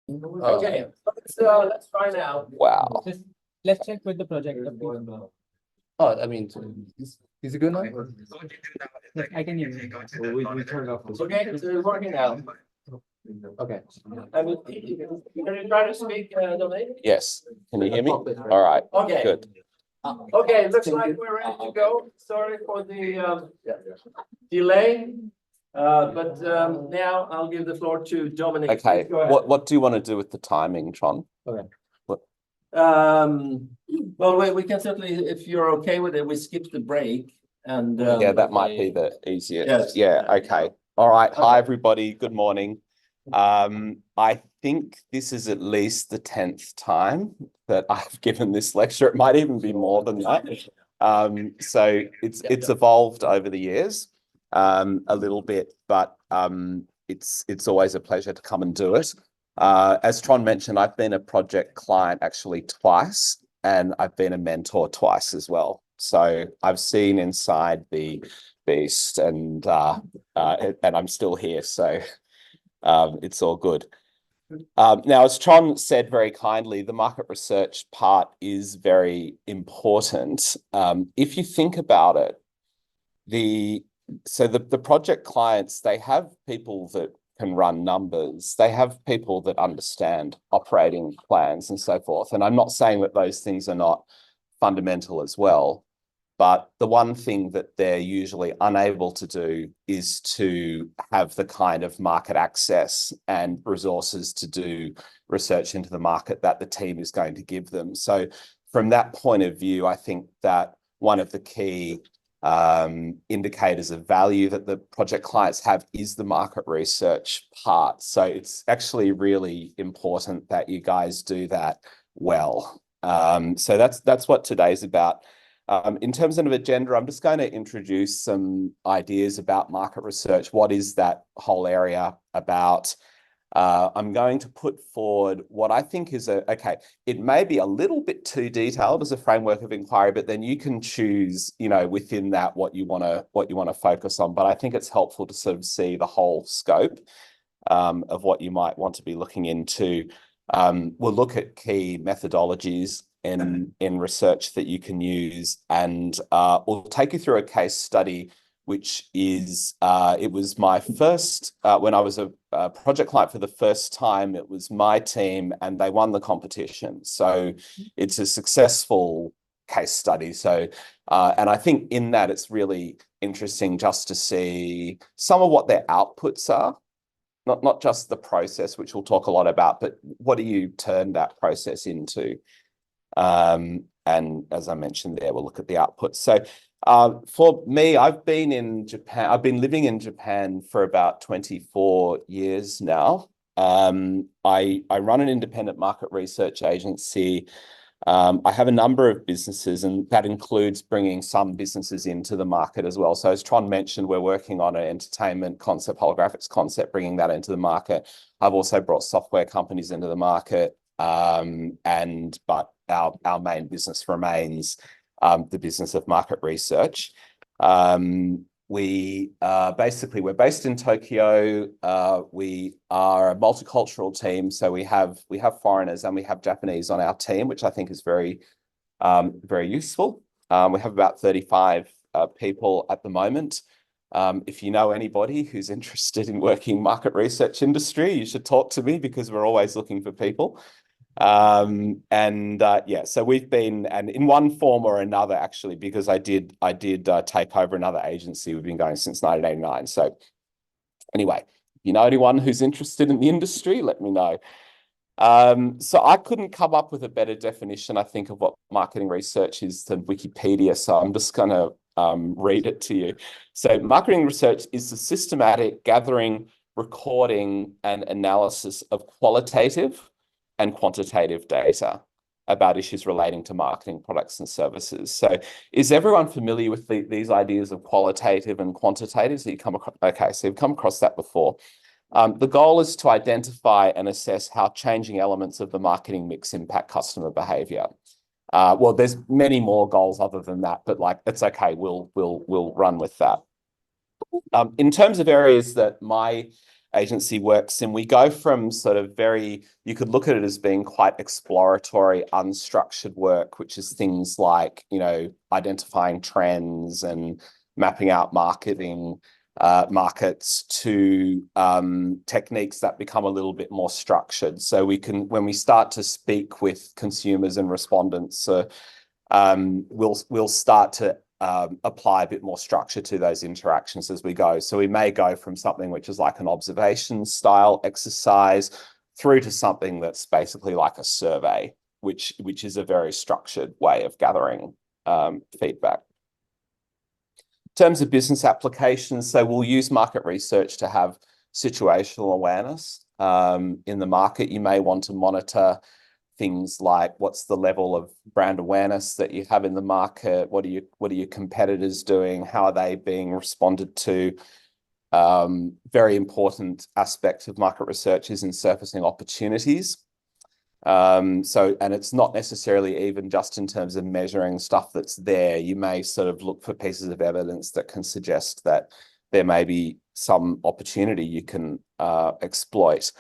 Okay, let's try now. Wow. Let's check with the projector. Oh, I mean, is it good now? I can hear you. We turned off the. Okay, so it's working now. Okay. I mean, can you try to speak, Dominic? Yes. Can you hear me? All right. Okay. Good. Okay, it looks like we're ready to go. Sorry for the delay. But now I'll give the floor to Dominic. Okay. Please go ahead. What do you want to do with the timing, Tron? Well, we can certainly, if you're okay with it, we skip the break and Yeah, that might be the easiest. Yes. Yeah. Okay. All right. Hi, everybody. Good morning. I think this is at least the 10th time that I've given this lecture. It might even be more than that. So it's evolved over the years a little bit, but it's always a pleasure to come and do it. As Tron mentioned, I've been a project client actually twice, and I've been a mentor twice as well. So I've seen inside the beast, and I'm still here. So it's all good. Now, as Tron said very kindly, the market research part is very important. If you think about it, the project clients, they have people that can run numbers. They have people that understand operating plans and so forth. And I'm not saying that those things are not fundamental as well, but the one thing that they're usually unable to do is to have the kind of market access and resources to do research into the market that the team is going to give them. So from that point of view, I think that one of the key indicators of value that the project clients have is the market research part. So it's actually really important that you guys do that well. So that's what today's about. In terms of an agenda, I'm just going to introduce some ideas about market research. What is that whole area about? I'm going to put forward what I think is it may be a little bit too detailed as a framework of inquiry, but then you can choose, within that what you want to focus on. But I think it's helpful to sort of see the whole scope of what you might want to be looking into. We'll look at key methodologies in research that you can use, and we'll take you through a case study, which is, it was my first, when I was a project client for the first time, it was my team and they won the competition. So it's a successful case study. So, and I think in that it's really interesting just to see some of what their outputs are, not just the process, which we'll talk a lot about, but what do you turn that process into? And as I mentioned there, we'll look at the outputs. So for me, I've been in Japan. I've been living in Japan for about 24 years now. I run an independent market research agency. I have a number of businesses, and that includes bringing some businesses into the market as well. So as Tron mentioned, we're working on an entertainment concept, holographics concept, bringing that into the market. I've also brought software companies into the market, but our main business remains the business of market research. We're based in Tokyo. We are a multicultural team, so we have foreigners and we have Japanese on our team, which I think is very useful. We have about 35 people at the moment. If you know anybody who's interested in working in market research industry, you should talk to me because we're always looking for people. So we've been, and in one form or another, actually, because I did take over another agency. We've been going since 1989. So anyway, if you know anyone who's interested in the industry, let me know. So I couldn't come up with a better definition, I think, of what marketing research is than Wikipedia. So I'm just going to read it to you. So marketing research is the systematic gathering, recording, and analysis of qualitative and quantitative data about issues relating to marketing products and services. So is everyone familiar with these ideas of qualitative and quantitative? So you've come across that before. The goal is to identify and assess how changing elements of the marketing mix impact customer behavior. Well, there's many more goals other than that, but it's okay. We'll run with that. In terms of areas that my agency works in. We go from sort of you could look at it as being quite exploratory, unstructured work, which is things like, identifying trends and mapping out markets, to techniques that become a little bit more structured. So when we start to speak with consumers and respondents, we'll start to apply a bit more structure to those interactions as we go. So we may go from something which is like an observation style exercise through to something that's basically like a survey, which is a very structured way of gathering feedback. In terms of business applications, so we'll use market research to have situational awareness in the market. You may want to monitor things like, what's the level of brand awareness that you have in the market? What are your competitors doing? How are they being responded to? Very important aspect of market research is in surfacing opportunities. And it's not necessarily even just in terms of measuring stuff that's there. You may sort of look for pieces of evidence that can suggest that there may be some opportunity you can exploit.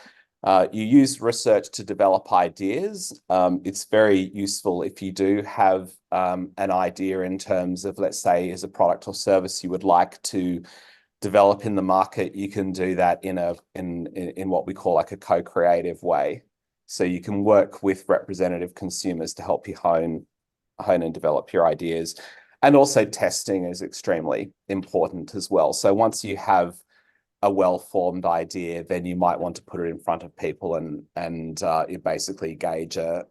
You use research to develop ideas. It's very useful if you do have an idea in terms of, let's say, as a product or service you would like to develop in the market. You can do that in what we call like a co-creative way. So you can work with representative consumers to help you hone and develop your ideas. And also testing is extremely important as well. So once you have a well-formed idea, then you might want to put it in front of people and you basically gauge a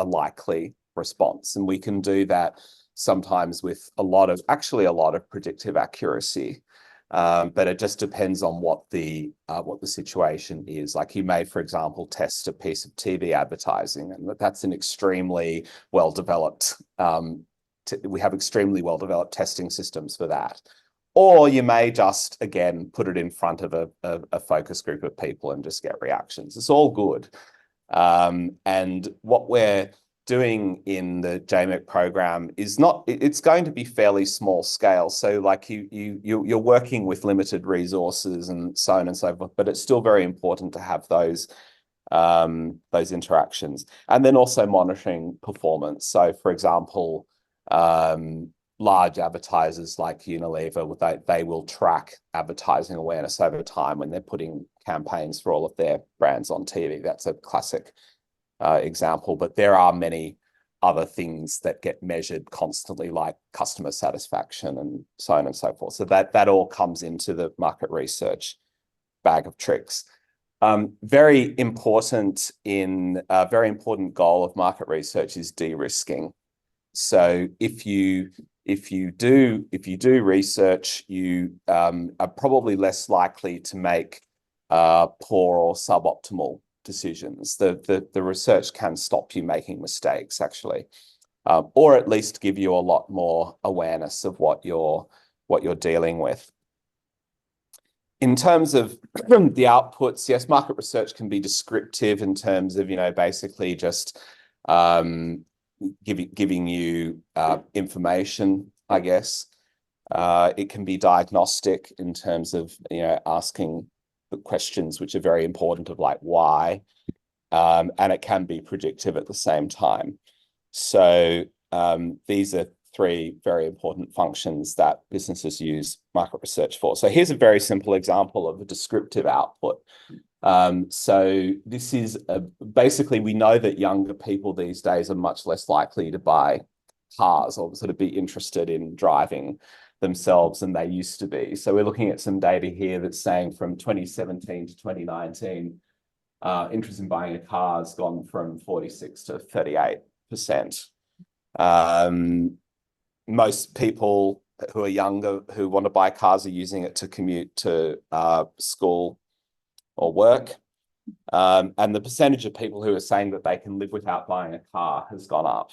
likely response. And we can do that sometimes with a lot of predictive accuracy. But it just depends on what the situation is. Like, you may, for example, test a piece of TV advertising, and that's an extremely well-developed, we have extremely well-developed testing systems for that. Or you may just, again, put it in front of a focus group of people and just get reactions. It's all good. And what we're doing in the JMEC program is it's going to be fairly small scale. So like you're working with limited resources and so on and so forth, but it's still very important to have those interactions. And then also monitoring performance. So for example, large advertisers like Unilever, they will track advertising awareness over time when they're putting campaigns for all of their brands on TV. That's a classic example, but there are many other things that get measured constantly, like customer satisfaction and so on and so forth. So that all comes into the market research bag of tricks. Very important goal of market research is de-risking. So if you do research, you are probably less likely to make poor or suboptimal decisions. The research can stop you making mistakes, actually, or at least give you a lot more awareness of what you're dealing with. In terms of the outputs, yes, market research can be descriptive in terms of, basically just giving you information, I guess. It can be diagnostic in terms of, asking the questions which are very important of like why, and it can be predictive at the same time. So these are three very important functions that businesses use market research for. So here's a very simple example of a descriptive output. So this is basically, we know that younger people these days are much less likely to buy cars or sort of be interested in driving themselves than they used to be. So we're looking at some data here that's saying from 2017 to 2019, interest in buying a car has gone from 46 to 38%. Most people who are younger who want to buy cars are using it to commute to school or work. And the percentage of people who are saying that they can live without buying a car has gone up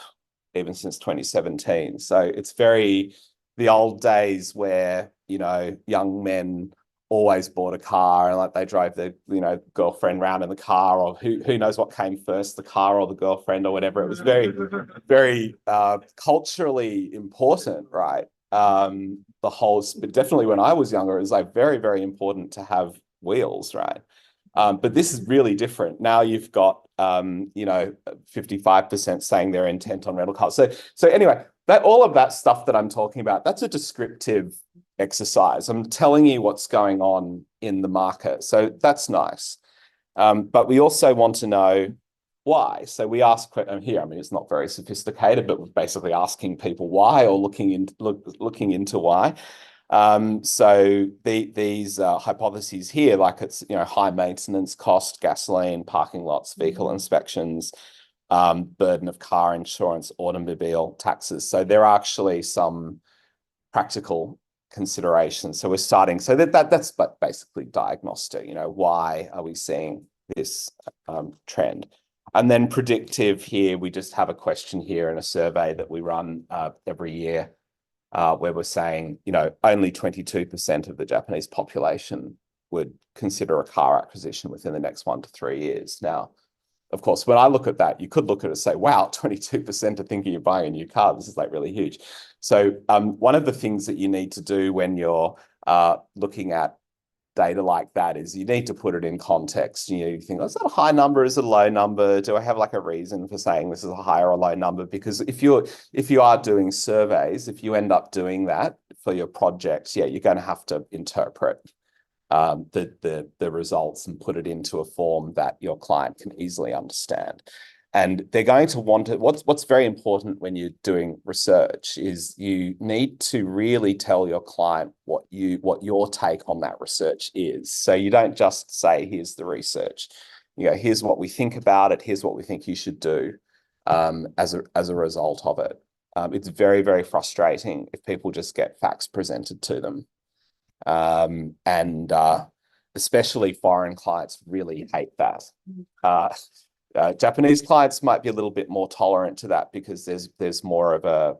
even since 2017. So it's the old days where, young men always bought a car and like they drove their, girlfriend around in the car, or who knows what came first, the car or the girlfriend or whatever. It was very, very culturally important, right? But definitely when I was younger, it was like very, very important to have wheels, right? But this is really different. Now you've got, 55% saying they're intent on rental cars. So anyway, all of that stuff that I'm talking about, that's a descriptive exercise. I'm telling you what's going on in the market. So that's nice. But we also want to know why. So we ask here, I mean, it's not very sophisticated, but we're basically asking people why, or looking into why. So these hypotheses here, like it's, high maintenance cost, gasoline, parking lots, vehicle inspections, burden of car insurance, automobile taxes. So there are actually some practical considerations. So we're starting, so that's basically diagnostic, why are we seeing this trend? And then predictive here, we just have a question here in a survey that we run every year, where we're saying, only 22% of the Japanese population would consider a car acquisition within the next 1 to 3 years. Now, of course, when I look at that, you could look at it and say, wow, 22% are thinking of buying a new car. This is like really huge. So one of the things that you need to do when you're looking at data like that is you need to put it in context. You think, oh, is that a high number? Is it a low number? Do I have like a reason for saying this is a high or a low number? Because if you are doing surveys, if you end up doing that for your projects, yeah, you're going to have to interpret the results and put it into a form that your client can easily understand. And they're going to want it. What's very important when you're doing research is you need to really tell your client what your take on that research is. So you don't just say, here's the research, here's what we think about it, here's what we think you should do as a result of it. It's very, very frustrating if people just get facts presented to them. And especially foreign clients really hate that. Japanese clients might be a little bit more tolerant to that because there's more of a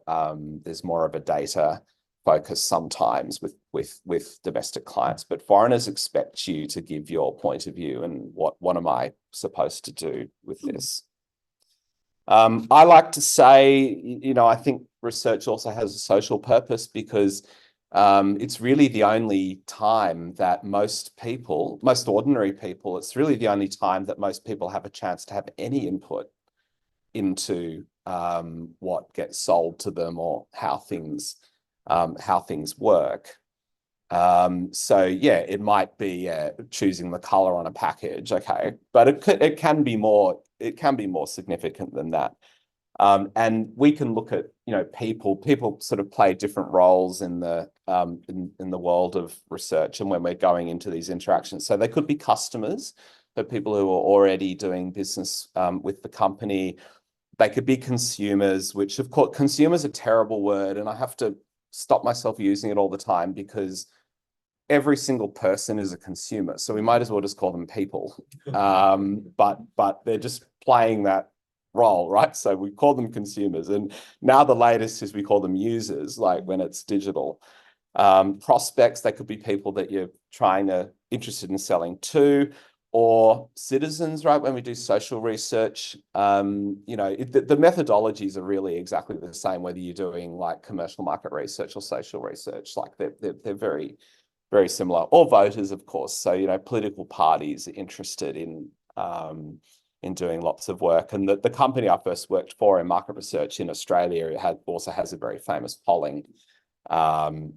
data focus sometimes with domestic clients, but foreigners expect you to give your point of view and what am I supposed to do with this? I like to say, I think research also has a social purpose because it's really the only time that most ordinary people, it's really the only time that most people have a chance to have any input into what gets sold to them or how things work. So yeah, it might be choosing the color on a package, okay, but it can be more significant than that. And we can look at, people sort of play different roles in the world of research and when we're going into these interactions. So they could be customers, the people who are already doing business with the company. They could be consumers, which of course, consumer's a terrible word, and I have to stop myself using it all the time because every single person is a consumer. So we might as well just call them people. But they're just playing that role, right? So we call them consumers, and now the latest is we call them users, like when it's digital. Prospects, they could be people that you're interested in selling to, or citizens, right? When we do social research, the methodologies are really exactly the same, whether you're doing like commercial market research or social research, like they're very, very similar. Or voters, of course. So, political parties are interested in doing lots of work. And the company I first worked for in market research in Australia also has a very famous polling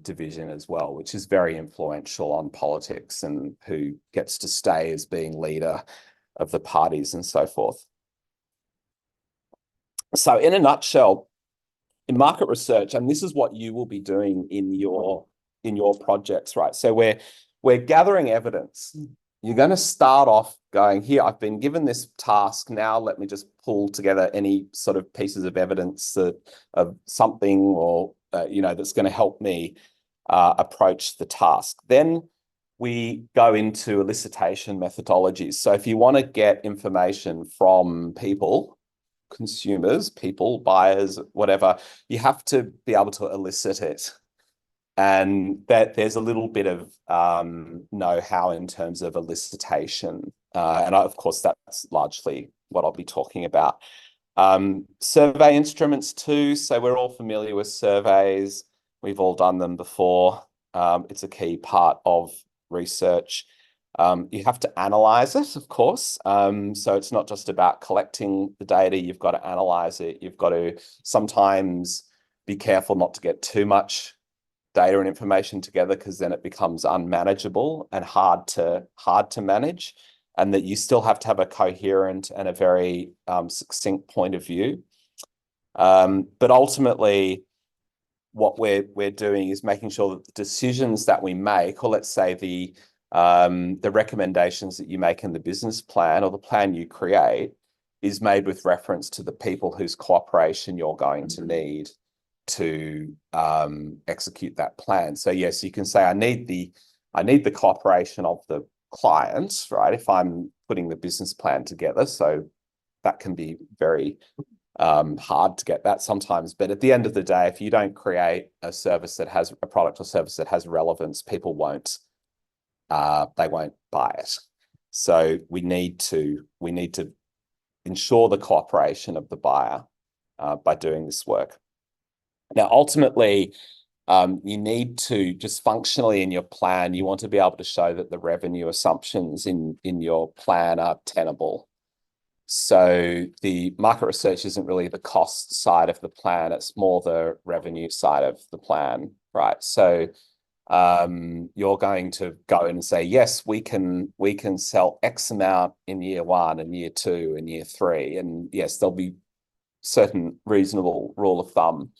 division as well, which is very influential on politics and who gets to stay as being leader of the parties and so forth. So in a nutshell, in market research, and this is what you will be doing in your projects, right? So we're gathering evidence. You're going to start off going, here, I've been given this task. Now let me just pull together any sort of pieces of evidence of something or, that's going to help me approach the task. Then we go into elicitation methodologies. So if you want to get information from people, consumers, people, buyers, whatever, you have to be able to elicit it. And that there's a little bit of know-how in terms of elicitation. Of course, that's largely what I'll be talking about. Survey instruments too. So we're all familiar with surveys. We've all done them before. It's a key part of research. You have to analyze it, of course. So it's not just about collecting the data, you've got to analyze it. You've got to sometimes be careful not to get too much data and information together, because then it becomes unmanageable and hard to manage, and that you still have to have a coherent and a very succinct point of view. But ultimately, what we're doing is making sure that the decisions that we make, or let's say the recommendations that you make in the business plan or the plan you create, is made with reference to the people whose cooperation you're going to need to execute that plan. So yes, you can say, I need the cooperation of the client, right? If I'm putting the business plan together, so that can be very hard to get that sometimes. But at the end of the day, if you don't create a service that has a product or service that has relevance, people won't buy it. So we need to ensure the cooperation of the buyer by doing this work. Now, ultimately, you need to just functionally in your plan, you want to be able to show that the revenue assumptions in your plan are tenable. So the market research isn't really the cost side of the plan, it's more the revenue side of the plan, right? So you're going to go in and say, yes, we can sell X amount in year 1 and year 2 and year 3. And yes, there'll be certain reasonable rule of thumb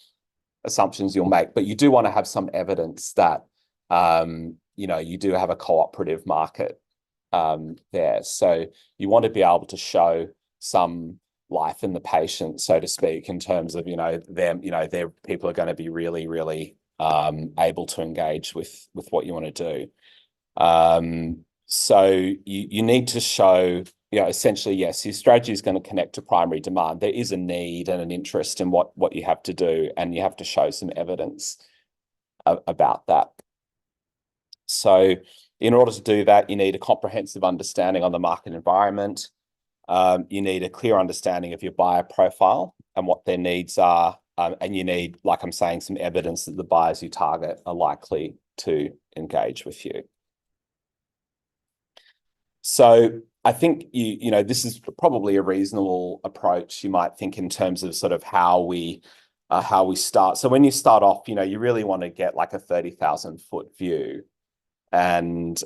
assumptions you'll make, but you do want to have some evidence that, you do have a cooperative market there. So you want to be able to show some life in the patient, so to speak, in terms of, their people are going to be really, really able to engage with what you want to do. So you need to show, essentially, yes, your strategy is going to connect to primary demand. There is a need and an interest in what you have to do, and you have to show some evidence about that. So in order to do that, you need a comprehensive understanding on the market environment. You need a clear understanding of your buyer profile and what their needs are. And you need, like I'm saying, some evidence that the buyers you target are likely to engage with you. So I think this is probably a reasonable approach. You might think in terms of sort of how we start. So when you start off, you really want to get like a 30,000-foot view, and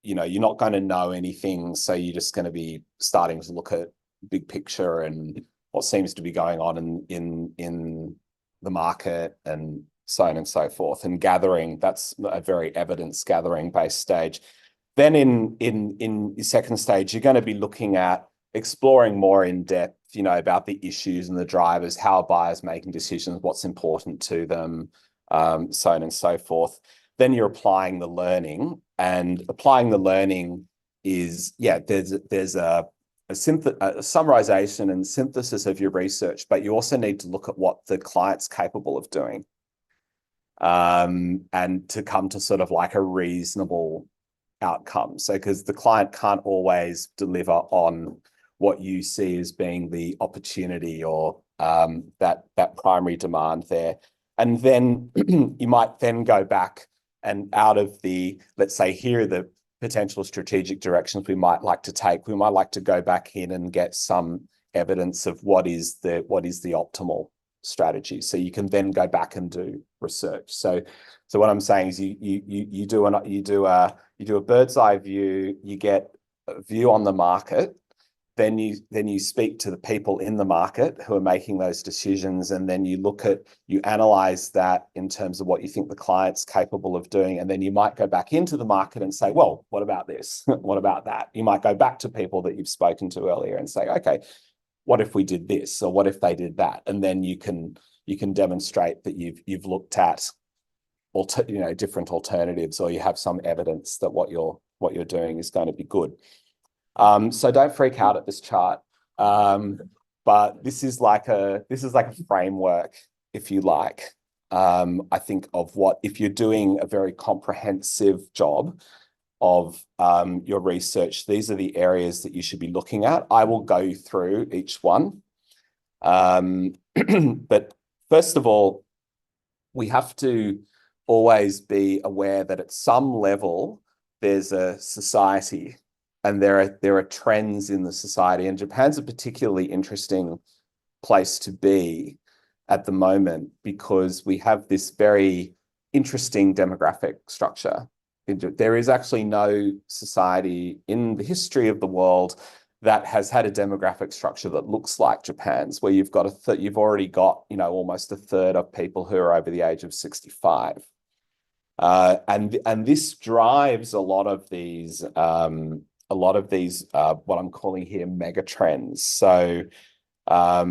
you're not going to know anything, so you're just going to be starting to look at big picture and what seems to be going on in the market and so on and so forth, and gathering. That's a very evidence gathering based stage. Then in the second stage, you're going to be looking at exploring more in depth, about the issues and the drivers, how buyers making decisions, what's important to them, so on and so forth. Then you're applying the learning, and applying the learning is, there's a summarization and synthesis of your research, but you also need to look at what the client's capable of doing, and to come to sort of like a reasonable outcome. So because the client can't always deliver on what you see as being the opportunity or that primary demand there. And then you might then go back and out of the, let's say, here are the potential strategic directions we might like to take. We might like to go back in and get some evidence of what is the optimal strategy. So you can then go back and do research. So what I'm saying is you do a bird's eye view, you get a view on the market, then you speak to the people in the market who are making those decisions, and then you analyze that in terms of what you think the client's capable of doing, and then you might go back into the market and say, well, what about this? What about that? You might go back to people that you've spoken to earlier and say, okay, what if we did this, or what if they did that? And then you can demonstrate that you've looked at different alternatives, or you have some evidence that what you're doing is going to be good. So don't freak out at this chart, but this is like a framework, if you like. I think of what, if you're doing a very comprehensive job of your research, these are the areas that you should be looking at. I will go through each one, but first of all, we have to always be aware that at some level there's a society and there are trends in the society, and Japan's a particularly interesting place to be at the moment because we have this very interesting demographic structure. There is actually no society in the history of the world that has had a demographic structure that looks like Japan's, where you've got you've already got, you know, almost a third of people who are over the age of 65. And this drives a lot of these what I'm calling here mega trends. So I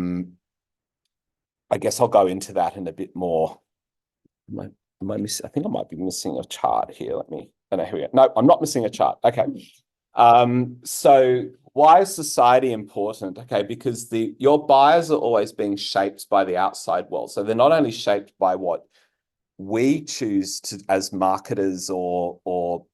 guess I'll go into that in a bit more. Am I missing? I think I might be missing a chart here. Oh no, here we go. No, I'm not missing a chart. Okay. So why is society important? Okay, because your buyers are always being shaped by the outside world. So they're not only shaped by what we choose to as marketers or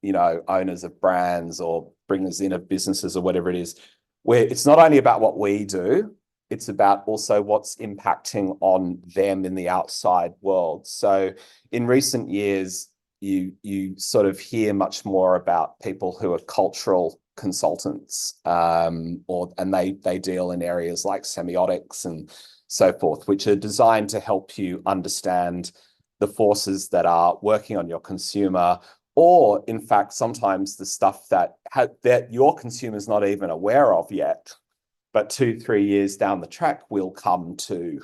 you know, owners of brands or bringers in of businesses or whatever it is, where it's not only about what we do, it's about also what's impacting on them in the outside world. So in recent years, you sort of hear much more about people who are cultural consultants, and they deal in areas like semiotics and so forth, which are designed to help you understand the forces that are working on your consumer, or in fact, sometimes the stuff that your consumer's not even aware of yet, but 2-3 years down the track will come to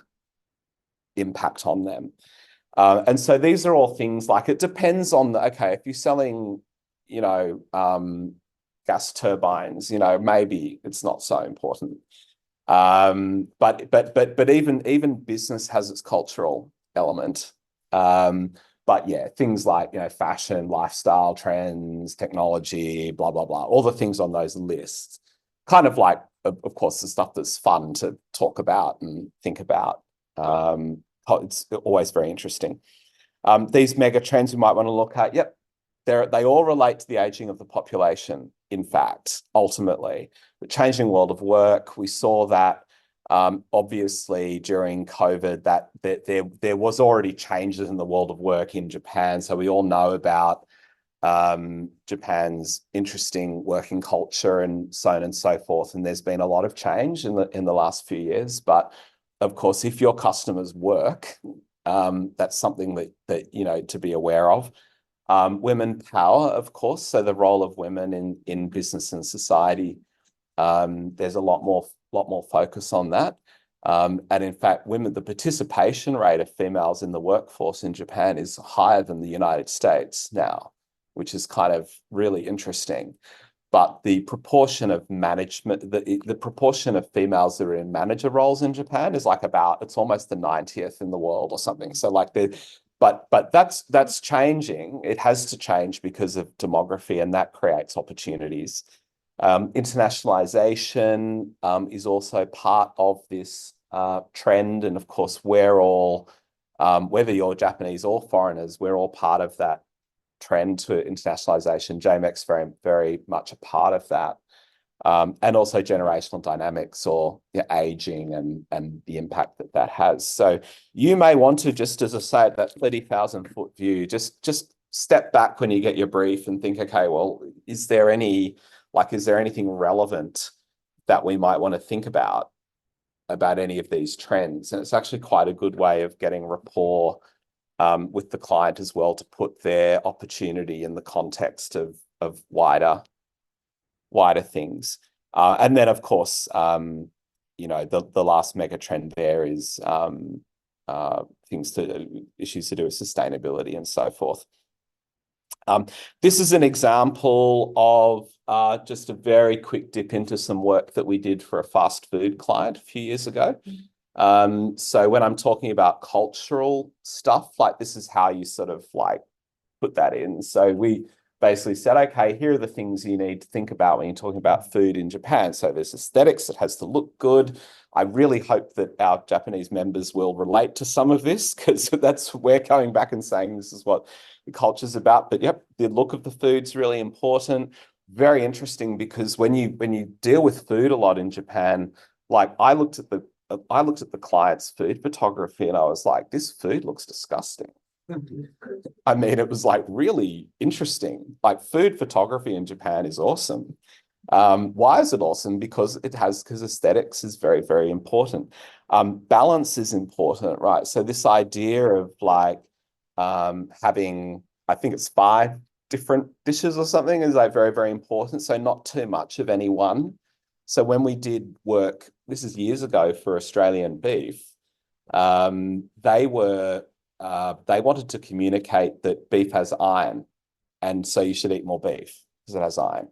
impact on them. And so these are all things like, it depends on okay, if you're selling, you know, gas turbines, you know, maybe it's not so important. But even business has its cultural element. But yeah, things like, you know, fashion, lifestyle trends, technology, blah, blah, blah, all the things on those lists, kind of like, of course, the stuff that's fun to talk about and think about. It's always very interesting. These mega trends we might want to look at, yep, they all relate to the aging of the population, in fact, ultimately. The changing world of work, we saw that obviously during COVID, that there was already changes in the world of work in Japan. So we all know about Japan's interesting working culture and so on and so forth. And there's been a lot of change in the last few years. But of course, if your customers work, that's something that you know, to be aware of. Women power, of course. So the role of women in business and society, there's a lot more focus on that. And in fact, the participation rate of females in the workforce in Japan is higher than the United States now, which is kind of really interesting. But the proportion of management, the proportion of females that are in manager roles in Japan is like it's almost the 90th in the world or something. So like but that's changing. It has to change because of demography, and that creates opportunities. Internationalization is also part of this trend. And of course, we're all, whether you're Japanese or foreigners, we're all part of that trend to internationalization. JMEC's very, very much a part of that. And also generational dynamics, or aging and the impact that has. So you may want to, just as I say, that 30,000-foot view, just step back when you get your brief and think, okay, well, is there anything relevant that we might want to think about any of these trends? And it's actually quite a good way of getting rapport with the client as well, to put their opportunity in the context of wider things. And then, of course, you know, the last mega trend there is issues to do with sustainability and so forth. This is an example of just a very quick dip into some work that we did for a fast food client a few years ago. So when I'm talking about cultural stuff, like, this is how you sort of like put that in. So we basically said, okay, here are the things you need to think about when you're talking about food in Japan. So there's aesthetics, it has to look good. I really hope that our Japanese members will relate to some of this, because we're coming back and saying this is what the culture's about. But yep, the look of the food's really important. Very interesting, because when you deal with food a lot in Japan, like I looked at the client's food photography and I was like, this food looks disgusting. I mean, it was like really interesting. Like food photography in Japan is awesome. Why is it awesome? Because aesthetics is very, very important. Balance is important, right? So this idea of like having, I think it's 5 different dishes or something is like very, very important. So not too much of any one. So when we did work, this is years ago for Australian beef, they wanted to communicate that beef has iron, and so you should eat more beef because it has iron.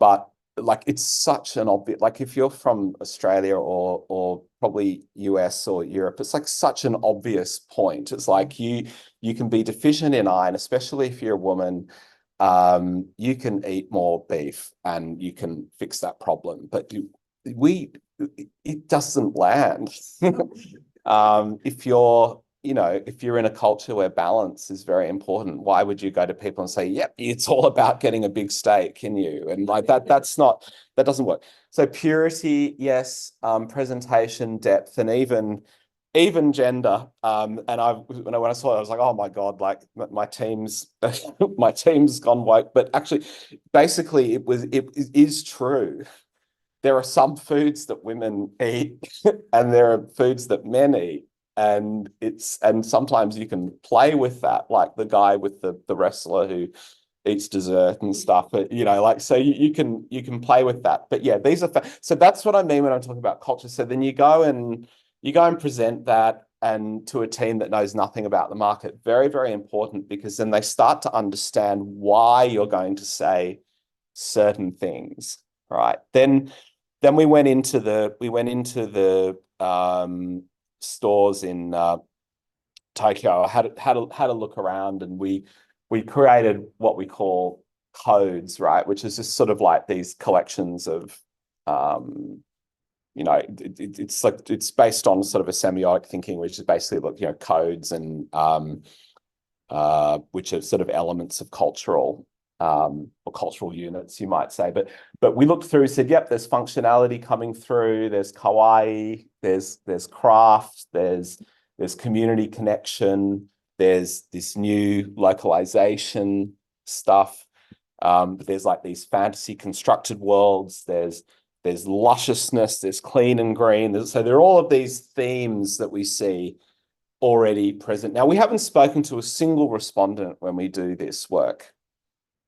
But like it's such an obvious, like if you're from Australia or probably US or Europe, it's like such an obvious point. It's like you can be deficient in iron, especially if you're a woman. You can eat more beef and you can fix that problem. But it doesn't land. If you're in a culture where balance is very important, why would you go to people and say, yep, it's all about getting a big steak, can you? And like that doesn't work. So purity, yes, presentation, depth, and even gender. And when I saw it, I was like, oh my God, like my team's my team's gone woke. But actually, basically it is true. There are some foods that women eat and there are foods that men eat. And sometimes you can play with that, like the guy with the wrestler who eats dessert and stuff. But like so you can play with that. But yeah, so that's what I mean when I'm talking about culture. So then you go and present that and to a team that knows nothing about the market. Very, very important, because then they start to understand why you're going to say certain things. Right. Then we went into the stores in Tokyo. I had a look around, and we created what we call codes, right? Which is just sort of like these collections of it's based on sort of a semiotic thinking, which is basically like codes and which are sort of elements of cultural or cultural units, you might say. But we looked through, said, yep, there's functionality coming through, there's kawaii, there's craft, there's community connection, there's this new localization stuff. There's like these fantasy constructed worlds, there's lusciousness, there's clean and green. So there are all of these themes that we see already present. Now, we haven't spoken to a single respondent when we do this work.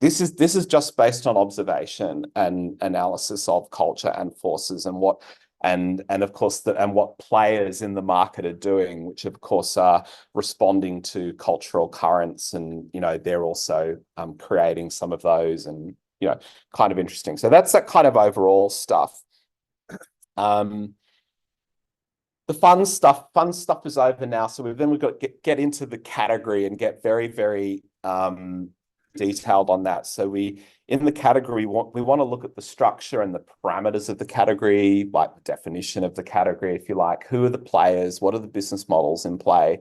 This is just based on observation and analysis of culture and forces and what of course what players in the market are doing, which of course are responding to cultural currents, and they're also creating some of those, and kind of interesting. So that's that kind of overall stuff. The fun stuff is over now. So we've got to get into the category and get very, very detailed on that. So in the category, we want to look at the structure and the parameters of the category, like the definition of the category, if you like. Who are the players? What are the business models in play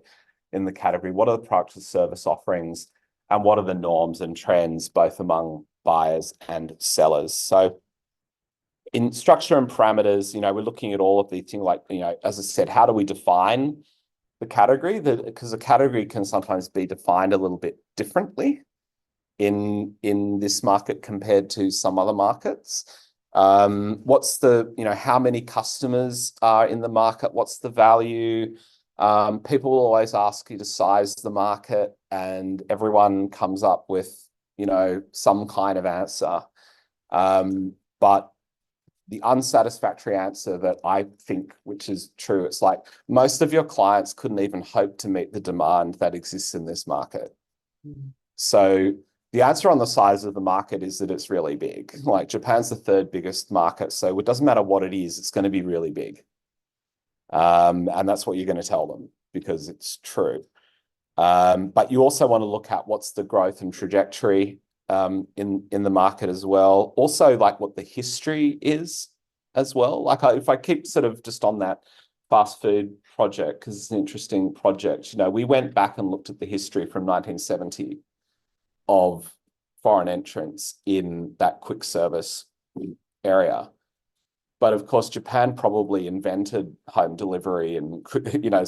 in the category? What are the product and service offerings? And what are the norms and trends, both among buyers and sellers? So in structure and parameters, we're looking at all of these things, like, as I said, how do we define the category? Because a category can sometimes be defined a little bit differently in this market compared to some other markets. What's how many customers are in the market? What's the value? People will always ask you to size the market, and everyone comes up with, some kind of answer. But the unsatisfactory answer that I think, which is true, it's like most of your clients couldn't even hope to meet the demand that exists in this market. Mm-hmm. So the answer on the size of the market is that it's really big. Like Japan's the 3rd biggest market, so it doesn't matter what it is, it's going to be really big. And that's what you're going to tell them, because it's true. But you also want to look at what's the growth and trajectory in the market as well. Also, like what the history is as well. Like if I keep sort of just on that fast food project, because it's an interesting project, we went back and looked at the history from 1970 of foreign entrants in that quick service area. But of course, Japan probably invented home delivery, and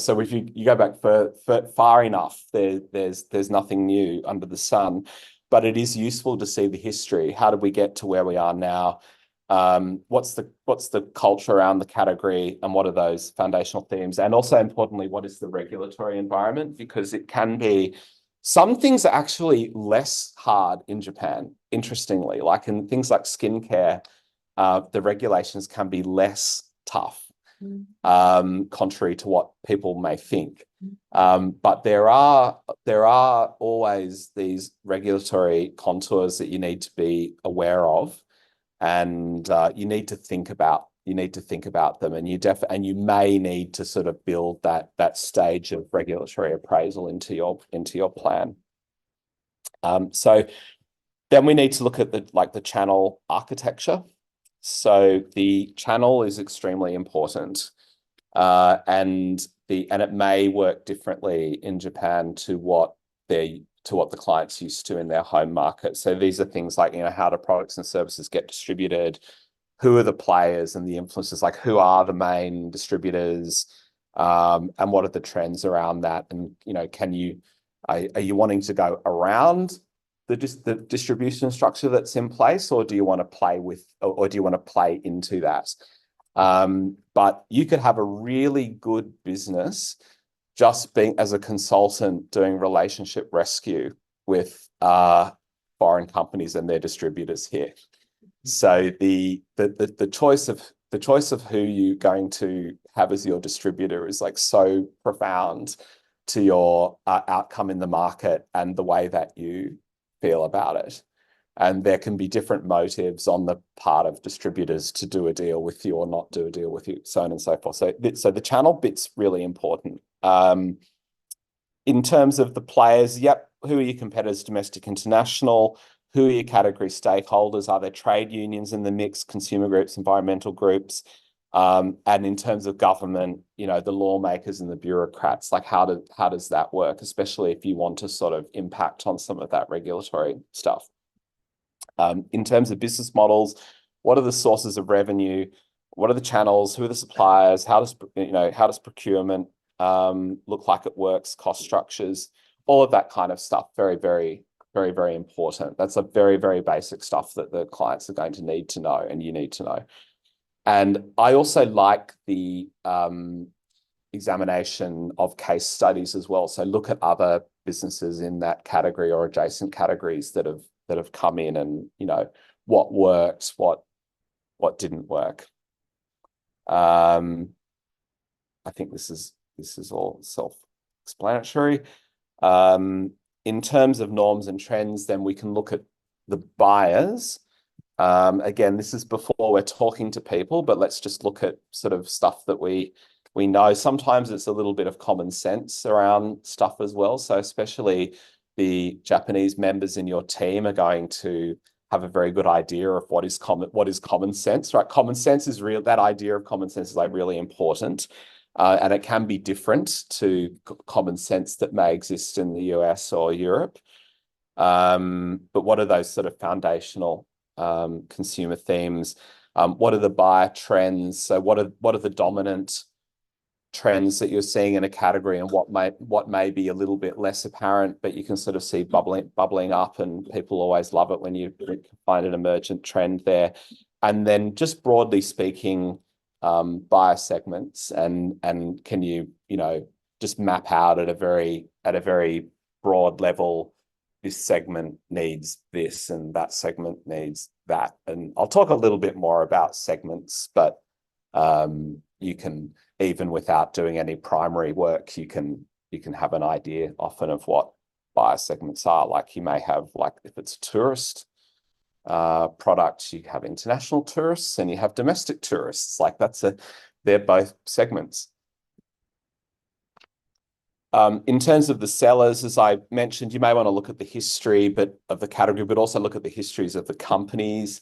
so if you go back for far enough, there's nothing new under the sun. But it is useful to see the history. How did we get to where we are now? What's the culture around the category, and what are those foundational themes? And also importantly, what is the regulatory environment? Because it can be, some things are actually less hard in Japan, interestingly, like in things like skincare. The regulations can be less tough, contrary to what people may think. But there are always these regulatory contours that you need to be aware of, and you need to think about them, and you may need to sort of build that stage of regulatory appraisal into your plan. So then we need to look at the channel architecture. So the channel is extremely important, and it may work differently in Japan to what the client's used to in their home market. So these are things like, how do products and services get distributed? Who are the players and the influencers? Like, who are the main distributors? And what are the trends around that? And are you wanting to go around the distribution structure that's in place, or do you want to play with, or do you want to play into that? But you could have a really good business just being as a consultant doing relationship rescue with foreign companies and their distributors here. So the choice of who you're going to have as your distributor is like so profound to your outcome in the market and the way that you feel about it. And there can be different motives on the part of distributors to do a deal with you or not do a deal with you, so on and so forth. So the channel bit's really important. In terms of the players, who are your competitors, domestic, international? Who are your category stakeholders? Are there trade unions in the mix, consumer groups, environmental groups? And in terms of government, the lawmakers and the bureaucrats, like how does that work, especially if you want to sort of impact on some of that regulatory stuff? In terms of business models, what are the sources of revenue? What are the channels? Who are the suppliers? How does procurement look like it works? Cost structures, all of that kind of stuff. Very, very, very, very important. That's a very, very basic stuff that the clients are going to need to know, and you need to know. And I also like the examination of case studies as well. So look at other businesses in that category or adjacent categories that have come in, and what worked, what didn't work. I think this is all self-explanatory. In terms of norms and trends, then we can look at the buyers. Again, this is before we're talking to people, but let's just look at sort of stuff that we know. Sometimes it's a little bit of common sense around stuff as well. So especially the Japanese members in your team are going to have a very good idea of what is common sense, right? Common sense is real. That idea of common sense is like really important. And it can be different to common sense that may exist in the US or Europe. But what are those sort of foundational consumer themes? What are the buyer trends? So what are the dominant trends that you're seeing in a category, and what may be a little bit less apparent, but you can sort of see bubbling up, and people always love it when you find an emergent trend there. And then just broadly speaking, buyer segments, and can you just map out at a very broad level, this segment needs this and that segment needs that. And I'll talk a little bit more about segments, but you can, even without doing any primary work, you can have an idea often of what buyer segments are. Like you may have, like if it's tourist products, you have international tourists and you have domestic tourists. Like they're both segments. In terms of the sellers, as I mentioned, you may want to look at the history of the category, but also look at the histories of the companies.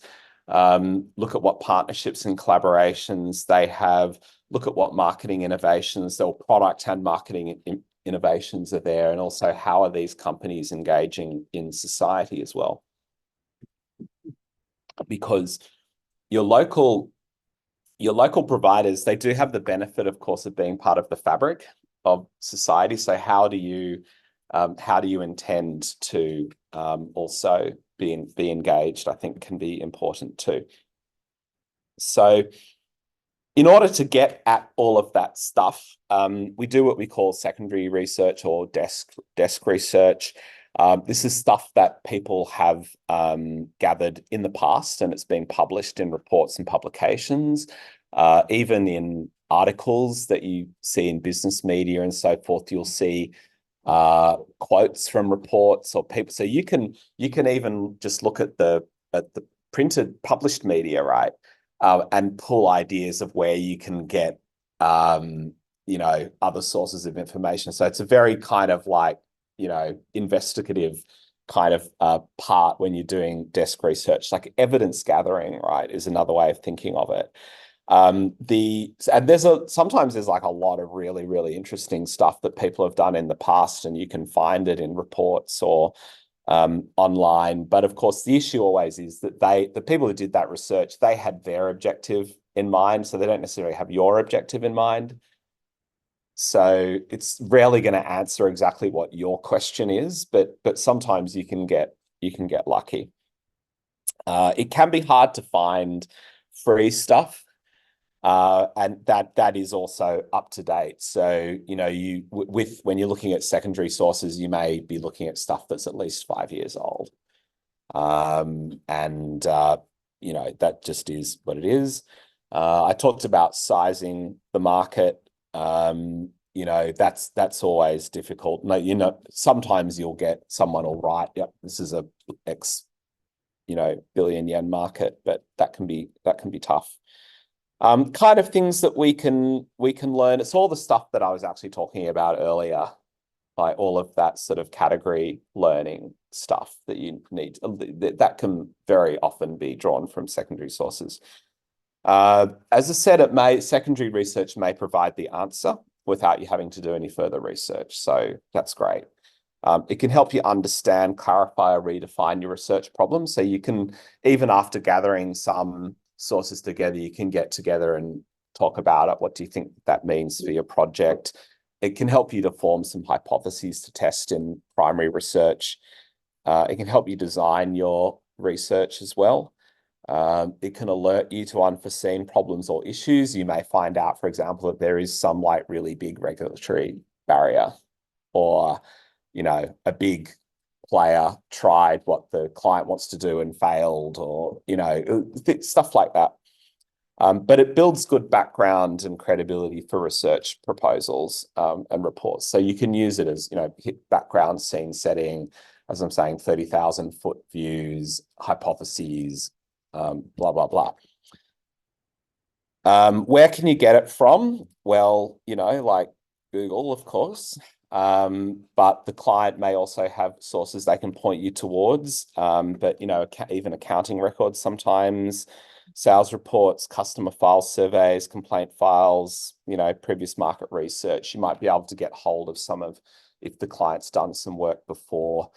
Look at what partnerships and collaborations they have. Look at what marketing innovations or product and marketing innovations are there, and also how are these companies engaging in society as well. Because your local your local providers, they do have the benefit, of course, of being part of the fabric of society. So how do you intend to also be engaged, I think can be important too. So in order to get at all of that stuff, we do what we call secondary research or desk research. This is stuff that people have gathered in the past, and it's been published in reports and publications, even in articles that you see in business media and so forth. You'll see quotes from reports or people. So you can even just look at the printed published media, right? And pull ideas of where you can get, other sources of information. So it's a very kind of like, investigative kind of part when you're doing desk research, like evidence gathering, right, is another way of thinking of it. Sometimes there's like a lot of really, really interesting stuff that people have done in the past, and you can find it in reports or online. But of course, the issue always is that the people who did that research, they had their objective in mind, so they don't necessarily have your objective in mind. So it's rarely going to answer exactly what your question is, but sometimes you can get lucky. It can be hard to find free stuff. And that is also up to date. So, when you're looking at secondary sources, you may be looking at stuff that's at least 5 years old. That just is what it is. I talked about sizing the market. That's always difficult. No, sometimes you'll get someone will write, yep, this is a X, billion yen market, but that can be tough. Kind of things that we can learn. It's all the stuff that I was actually talking about earlier, like all of that sort of category learning stuff that you need. That can very often be drawn from secondary sources. As I said, secondary research may provide the answer without you having to do any further research. So that's great. It can help you understand, clarify, or redefine your research problem. So you can, even after gathering some sources together, you can get together and talk about it. What do you think that means for your project? It can help you to form some hypotheses to test in primary research. It can help you design your research as well. It can alert you to unforeseen problems or issues. You may find out, for example, that there is some like really big regulatory barrier, or, a big player tried what the client wants to do and failed, or, stuff like that. But it builds good background and credibility for research proposals and reports. So you can use it as, hit background, scene setting, as I'm saying, 30,000 foot views, hypotheses, blah, blah, blah. Where can you get it from? Well, like Google, of course. But the client may also have sources they can point you towards. But, even accounting records sometimes, sales reports, customer file surveys, complaint files, previous market research. You might be able to get hold of some of, if the client's done some work before.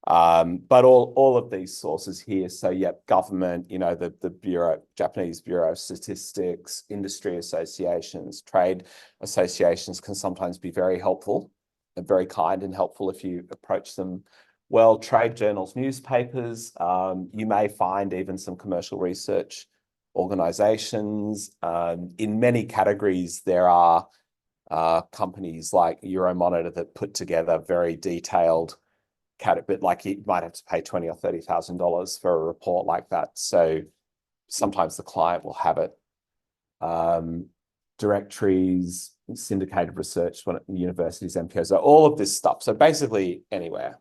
But all of these sources here, so government, the Japanese Bureau of Statistics, industry associations, trade associations can sometimes be very helpful and very kind and helpful if you approach them well. Trade journals, newspapers, you may find even some commercial research organizations. In many categories, there are companies like Euromonitor that put together very detailed but like you might have to pay $20,000 or $30,000 for a report like that. So sometimes the client will have it. Directories, syndicated research, universities, MPOs, so all of this stuff. So basically anywhere.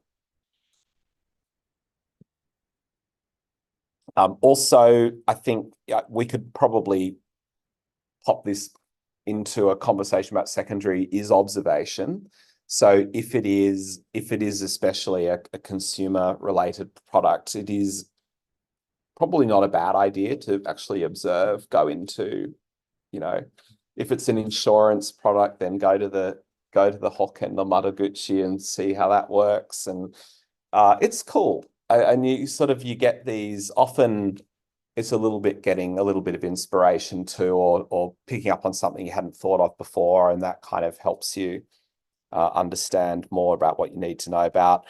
Also, I think we could probably pop this into a conversation about secondary is observation. So if it is especially a consumer related product, it is probably not a bad idea to actually observe, go into, if it's an insurance product, then go to the Hoken no Madoguchi and see how that works. And it's cool. And you get these, often it's a little bit getting a little bit of inspiration too, or picking up on something you hadn't thought of before, and that kind of helps you understand more about what you need to know about.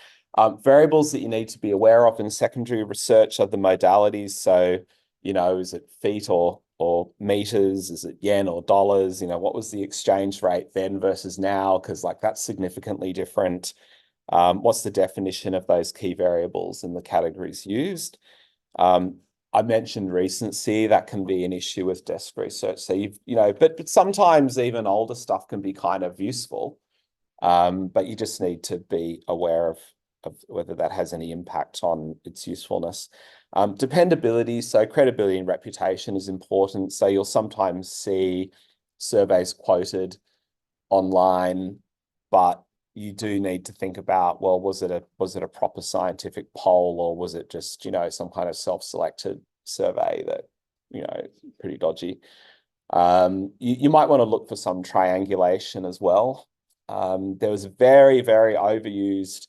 Variables that you need to be aware of in secondary research are the modalities. So, you know, is it feet or meters? Is it yen or dollars? You know, what was the exchange rate then versus now? Because like that's significantly different. What's the definition of those key variables in the categories used? I mentioned recency. That can be an issue with desk research. So but sometimes even older stuff can be kind of useful. But you just need to be aware of whether that has any impact on its usefulness. Dependability, so credibility and reputation is important. So you'll sometimes see surveys quoted online, but you do need to think about, well, was it a proper scientific poll, or was it just, you know, some kind of self-selected survey that, you know, pretty dodgy. You might want to look for some triangulation as well. There was a very, very overused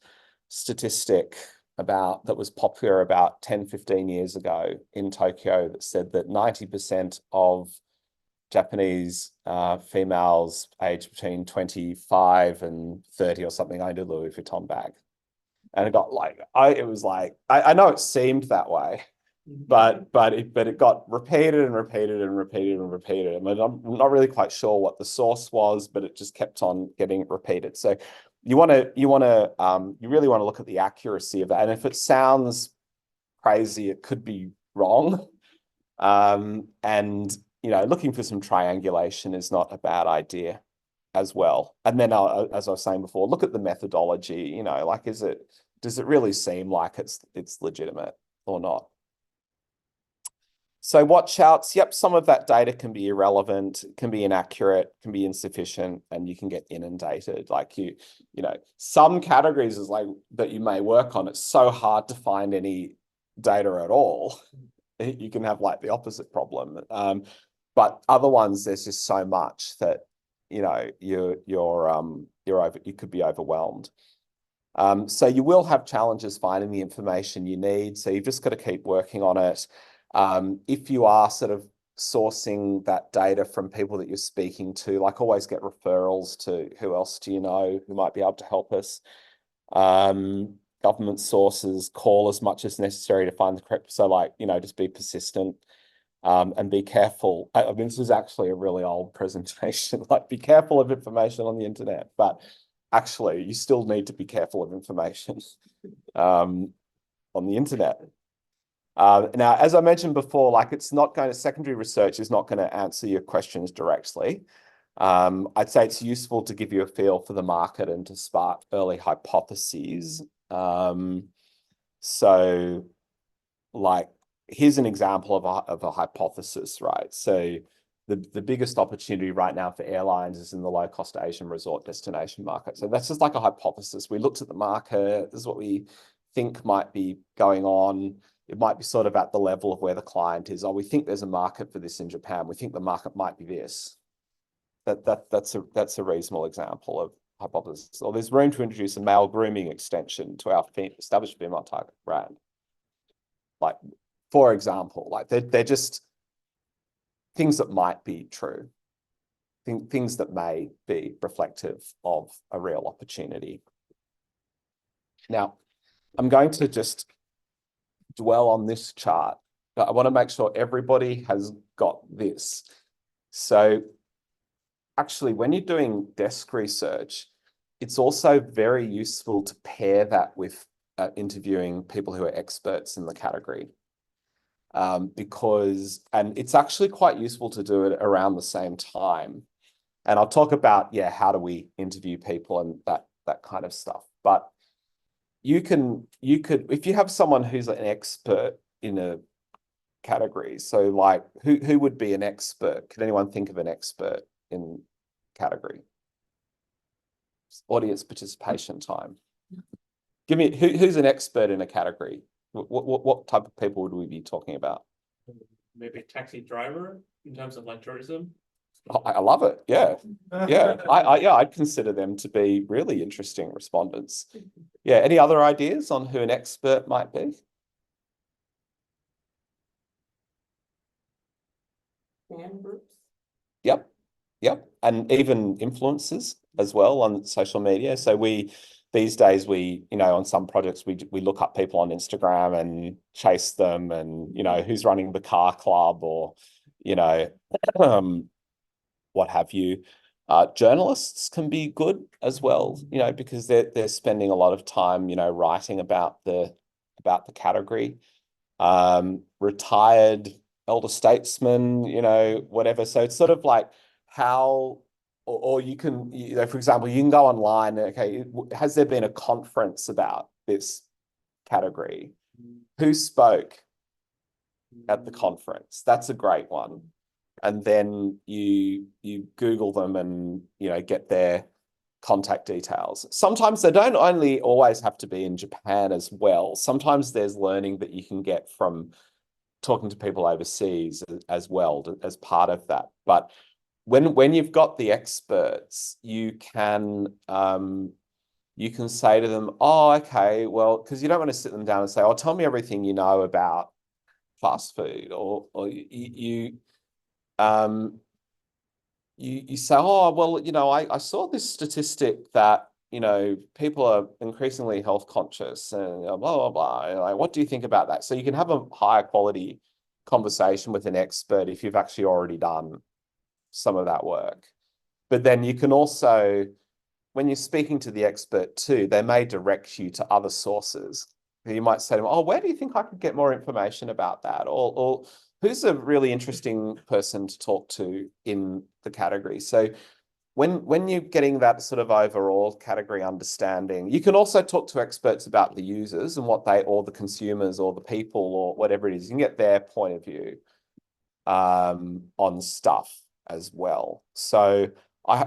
statistic that was popular about 10, 15 years ago in Tokyo that said that 90% of Japanese females aged between 25 and 30 or something owned a Louis Vuitton bag. And it got like, I know it seemed that way, but it got repeated and repeated and repeated and repeated. I mean, I'm not really quite sure what the source was, but it just kept on getting repeated. So you really want to look at the accuracy of that. And if it sounds crazy, it could be wrong. And you know, looking for some triangulation is not a bad idea as well. And then, as I was saying before, look at the methodology. You know, like, does it really seem like it's legitimate or not? So watch outs. Yep, some of that data can be irrelevant, can be inaccurate, can be insufficient, and you can get inundated. Like you know, some categories is like that you may work on. It's so hard to find any data at all. You can have like the opposite problem. But other ones, there's just so much that, you know, you could be overwhelmed. So you will have challenges finding the information you need. So you've just got to keep working on it. If you are sort of sourcing that data from people that you're speaking to, like always get referrals to who else do you know who might be able to help us. Government sources, call as much as necessary to find the correct. So like, you know, just be persistent. And be careful. I mean, this is actually a really old presentation. Like, be careful of information on the internet, but actually, you still need to be careful of information on the internet. Now, as I mentioned before, like secondary research is not going to answer your questions directly. I'd say it's useful to give you a feel for the market and to spark early hypotheses. So, like, here's an example of a hypothesis, right? So the biggest opportunity right now for airlines is in the low-cost Asian resort destination market. So that's just like a hypothesis. We looked at the market. This is what we think might be going on. It might be sort of at the level of where the client is. Oh, we think there's a market for this in Japan. We think the market might be this. That's a reasonable example of hypothesis. Or there's room to introduce a male grooming extension to our established female target brand. Like, for example, like they're just things that might be true, things that may be reflective of a real opportunity. Now, I'm going to just dwell on this chart, but I want to make sure everybody has got this. So actually, when you're doing desk research, it's also very useful to pair that with interviewing people who are experts in the category. And it's actually quite useful to do it around the same time. And I'll talk about, how do we interview people and that kind of stuff. But you could, if you have someone who's an expert in a category, so like who would be an expert? Can anyone think of an expert in category? Audience participation time. Give me, who's an expert in a category? What type of people would we be talking about? Maybe taxi driver in terms of like tourism. I love it. Yeah. I'd consider them to be really interesting respondents. Yeah. Any other ideas on who an expert might be? fan groups? Yep. Yep. And even influencers as well on social media. So these days on some projects, we look up people on Instagram and chase them and, who's running the car club or, what have you. Journalists can be good as well, because they're spending a lot of time, writing about the category. Retired elder statesmen, whatever. So it's sort of like how, or you can, for example, you can go online. Okay, has there been a conference about this category? Who spoke at the conference? That's a great one. And then you Google them and get their contact details. Sometimes they don't only always have to be in Japan as well. Sometimes there's learning that you can get from talking to people overseas as well as part of that. But when you've got the experts, you can say to them, oh, okay, well, because you don't want to sit them down and say, oh, tell me everything you know about fast food, or you say, oh, well, I saw this statistic that, people are increasingly health conscious and blah, blah, blah. Like, what do you think about that? So you can have a higher quality conversation with an expert if you've actually already done some of that work. But then you can also, when you're speaking to the expert too, they may direct you to other sources. You might say to them, oh, where do you think I could get more information about that? Or who's a really interesting person to talk to in the category? So when you're getting that sort of overall category understanding, you can also talk to experts about the users and or the consumers or the people or whatever it is. You can get their point of view on stuff as well. So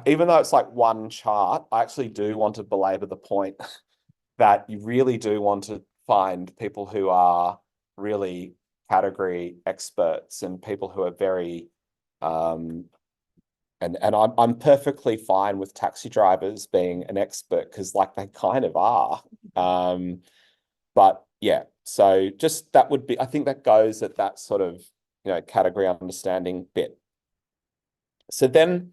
even though it's like one chart, I actually do want to belabor the point that you really do want to find people who are really category experts and people who are very and I'm perfectly fine with taxi drivers being an expert because like they kind of are. But yeah, so just that would be, I think that goes at that sort of, category understanding bit. So then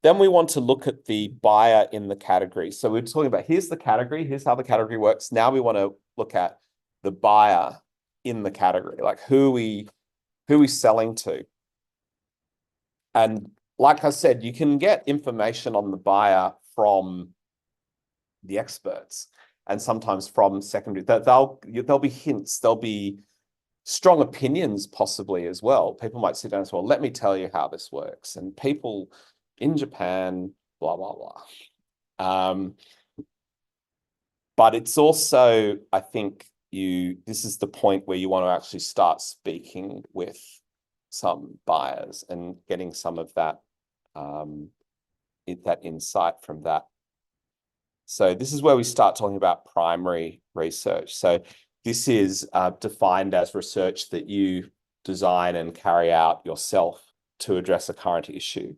we want to look at the buyer in the category. So we're talking about, here's the category, here's how the category works. Now we want to look at the buyer in the category, like who are we selling to? And like I said, you can get information on the buyer from the experts and sometimes from secondary. There'll be hints, there'll be strong opinions possibly as well. People might sit down and say, well, let me tell you how this works. And people in Japan, blah, blah, blah. But it's also, I think this is the point where you want to actually start speaking with some buyers and getting some of that insight from that. So this is where we start talking about primary research. So this is defined as research that you design and carry out yourself to address a current issue.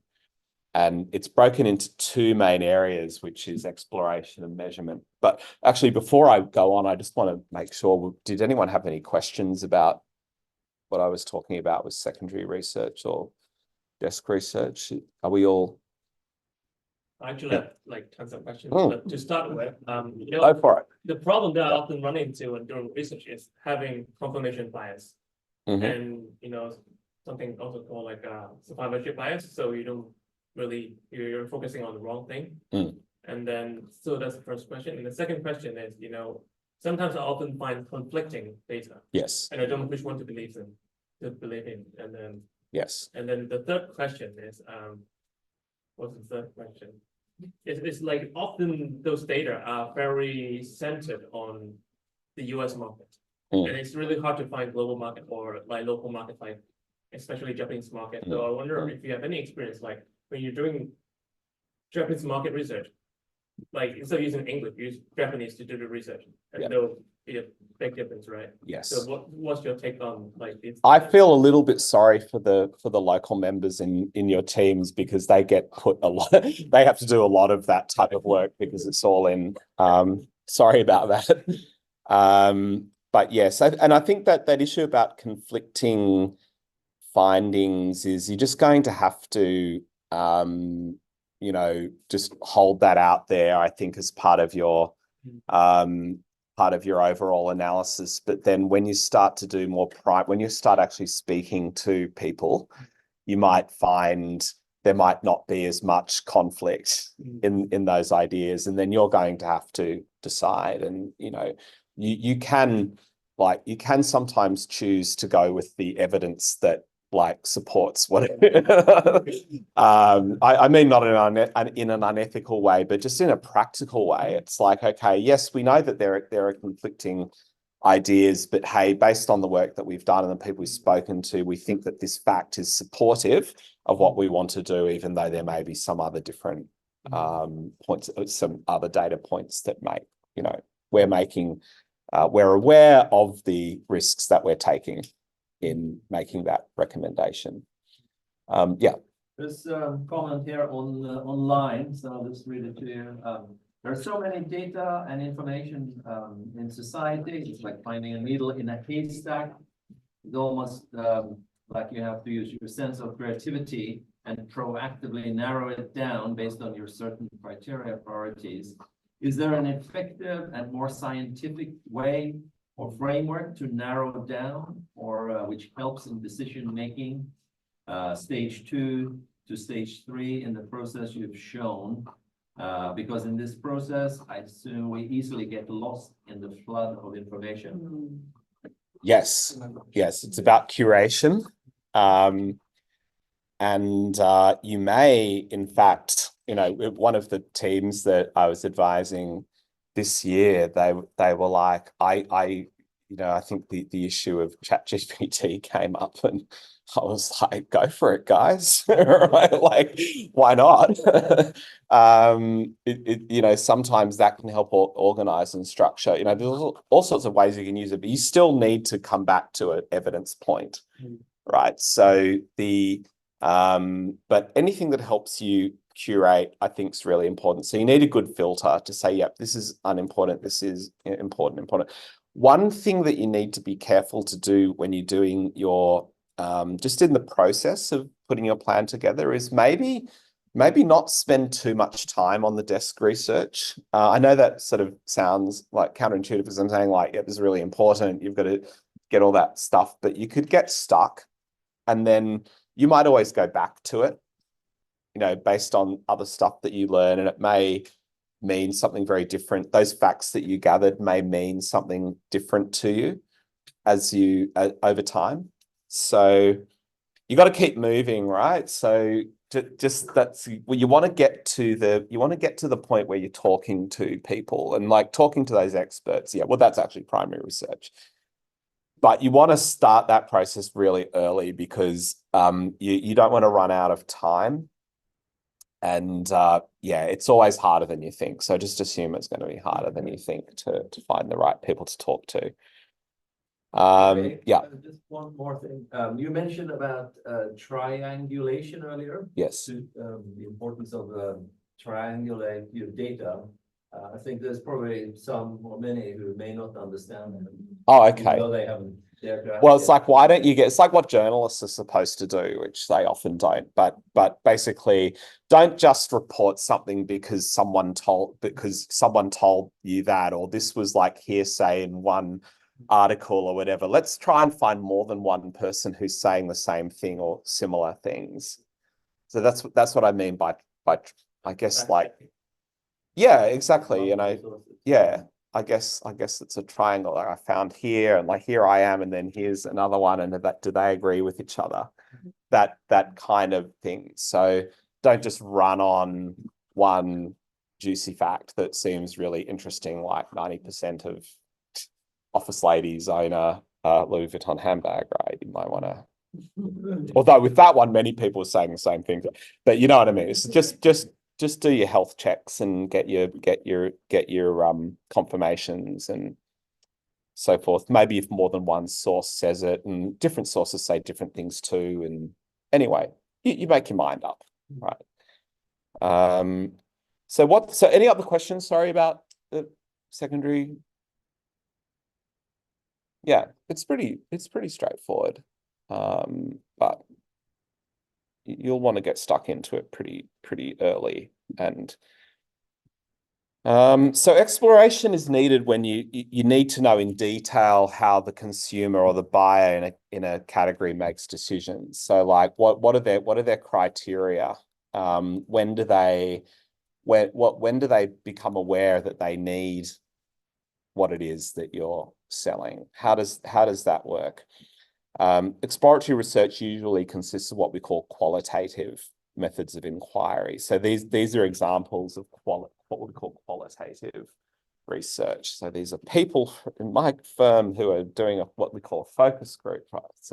And it's broken into two main areas, which is exploration and measurement. But actually, before I go on, I just want to make sure, did anyone have any questions about what I was talking about with secondary research or desk research? Are we all? I actually have like tons of questions, Mm. but to start with, Go for it. the problem that I often run into when doing research is having confirmation bias. Mhm. And something also called like survivorship bias. So you don't really, you're focusing on the wrong thing. Mm. And then, so that's the first question. And the second question is, sometimes I often find conflicting data Yes. and I don't know which one to believe in. And then, Yes. and then the third question is, what's the third question? It's like often those data are very centered on the US market. Mm. And it's really hard to find global market or like local market, like especially Japanese market. So I wonder if you have any experience, like when you're doing Japanese market research, like instead of using English, use Japanese to do the research. And there'll be a big difference, right? Yes. So what's your take on like this? I feel a little bit sorry for the local members in your teams because they get put a lot. They have to do a lot of that type of work because it's all in. Sorry about that. But yes, and I think that issue about conflicting findings is you're just going to have to, you know, just hold that out there, I think, as part of your overall analysis. But then when you start to do more when you start actually speaking to people, you might find there might not be as much conflict in those ideas, and then you're going to have to decide. And you know, you can sometimes choose to go with the evidence that like supports what I mean, not in an unethical way, but just in a practical way. It's like, okay, yes, we know that there are conflicting ideas, but hey, based on the work that we've done and the people we've spoken to, we think that this fact is supportive of what we want to do, even though there may be some other different points, some other data points that make, you know, we're aware of the risks that we're taking in making that recommendation. Yeah. There's a comment here on online, so I'll just read it to you. There are so many data and information in society. It's like finding a needle in a haystack. It's almost like you have to use your sense of creativity and proactively narrow it down based on your certain criteria priorities. Is there an effective and more scientific way or framework to narrow down, or which helps in decision making, stage 2 to stage 3 in the process you've shown? Because in this process, I assume we easily get lost in the flood of information. Yes, it's about curation. And you may, in fact, you know, one of the teams that I was advising this year, they were like, you know, I think the issue of ChatGPT came up, and I was like, go for it, guys. Right? Like, why not? You know, sometimes that can help organize and structure. You know, there's all sorts of ways you can use it, but you still need to come back to an evidence point, right? So but anything that helps you curate, I think, is really important. So you need a good filter to say, yep, this is unimportant, this is important. One thing that you need to be careful to do when you're doing your, just in the process of putting your plan together, is maybe not spend too much time on the desk research. I know that sort of sounds like counterintuitive, because I'm saying like, yeah, this is really important, you've got to get all that stuff, but you could get stuck, and then you might always go back to it, you know, based on other stuff that you learn, and it may mean something very different. Those facts that you gathered may mean something different to you as you over time. So you got to keep moving, right? So just that's, well, you want to get to the point where you're talking to people and like talking to those experts. Yeah, well, that's actually primary research. But you want to start that process really early, because you don't want to run out of time. And yeah, it's always harder than you think. So just assume it's going to be harder than you think to find the right people to talk to. Okay. Yeah. Just one more thing. You mentioned about triangulation earlier. Yes. The importance of triangulate your data. I think there's probably some or many who may not understand that. Oh, okay. Even though they haven't. Well, it's like, why don't you get, it's like what journalists are supposed to do, which they often don't, but basically don't just report something because someone told you that, or this was like hearsay in one article or whatever. Let's try and find more than one person who's saying the same thing or similar things. So that's what I mean by I guess, like, yeah, exactly. And yeah. I guess it's a triangle. Like I found here, and like here I am, and then here's another one, and do they agree with each other? That kind of thing. So don't just run on one juicy fact that seems really interesting, like 90% of office ladies own a Louis Vuitton handbag, right? You might want to. Although with that one, many people are saying the same thing, but you know what I mean. It's just do your health checks and get your confirmations and so forth. Maybe if more than one source says it, and different sources say different things too. And anyway, you make your mind up, right? So any other questions? Sorry, about the secondary. Yeah, it's pretty straightforward. But you'll want to get stuck into it pretty early. And so exploration is needed when you need to know in detail how the consumer or the buyer in a category makes decisions. So like what are their criteria? When do they become aware that they need what it is that you're selling? How does that work? Exploratory research usually consists of what we call qualitative methods of inquiry. So these are examples of what we call qualitative research. So these are people in my firm who are doing what we call a focus group. Right? It's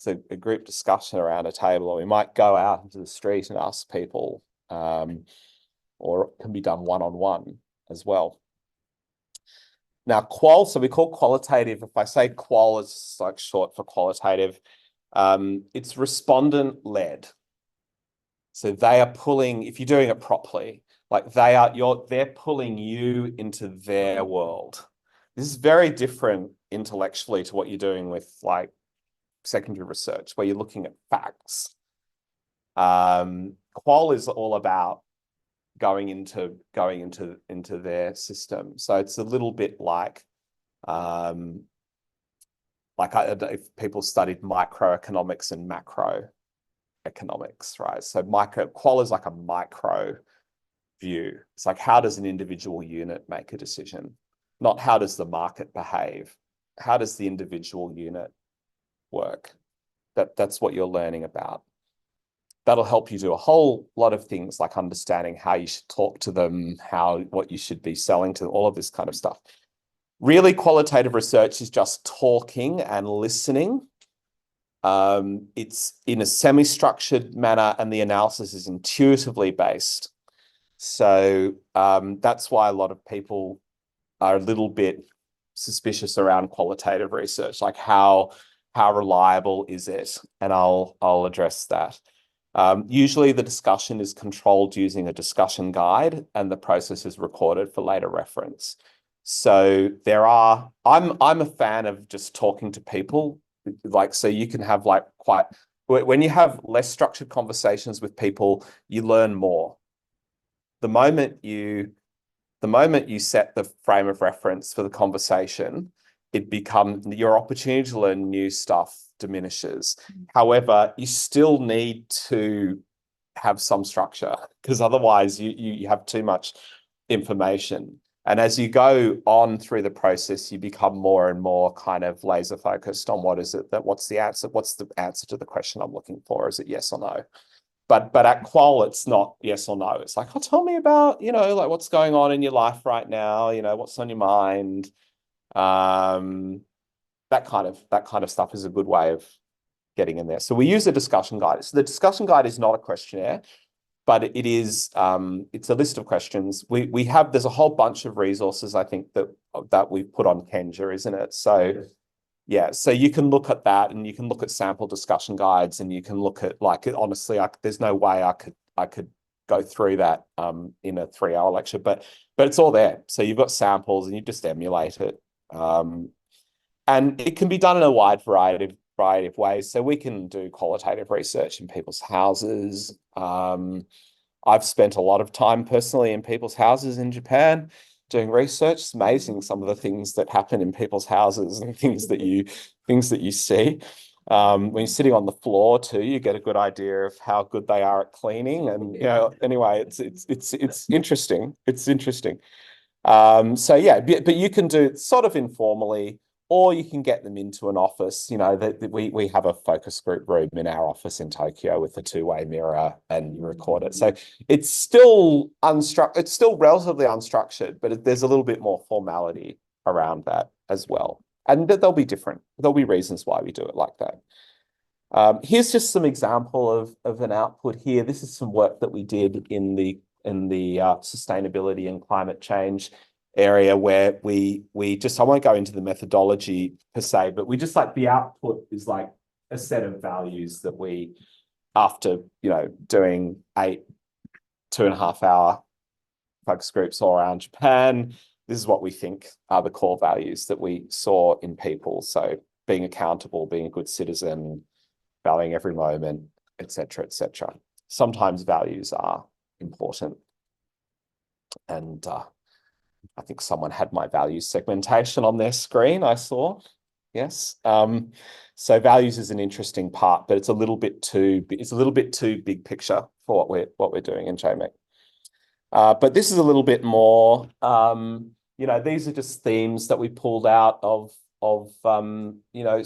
a group discussion around a table, or we might go out into the street and ask people, or it can be done one-on-one as well. Now, so we call qualitative, if I say qual, it's like short for qualitative, it's respondent-led. So they are pulling, if you're doing it properly, like they're pulling you into their world. This is very different intellectually to what you're doing with like secondary research, where you're looking at facts. Qual is all about going into their system. So it's a little bit like if people studied microeconomics and macroeconomics, right? So qual is like a micro view. It's like, how does an individual unit make a decision? Not how does the market behave? How does the individual unit work? That's what you're learning about. That'll help you do a whole lot of things like understanding how you should talk to them, what you should be selling to them, all of this kind of stuff. Really, qualitative research is just talking and listening. It's in a semi-structured manner, and the analysis is intuitively based. So that's why a lot of people are a little bit suspicious around qualitative research, like how reliable is it? And I'll address that. Usually the discussion is controlled using a discussion guide, and the process is recorded for later reference. So I'm a fan of just talking to people, like, so you can have like when you have less structured conversations with people, you learn more. The moment you set the frame of reference for the conversation, your opportunity to learn new stuff diminishes. However, you still need to have some structure, because otherwise you have too much information. And as you go on through the process, you become more and more kind of laser focused on what's the answer to the question I'm looking for? Is it yes or no? But at qual, it's not yes or no. It's like, oh, tell me about, like what's going on in your life right now, what's on your mind. That kind of stuff is a good way of getting in there. So we use a discussion guide. So the discussion guide is not a questionnaire, but it is it's a list of questions. There's a whole bunch of resources, I think, that we've put on Kenja, isn't it? So yeah, so you can look at that, and you can look at sample discussion guides, and you can look at, like, honestly, there's no way I could go through that in a 3-hour lecture, but it's all there. So you've got samples, and you just emulate it. And it can be done in a wide variety of ways. So we can do qualitative research in people's houses. I've spent a lot of time personally in people's houses in Japan doing research. It's amazing some of the things that happen in people's houses and things that you see. When you're sitting on the floor too, you get a good idea of how good they are at cleaning. And anyway, it's interesting. It's interesting. So yeah, but you can do it sort of informally, or you can get them into an office. We have a focus group room in our office in Tokyo with a 2-way mirror, and you record it. So it's still it's still relatively unstructured, but there's a little bit more formality around that as well. And there'll be reasons why we do it like that. Here's just some example of an output here. This is some work that we did in the sustainability and climate change area, where I won't go into the methodology per se, but we just like the output is like a set of values that we, after doing 8 2.5-hour focus groups all around Japan, this is what we think are the core values that we saw in people. So being accountable, being a good citizen, valuing every moment, etc., etc. Sometimes values are important. And I think someone had my values segmentation on their screen, I saw. Yes. So values is an interesting part, but it's a little bit too big picture for what we're doing in JMEC. But this is a little bit more, these are just themes that we pulled out of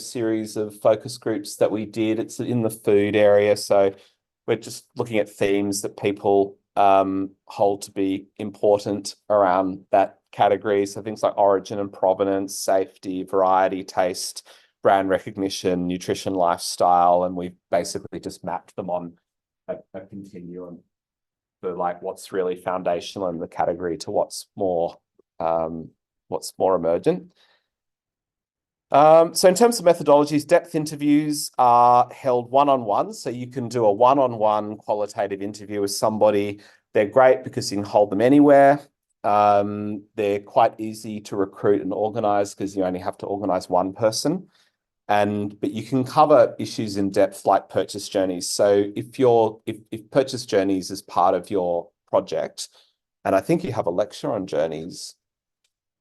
series of focus groups that we did. It's in the food area. So we're just looking at themes that people hold to be important around that category. So things like origin and provenance, safety, variety, taste, brand recognition, nutrition, lifestyle, and we've basically just mapped them on a continuum for like what's really foundational in the category to what's more emergent. So in terms of methodologies, depth interviews are held one-on-one. So you can do a one-on-one qualitative interview with somebody. They're great because you can hold them anywhere. They're quite easy to recruit and organize because you only have to organize one person. But you can cover issues in depth like purchase journeys. So if purchase journeys is part of your project, and I think you have a lecture on journeys.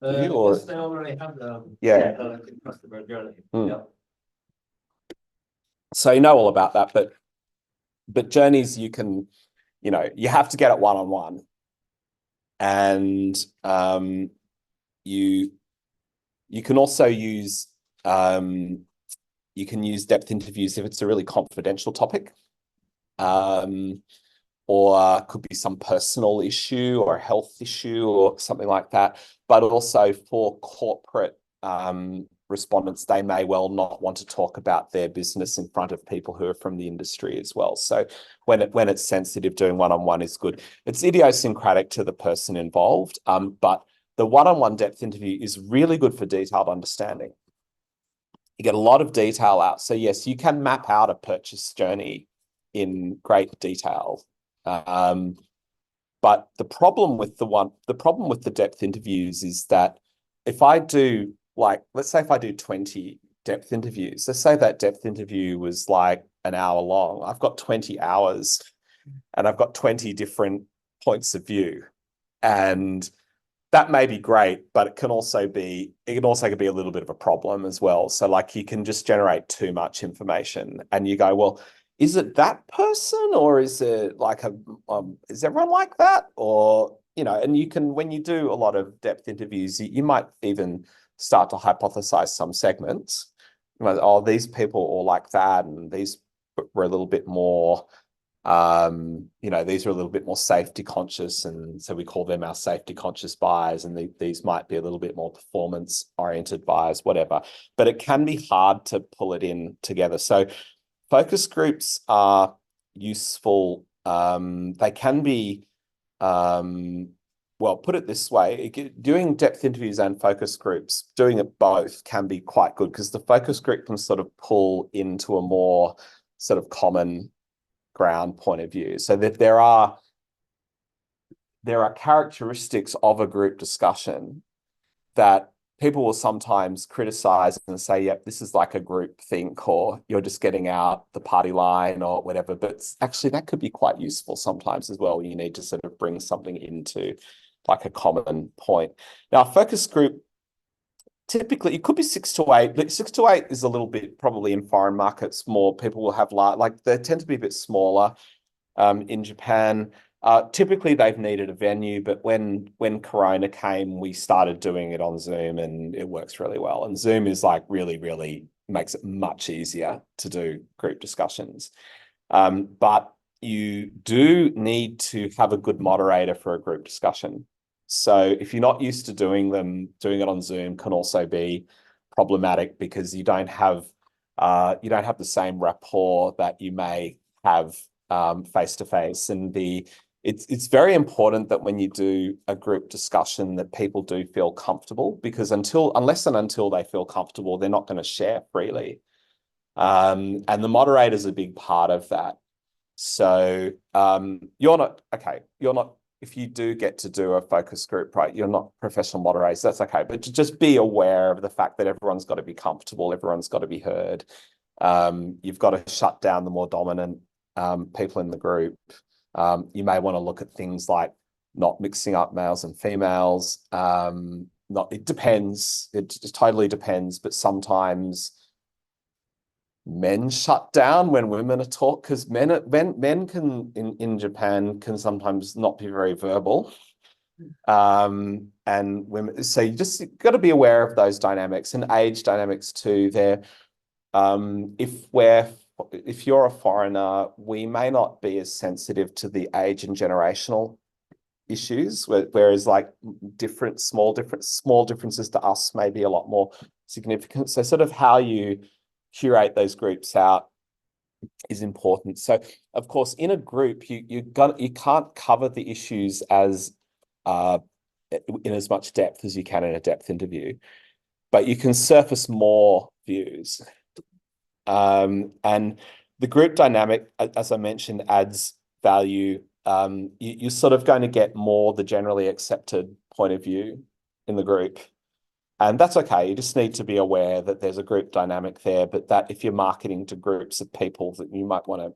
Yes, they already have the customer journey. Yeah. So you know all about that, but journeys you can, you have to get it one-on-one. And you can also use depth interviews if it's a really confidential topic. Or could be some personal issue or a health issue or something like that. But also for corporate respondents, they may well not want to talk about their business in front of people who are from the industry as well. So when it's sensitive, doing one-on-one is good. It's idiosyncratic to the person involved, but the one-on-one depth interview is really good for detailed understanding. You get a lot of detail out. So yes, you can map out a purchase journey in great detail. But the problem with the depth interviews is that if I do let's say if I do 20 depth interviews, let's say that depth interview was like an hour long. I've got 20 hours and I've got 20 different points of view. And that may be great, but it can also be a little bit of a problem as well. So like you can just generate too much information and you go, well, is it that person or is it like is everyone like that? Or, and you can, when you do a lot of depth interviews, you might even start to hypothesize some segments. Oh, these people are all like that. And these were a little bit more, these are a little bit more safety conscious. And so we call them our safety conscious buyers. And these might be a little bit more performance oriented buyers, whatever. But it can be hard to pull it in together. So focus groups are useful. They can be, well, put it this way, doing depth interviews and focus groups, doing it both can be quite good because the focus group can sort of pull into a more sort of common ground point of view. So that there are characteristics of a group discussion that people will sometimes criticize and say, yep, this is like a group think, or you're just getting out the party line or whatever. But actually that could be quite useful sometimes as well. You need to sort of bring something into like a common point. Now, a focus group, typically it could be 6 to 8, but 6 to 8 is a little bit probably in foreign markets. More people will have they tend to be a bit smaller in Japan. Typically they've needed a venue, but when Corona came, we started doing it on Zoom and it works really well. And Zoom is like really, really makes it much easier to do group discussions. But you do need to have a good moderator for a group discussion. So if you're not used to doing it on Zoom can also be problematic because you don't have the same rapport that you may have face to face. And it's very important that when you do a group discussion that people do feel comfortable, because unless and until they feel comfortable, they're not going to share freely. And the moderator is a big part of that. So if you do get to do a focus group, right, you're not professional moderators, that's okay. But just be aware of the fact that everyone's got to be comfortable, everyone's got to be heard. You've got to shut down the more dominant people in the group. You may want to look at things like not mixing up males and females. It depends. It just totally depends. But sometimes men shut down when women are taught, because men can in Japan can sometimes not be very verbal. And women, so you just got to be aware of those dynamics and age dynamics too. There, if you're a foreigner, we may not be as sensitive to the age and generational issues, whereas like small differences to us may be a lot more significant. So sort of how you curate those groups out is important. So of course, in a group, you can't cover the issues as in as much depth as you can in a depth interview, but you can surface more views. And the group dynamic, as I mentioned, adds value. You're sort of going to get more the generally accepted point of view in the group. And that's okay. You just need to be aware that there's a group dynamic there, but that if you're marketing to groups of people, that you might want to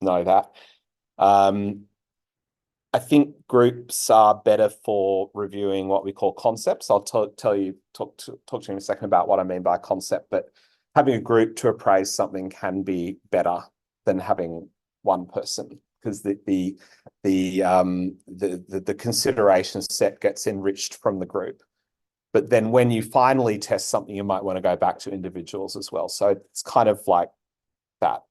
know that. I think groups are better for reviewing what we call concepts. I'll talk to you in a second about what I mean by concept, but having a group to appraise something can be better than having one person, because the consideration set gets enriched from the group. But then when you finally test something, you might want to go back to individuals as well. So it's kind of like that.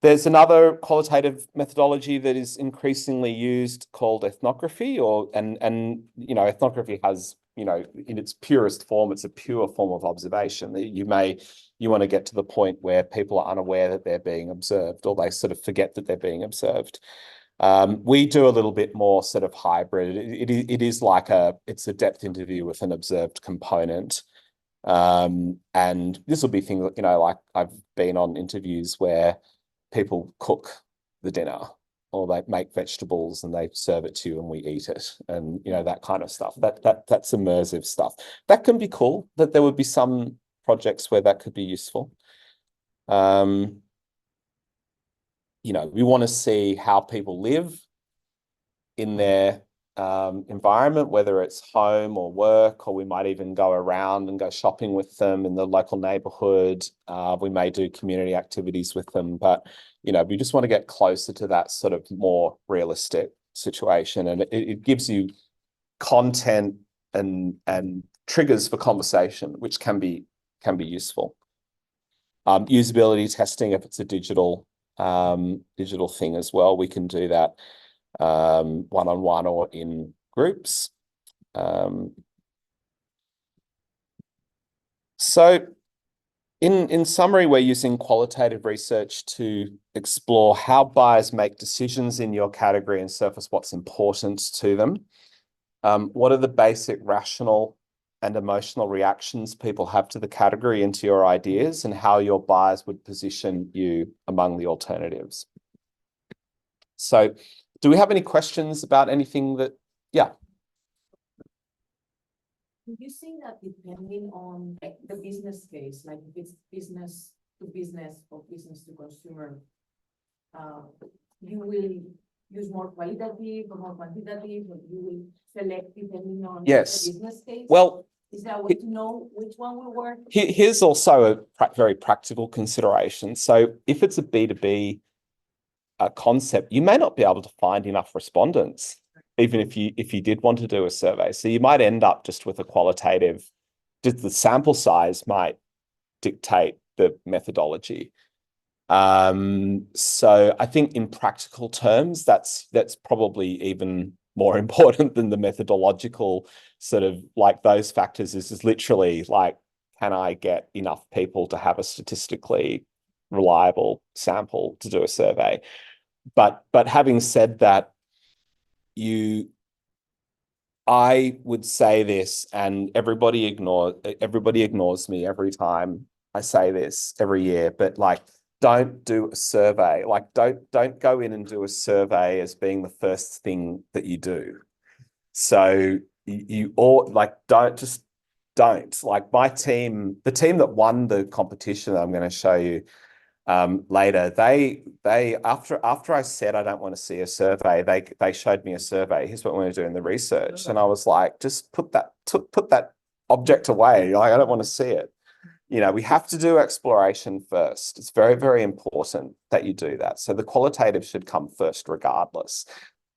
There's another qualitative methodology that is increasingly used called ethnography, and ethnography has, in its purest form, it's a pure form of observation. You want to get to the point where people are unaware that they're being observed, or they sort of forget that they're being observed. We do a little bit more sort of hybrid. It is like it's a depth interview with an observed component. And this will be things, like I've been on interviews where people cook the dinner, or they make vegetables and they serve it to you and we eat it, and that kind of stuff. That's immersive stuff. That can be cool. That there would be some projects where that could be useful. We want to see how people live in their environment, whether it's home or work, or we might even go around and go shopping with them in the local neighborhood. We may do community activities with them, but we just want to get closer to that sort of more realistic situation, and it gives you content and triggers for conversation, which can be useful. Usability testing, if it's a digital thing as well, we can do that one-on-one or in groups. So in summary, we're using qualitative research to explore how buyers make decisions in your category and surface what's important to them. What are the basic rational and emotional reactions people have to the category and to your ideas, and how your buyers would position you among the alternatives. So do we have any questions about anything that, yeah? Do you think that depending on the business case, like if it's business to business or business to consumer, you will use more qualitative or more quantitative, or you will select depending on the business case? Well, is there a way to know which one will work? Here's also a very practical consideration. So if it's a B2B concept, you may not be able to find enough respondents, even if you did want to do a survey. So you might end up just with a qualitative, just the sample size might dictate the methodology. So I think in practical terms, that's probably even more important than the methodological sort of, like, those factors is literally like, can I get enough people to have a statistically reliable sample to do a survey? But having said that, I would say this, and everybody ignores me every time I say this every year, but like, don't do a survey. Like, don't go in and do a survey as being the first thing that you do. So you all, like, don't just don't. Like my team, the team that won the competition that I'm going to show you later, they after I said I don't want to see a survey, they showed me a survey. Here's what we're going to do in the research, and I was like, just put that object away. Like I don't want to see it. You know, we have to do exploration first. It's very, very important that you do that. So the qualitative should come first regardless.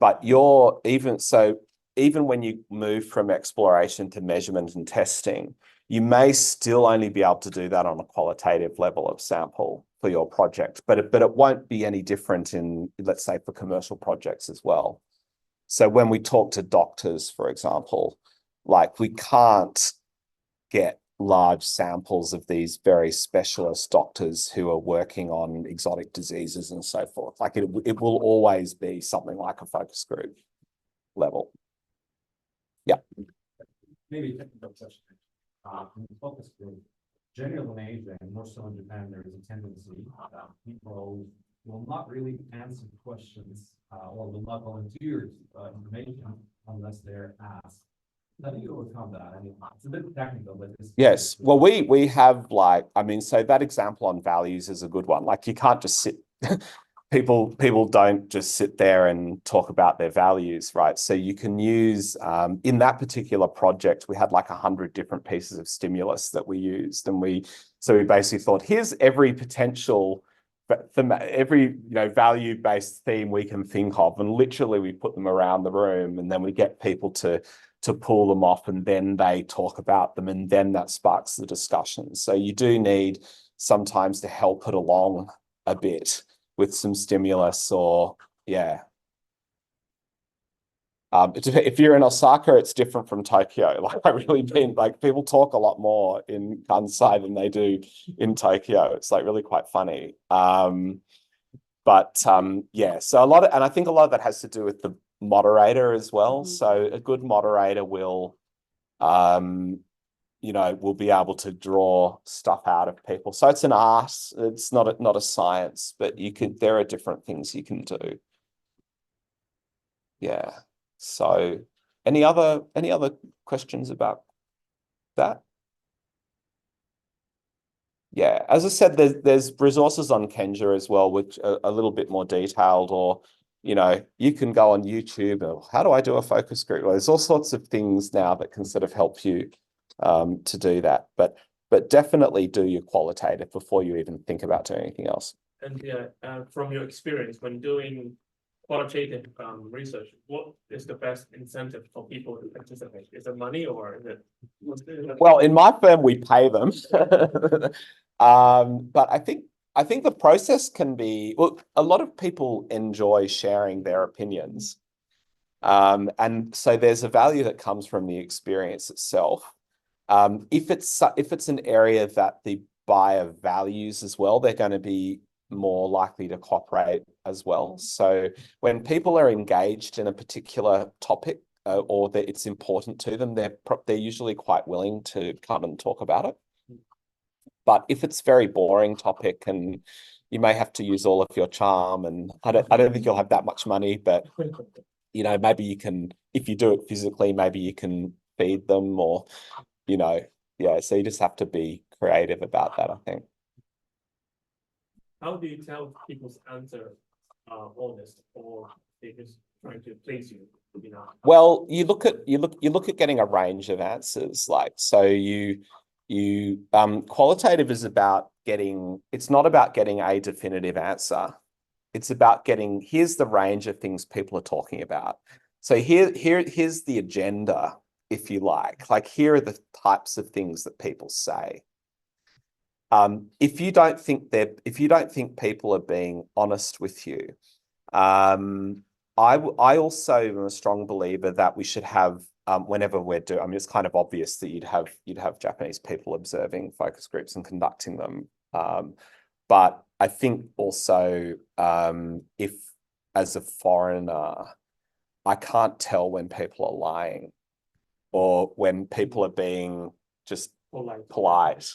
But even when you move from exploration to measurement and testing, you may still only be able to do that on a qualitative level of sample for your project, but it won't be any different in, let's say, for commercial projects as well. So when we talk to doctors, for example, like we can't get large samples of these very specialist doctors who are working on exotic diseases and so forth. Like it will always be something like a focus group level. Yeah. Maybe a technical question. In the focus group, generally in Asia and more so in Japan, there is a tendency people will not really answer questions or will not volunteer information unless they're asked. How do you overcome that? I mean, it's a bit technical, but yes. Well, we have like, I mean, so that example on values is a good one. Like you can't just sit, people don't just sit there and talk about their values, right? So you can use, in that particular project, we had like 100 different pieces of stimulus that we used. And so we basically thought, here's every potential, every value-based theme we can think of. And literally we put them around the room and then we get people to pull them off and then they talk about them and then that sparks the discussion. So you do need sometimes to help it along a bit with some stimulus or, yeah. If you're in Osaka, it's different from Tokyo. Like I really mean, like people talk a lot more in Kansai than they do in Tokyo. It's like really quite funny. Yeah, so and I think a lot of that has to do with the moderator as well. So a good moderator will, will be able to draw stuff out of people. So it's an art. It's not a science, but there are different things you can do. Yeah. So any other questions about that? Yeah, as I said, there's resources on Kenja as well, which are a little bit more detailed, or you can go on YouTube and how do I do a focus group? Well, there's all sorts of things now that can sort of help you to do that, but definitely do your qualitative before you even think about doing anything else. And from your experience when doing qualitative research, what is the best incentive for people to participate? Is it money or is it? Well, in my firm, we pay them. But I think the process can be, well, a lot of people enjoy sharing their opinions. And so there's a value that comes from the experience itself. If it's an area that the buyer values as well, they're going to be more likely to cooperate as well. So when people are engaged in a particular topic or that it's important to them, they're usually quite willing to come and talk about it. But if it's a very boring topic and you may have to use all of your charm, and I don't think you'll have that much money, but maybe you can, if you do it physically, maybe you can feed them or, yeah, so you just have to be creative about that, I think. How do you tell people's answer honest, or they just trying to please you? Well, you look at getting a range of answers. Like, so qualitative is about it's not about getting a definitive answer. It's about here's the range of things people are talking about. So here's the agenda, if you like. Like, here are the types of things that people say. If you don't think people are being honest with you, I also am a strong believer that we should have, whenever we're doing, I mean, it's kind of obvious that you'd have Japanese people observing focus groups and conducting them. But I think also, if as a foreigner, I can't tell when people are lying or when people are being just polite.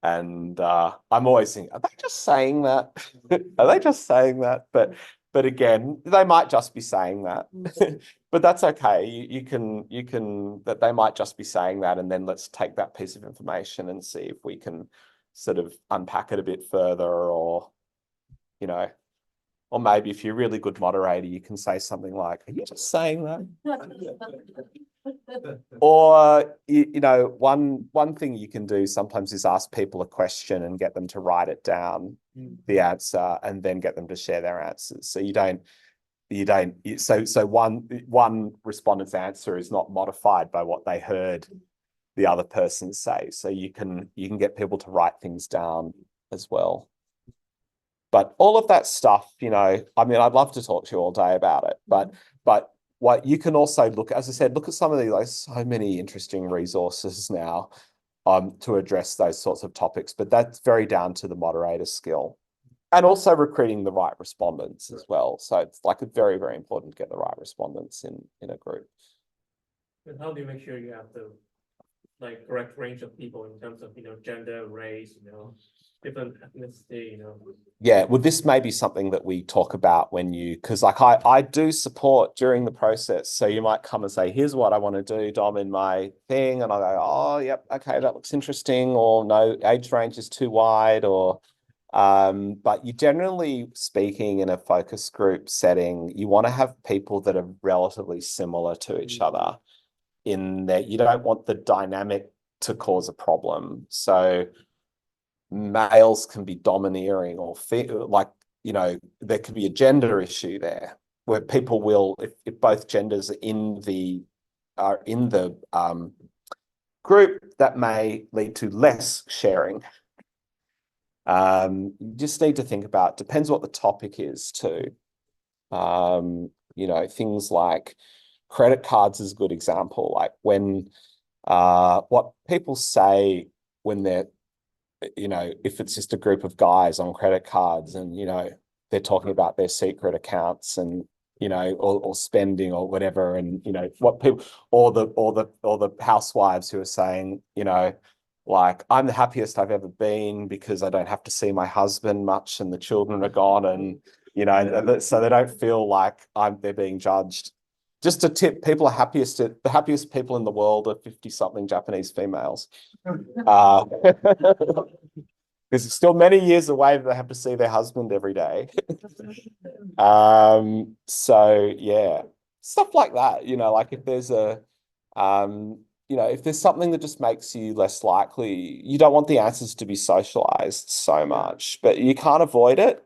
And I'm always thinking, are they just saying that? Are they just saying that? But But again, they might just be saying that, but that's okay. You can, that they might just be saying that, and then let's take that piece of information and see if we can sort of unpack it a bit further, or, you know, or maybe if you're a really good moderator, you can say something like, "Are you just saying that?" Or, you know, one thing you can do sometimes is ask people a question and get them to write it down, the answer, and then get them to share their answers. So so one respondent's answer is not modified by what they heard the other person say. So you can get people to write things down as well. But all of that stuff, you know, I mean, I'd love to talk to you all day about it, but what you can also look, as I said, look at some of these, like, so many interesting resources now to address those sorts of topics, but that's very down to the moderator skill, and also recruiting the right respondents as well. So it's like very, very important to get the right respondents in a group. And how do you make sure you have the correct range of people in terms of, you know, gender, race, you know, different ethnicity, you know? Yeah, well, this may be something that we talk about when you, because like I do support during the process. So you might come and say, "Here's what I want to do, Dom, in my thing." And I go, "Oh, yep, okay, that looks interesting," or "No, age range is too wide," or but you, generally speaking, in a focus group setting, you want to have people that are relatively similar to each other, in that you don't want the dynamic to cause a problem. So males can be domineering, or like, you know, there could be a gender issue there where people will, if both genders are in the group, that may lead to less sharing. You just need to think about, depends what the topic is too. You know, things like credit cards is a good example. Like when what people say when they're, you know, if it's just a group of guys on credit cards and, you know, they're talking about their secret accounts and, you know, or spending or whatever, and, you know, what people, or the housewives who are saying, you know, like, "I'm the happiest I've ever been because I don't have to see my husband much and the children are gone," and, you know, so they don't feel like they're being judged. Just a tip: the happiest people in the world are 50-something Japanese females. Because it's still many years away that they have to see their husband every day. So yeah, stuff like that, you know, like if there's you know, if there's something that just makes you less likely, you don't want the answers to be socialized so much, but you can't avoid it,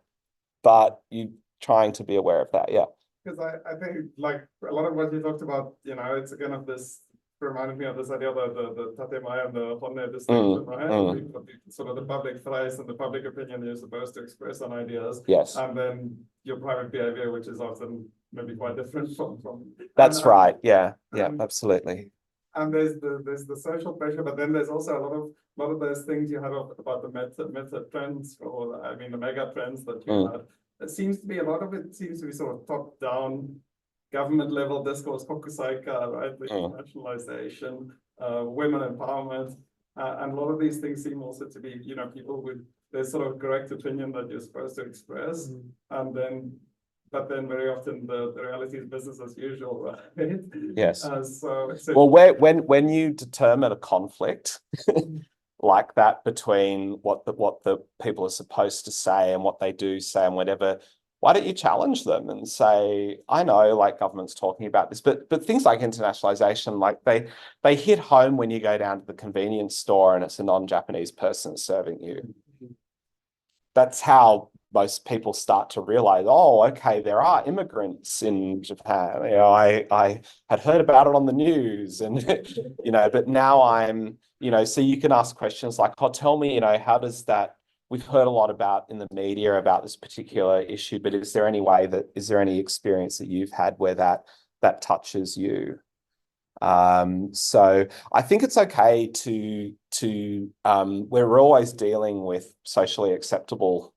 but you're trying to be aware of that. Yeah. Because I think like a lot of what you talked about, you know, it's kind of this, reminded me of this idea of the Tatema and the Honne distinction, right? Sort of the public phrase and the public opinion you're supposed to express on ideas. Yes. And then your private behavior, which is often maybe quite different from. That's right. Yeah. Yeah, absolutely. And there's the social pressure, but then there's also a lot of those things you had about the meta trends, or I mean the mega trends that you had. It seems to be, a lot of it seems to be sort of top down, government level discourse, Hokusaika, right? The internationalization, women empowerment, and a lot of these things seem also to be, you know, people with their sort of correct opinion that you're supposed to express, and then, but then very often the reality is business as usual, right? Yes. So well, when you determine a conflict like that between what the people are supposed to say and what they do say and whatever, why don't you challenge them and say, "I know, like, government's talking about this, but things like internationalization, like they hit home when you go down to the convenience store and it's a non-Japanese person serving you." That's how most people start to realize, "Oh, okay, there are immigrants in Japan. You know, I had heard about it on the news," and you know, but now I'm, you know, so you can ask questions like, "Oh, tell me, you know, how does that?" We've heard a lot about in the media about this particular issue, but is there any experience that you've had where that touches you? So I think it's okay to we're always dealing with socially acceptable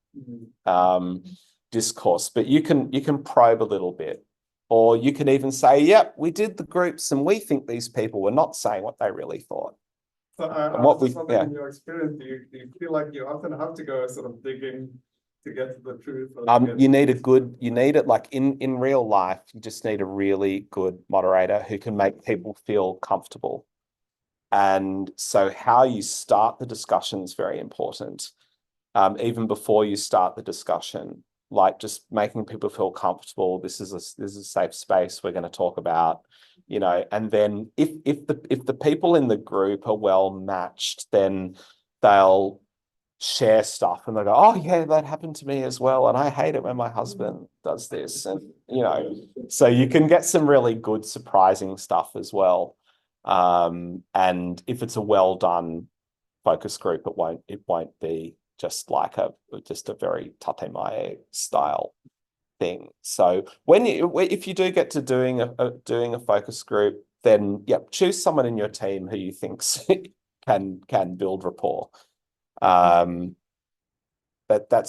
discourse, but you can probe a little bit, or you can even say, "Yep, we did the groups and we think these people were not saying what they really thought." So And what we, yeah. in your experience, do you feel like you often have to go sort of digging to get to the truth? or to You get- need it like in real life, you just need a really good moderator who can make people feel comfortable. And so how you start the discussion is very important. Even before you start the discussion, like just making people feel comfortable. This is a safe space we're going to talk about, and then if the people in the group are well matched, then they'll share stuff and they'll go, oh yeah, that happened to me as well. And I hate it when my husband does this. And, so you can get some really good surprising stuff as well. And if it's a well done focus group, it won't be just like a very tate-mai style thing. So if you do get to doing a focus group, then choose someone in your team who you think can build rapport. That's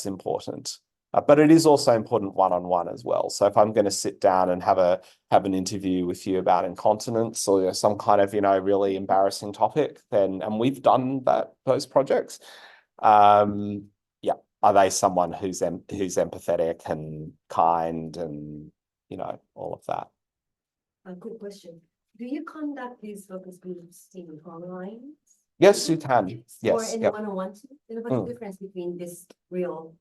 important. But it is also important one-on-one as well. So if I'm going to sit down and have an interview with you about incontinence or some kind of really embarrassing topic, and we've done those projects. Are they someone who's empathetic and kind and all of that? A good question. Do you conduct these focus groups in online? Yes, you can. Or Yes. in one-on-one? What's the difference between this real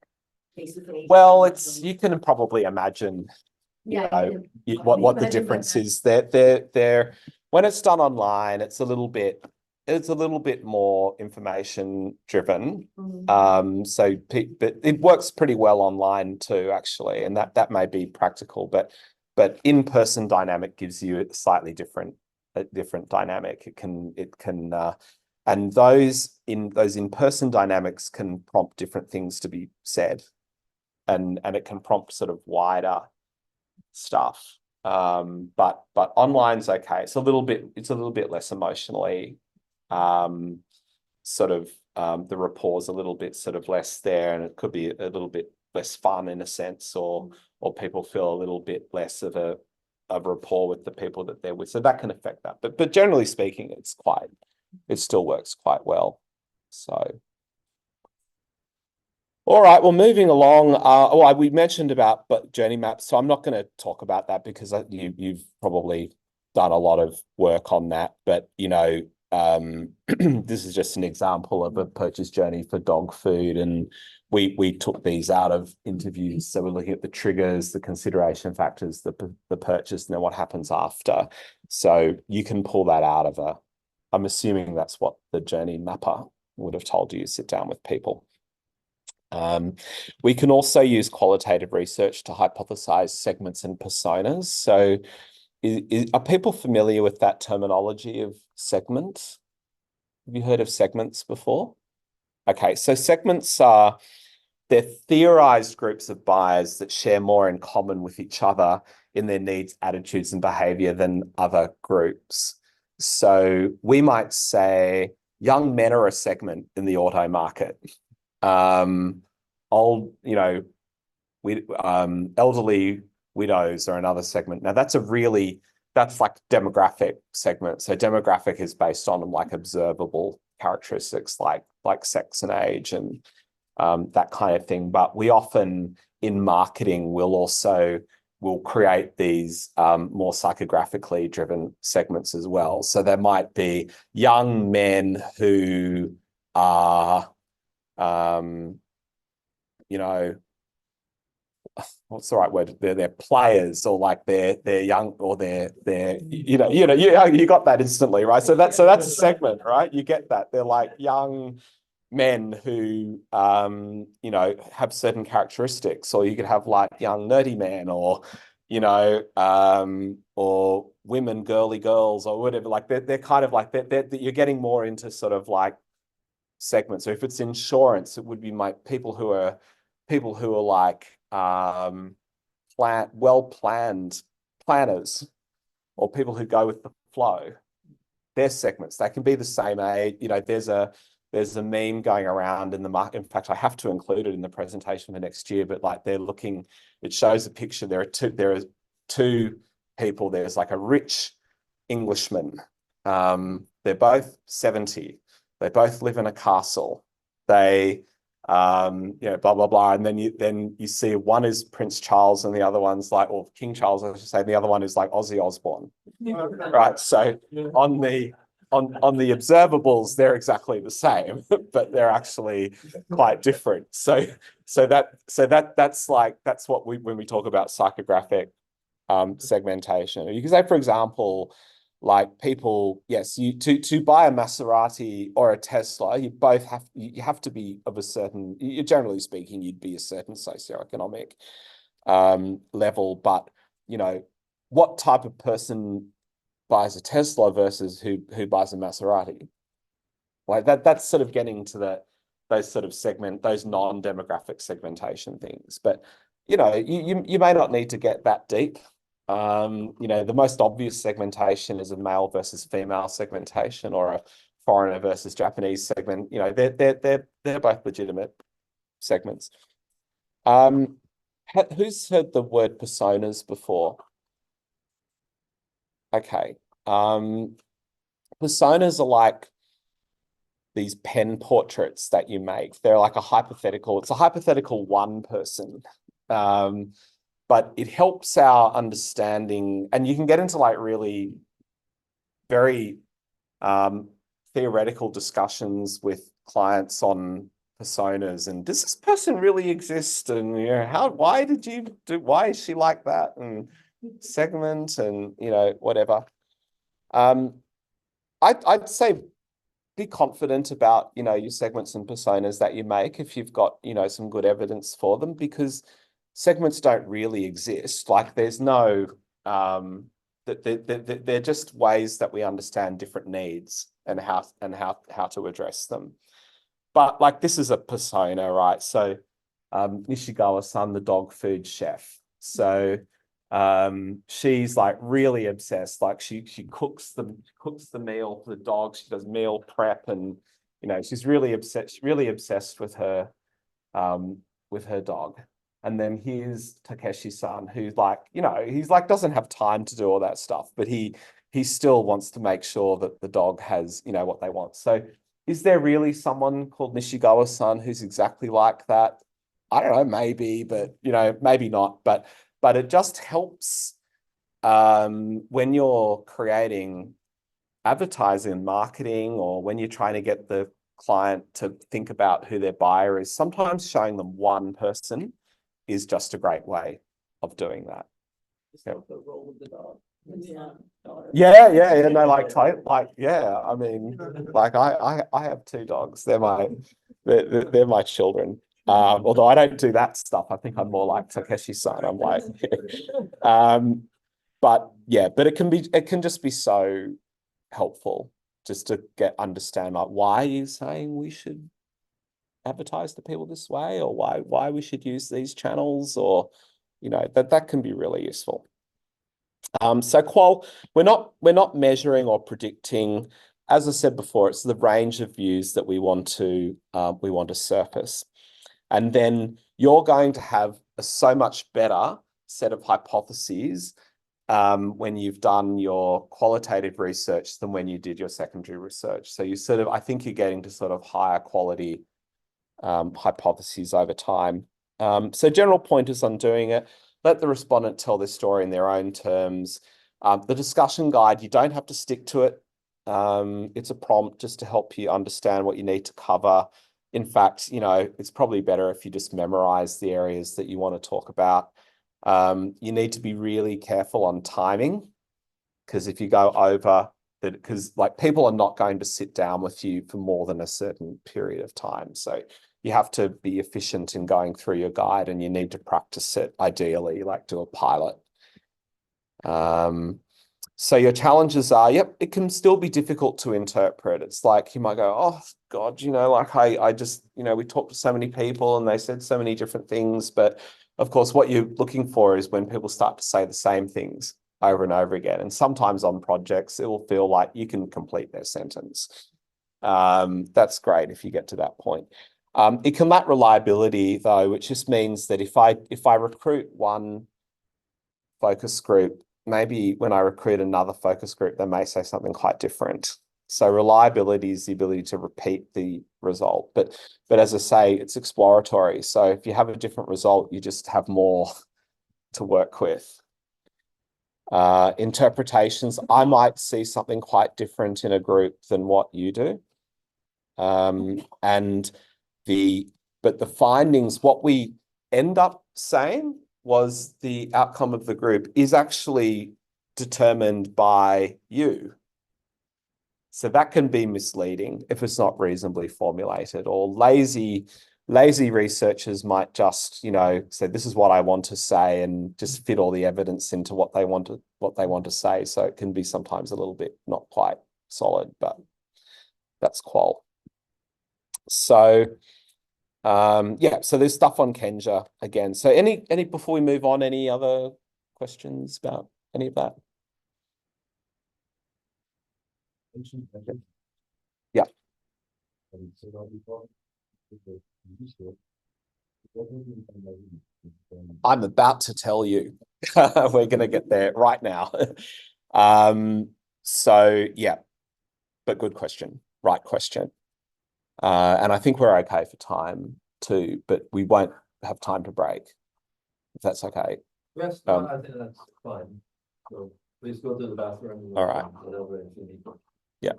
face-to-face? Well, you can probably imagine what the imagine difference that. is. They're when it's done online, it's a little bit more information driven. But it works pretty well online too, actually, and that may be practical, but in-person dynamic gives you a slightly different dynamic. It can and those in-person dynamics can prompt different things to be said, and it can prompt sort of wider stuff. But online's okay. It's a little bit less emotionally the rapport's a little bit sort of less there, and it could be a little bit less fun in a sense, or people feel a little bit less of a rapport with the people that they're with. So that can affect that. But generally speaking, it still works quite well. So all right, well, moving along. We mentioned about journey maps, so I'm not going to talk about that because you've probably done a lot of work on that. But this is just an example of a purchase journey for dog food, and we took these out of interviews. So we're looking at the triggers, the consideration factors, the purchase, and then what happens after. So you can pull that out of I'm assuming that's what the journey mapper would have told you. Sit down with people. We can also use qualitative research to hypothesize segments and personas. So are people familiar with that terminology of segments? Have you heard of segments before? Okay, so segments they're theorized groups of buyers that share more in common with each other in their needs, attitudes, and behavior than other groups. So we might say young men are a segment in the auto market. Elderly widows are another segment. Now that's like demographic segment. So demographic is based on like observable characteristics like sex and age and that kind of thing. But we often in marketing will create these more psychographically driven segments as well. So there might be young men who are what's the right word? They're players, or like they're young, or they're you got that instantly, right? So that's a segment, right? You get that. They're like young men who have certain characteristics, or you could have like young nerdy men, or or women, girly girls, or whatever. Like they're kind of like you're getting more into sort of like segments. So if it's insurance, it would be people who are like well-planned planners, or people who go with the flow. They're segments. They can be the same age. There's a meme going around in the market. In fact, I have to include it in the presentation for next year, but like it shows a picture. There are two people. There's like a rich Englishman. They're both 70. They both live in a castle. They you know, blah, blah, blah. And then you see one is Prince Charles and the other one's like, or King Charles, I should say, and the other one is like Ozzy Osbourne. Right. So on the observables, they're exactly the same, but they're actually quite different. So that's what when we talk about psychographic segmentation. You can say, for example, like people, yes, to buy a Maserati or a Tesla, you have to be of a certain, generally speaking, you'd be a certain socioeconomic level, but you know, what type of person buys a Tesla versus who buys a Maserati? Like that's sort of getting to those sort of those non-demographic segmentation things. But you know, you may not need to get that deep. You know, the most obvious segmentation is a male versus female segmentation, or a foreigner versus Japanese segment. You know, they're both legitimate segments. Who's heard the word personas before? Okay. Personas are like these pen portraits that you make. They're like it's a hypothetical one person. But it helps our understanding, and you can get into like really very theoretical discussions with clients on personas, and does this person really exist? And you know, why is she like that? And segment, and you know, whatever. I'd say be confident about, you know, your segments and personas that you make if you've got, you know, some good evidence for them, because segments don't really exist. Like there's no, they're just ways that we understand different needs and how to address them. But like this is a persona, right? So Nishigawa-san, the dog food chef. So she's like really obsessed. Like she cooks the meal for the dog. She does meal prep, and you know, she's really obsessed with her dog. And then here's Takeshi-san, who's like, you know, he's like doesn't have time to do all that stuff, but he still wants to make sure that the dog has, you know, what they want. So is there really someone called Nishigawa-san who's exactly like that? I don't know, maybe, but you know, maybe not. But it just helps when you're creating advertising and marketing, or when you're trying to get the client to think about who their buyer is. Sometimes showing them one person is just a great way of doing that. Yeah. The role of the dog. Yeah. No, like, yeah. I mean, like I have two dogs. They're my children. Although I don't do that stuff. I think I'm more like Takeshi-san. I'm like, but it can just be so helpful just to understand like, why are you saying we should advertise to people this way, or why we should use these channels, or you know, that can be really useful. So qual, we're not measuring or predicting. As I said before, it's the range of views that we want to surface, and then you're going to have a so much better set of hypotheses when you've done your qualitative research than when you did your secondary research. So I think you're getting to sort of higher quality hypotheses over time. So general pointers on doing it: let the respondent tell their story in their own terms. The discussion guide, you don't have to stick to it. It's a prompt just to help you understand what you need to cover. In fact, you know, it's probably better if you just memorize the areas that you want to talk about. You need to be really careful on timing, because if you go over that, because like people are not going to sit down with you for more than a certain period of time. So you have to be efficient in going through your guide, and you need to practice it, ideally, like do a pilot. So your challenges are, it can still be difficult to interpret. It's like you might go, oh God, you know, like I just, you know, we talked to so many people and they said so many different things. But of course, what you're looking for is when people start to say the same things over and over again. And sometimes on projects, it will feel like you can complete their sentence. That's great if you get to that point. It can lack reliability though, which just means that if I recruit one focus group, maybe when I recruit another focus group, they may say something quite different. So reliability is the ability to repeat the result. But as I say, it's exploratory. So if you have a different result, you just have more to work with. Interpretations, I might see something quite different in a group than what you do. But the findings, what we end up saying was the outcome of the group is actually determined by you. So that can be misleading if it's not reasonably formulated, or lazy researchers might just, say, this is what I want to say, and just fit all the evidence into what they want to say. So it can be sometimes a little bit not quite solid, but that's qual. So yeah, so there's stuff on Kenja again. So any before we move on, any other questions about any of that? Yeah. I'm about to tell you. We're going to get there right now. So yeah, but good question. Right question. And I think we're okay for time too, but we won't have time to break, if that's okay. Yes, no, I think that's fine. So please go to the bathroom. All right. Whatever you need. Yeah.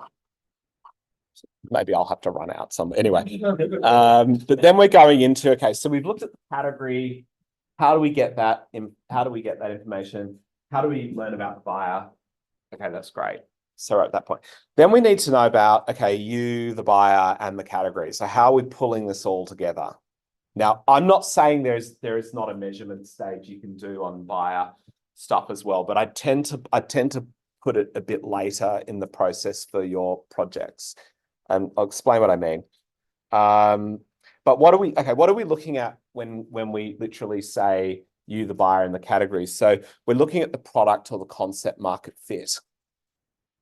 Maybe I'll have to run out some anyway. But then we're going into, okay, so we've looked at the category. How do we get that information? How do we learn about the buyer? Okay, that's great. So we're at that point. Then we need to know about, okay, you, the buyer, and the category. So how are we pulling this all together? Now, I'm not saying there is not a measurement stage you can do on buyer stuff as well, but I tend to put it a bit later in the process for your projects. And I'll explain what I mean. But what are we looking at when we literally say you, the buyer, and the category? So we're looking at the product or the concept market fit.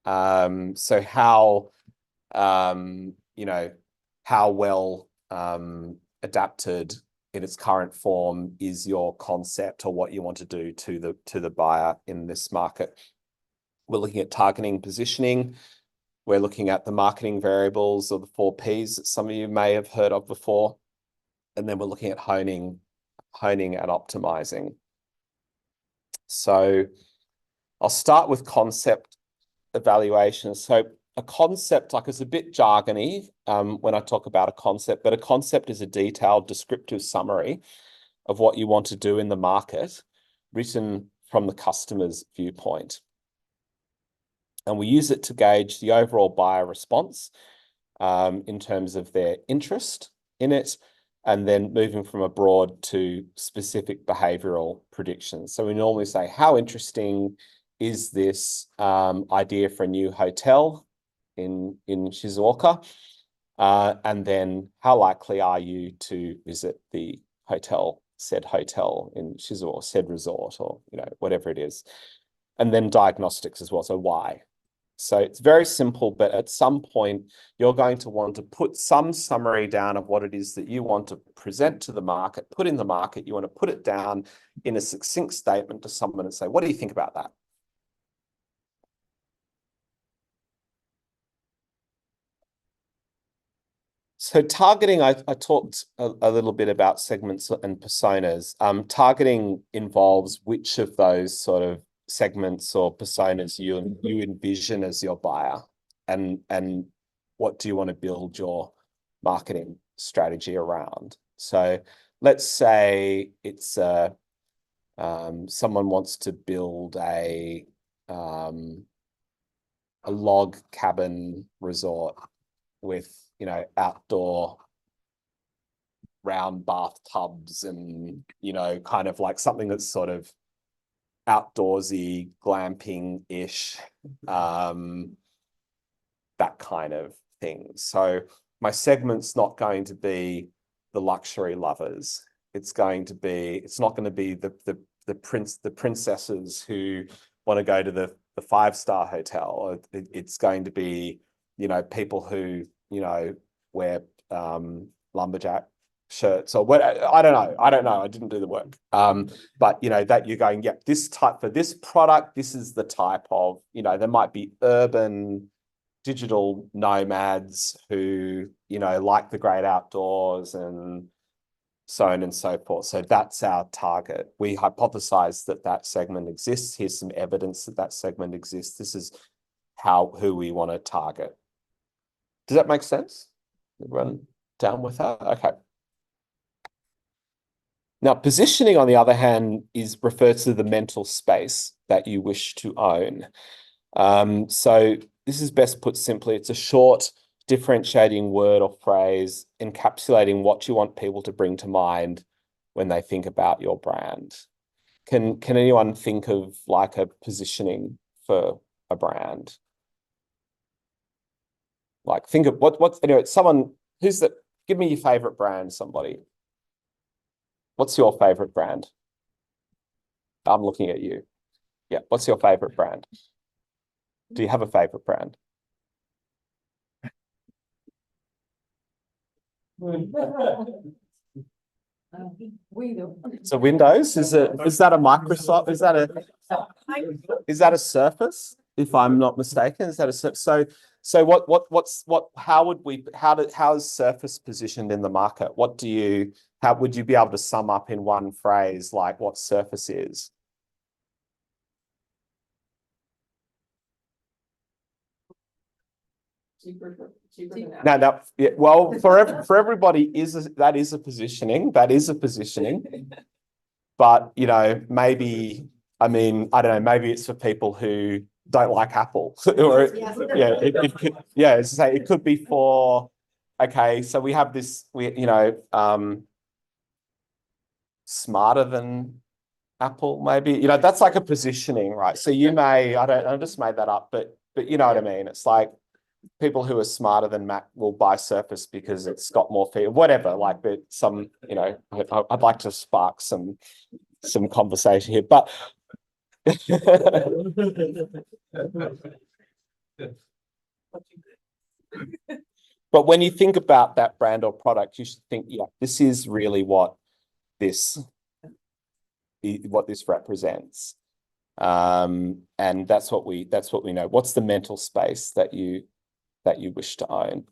So how how well adapted in its current form is your concept, or what you want to do to the buyer in this market. We're looking at targeting, positioning. We're looking at the marketing variables, or the 4 Ps that some of you may have heard of before. And then we're looking at honing and optimizing. So I'll start with concept evaluation. So a concept, like, it's a bit jargony when I talk about a concept, but a concept is a detailed descriptive summary of what you want to do in the market, written from the customer's viewpoint. And we use it to gauge the overall buyer response in terms of their interest in it, and then moving from a broad to specific behavioral predictions. So we normally say, how interesting is this idea for a new hotel in Shizuoka? And then how likely are you to visit the said hotel in Shizuoka, said resort, or whatever it is. And then diagnostics as well. So why? So it's very simple, but at some point you're going to want to put some summary down of what it is that you want to present to the market, put in the market. You want to put it down in a succinct statement to someone and say, what do you think about that? So targeting, I talked a little bit about segments and personas. Targeting involves which of those sort of segments or personas you envision as your buyer, and what do you want to build your marketing strategy around. So let's say it's someone wants to build a log cabin resort with outdoor round bathtubs and kind of like something that's sort of outdoorsy, glamping-ish, that kind of thing. So my segment's not going to be the luxury lovers. It's not going to be the princesses who want to go to the 5-star hotel. It's going to be people who wear lumberjack shirts or what. I don't know. I didn't do the work. But that you're going, for this product, this is the type of, there might be urban digital nomads who, like the great outdoors and so on and so forth. So that's our target. We hypothesize that that segment exists. Here's some evidence that that segment exists. This is who we want to target. Does that make sense? Everyone down with that? Okay. Now, positioning, on the other hand, refers to the mental space that you wish to own. So this is best put simply. It's a short, differentiating word or phrase encapsulating what you want people to bring to mind when they think about your brand. Can anyone think of like a positioning for a brand? Like think of anyway, someone give me your favorite brand, somebody. What's your favorite brand? I'm looking at you. Yeah, what's your favorite brand? Do you have a favorite brand? So Windows, is that a Microsoft? Is that a Surface? If I'm not mistaken, is that a how is Surface positioned in the market? How would you be able to sum up in one phrase like what Surface is? Cheaper No, yeah, well, for everybody that is a positioning. But maybe, I mean, I don't know, maybe it's for people who don't like Apple. Or it could be for, okay, so we have this, smarter than Apple, maybe. That's like a positioning, right? So you may, I just made that up, but you know what I mean? It's like people who are smarter than Mac will buy Surface because it's got more features, whatever, like, but some, I'd like to spark some conversation here, but but when you think about that brand or product, you should think, yeah, this is really what this represents. And that's what we know. What's the mental space that you wish to own?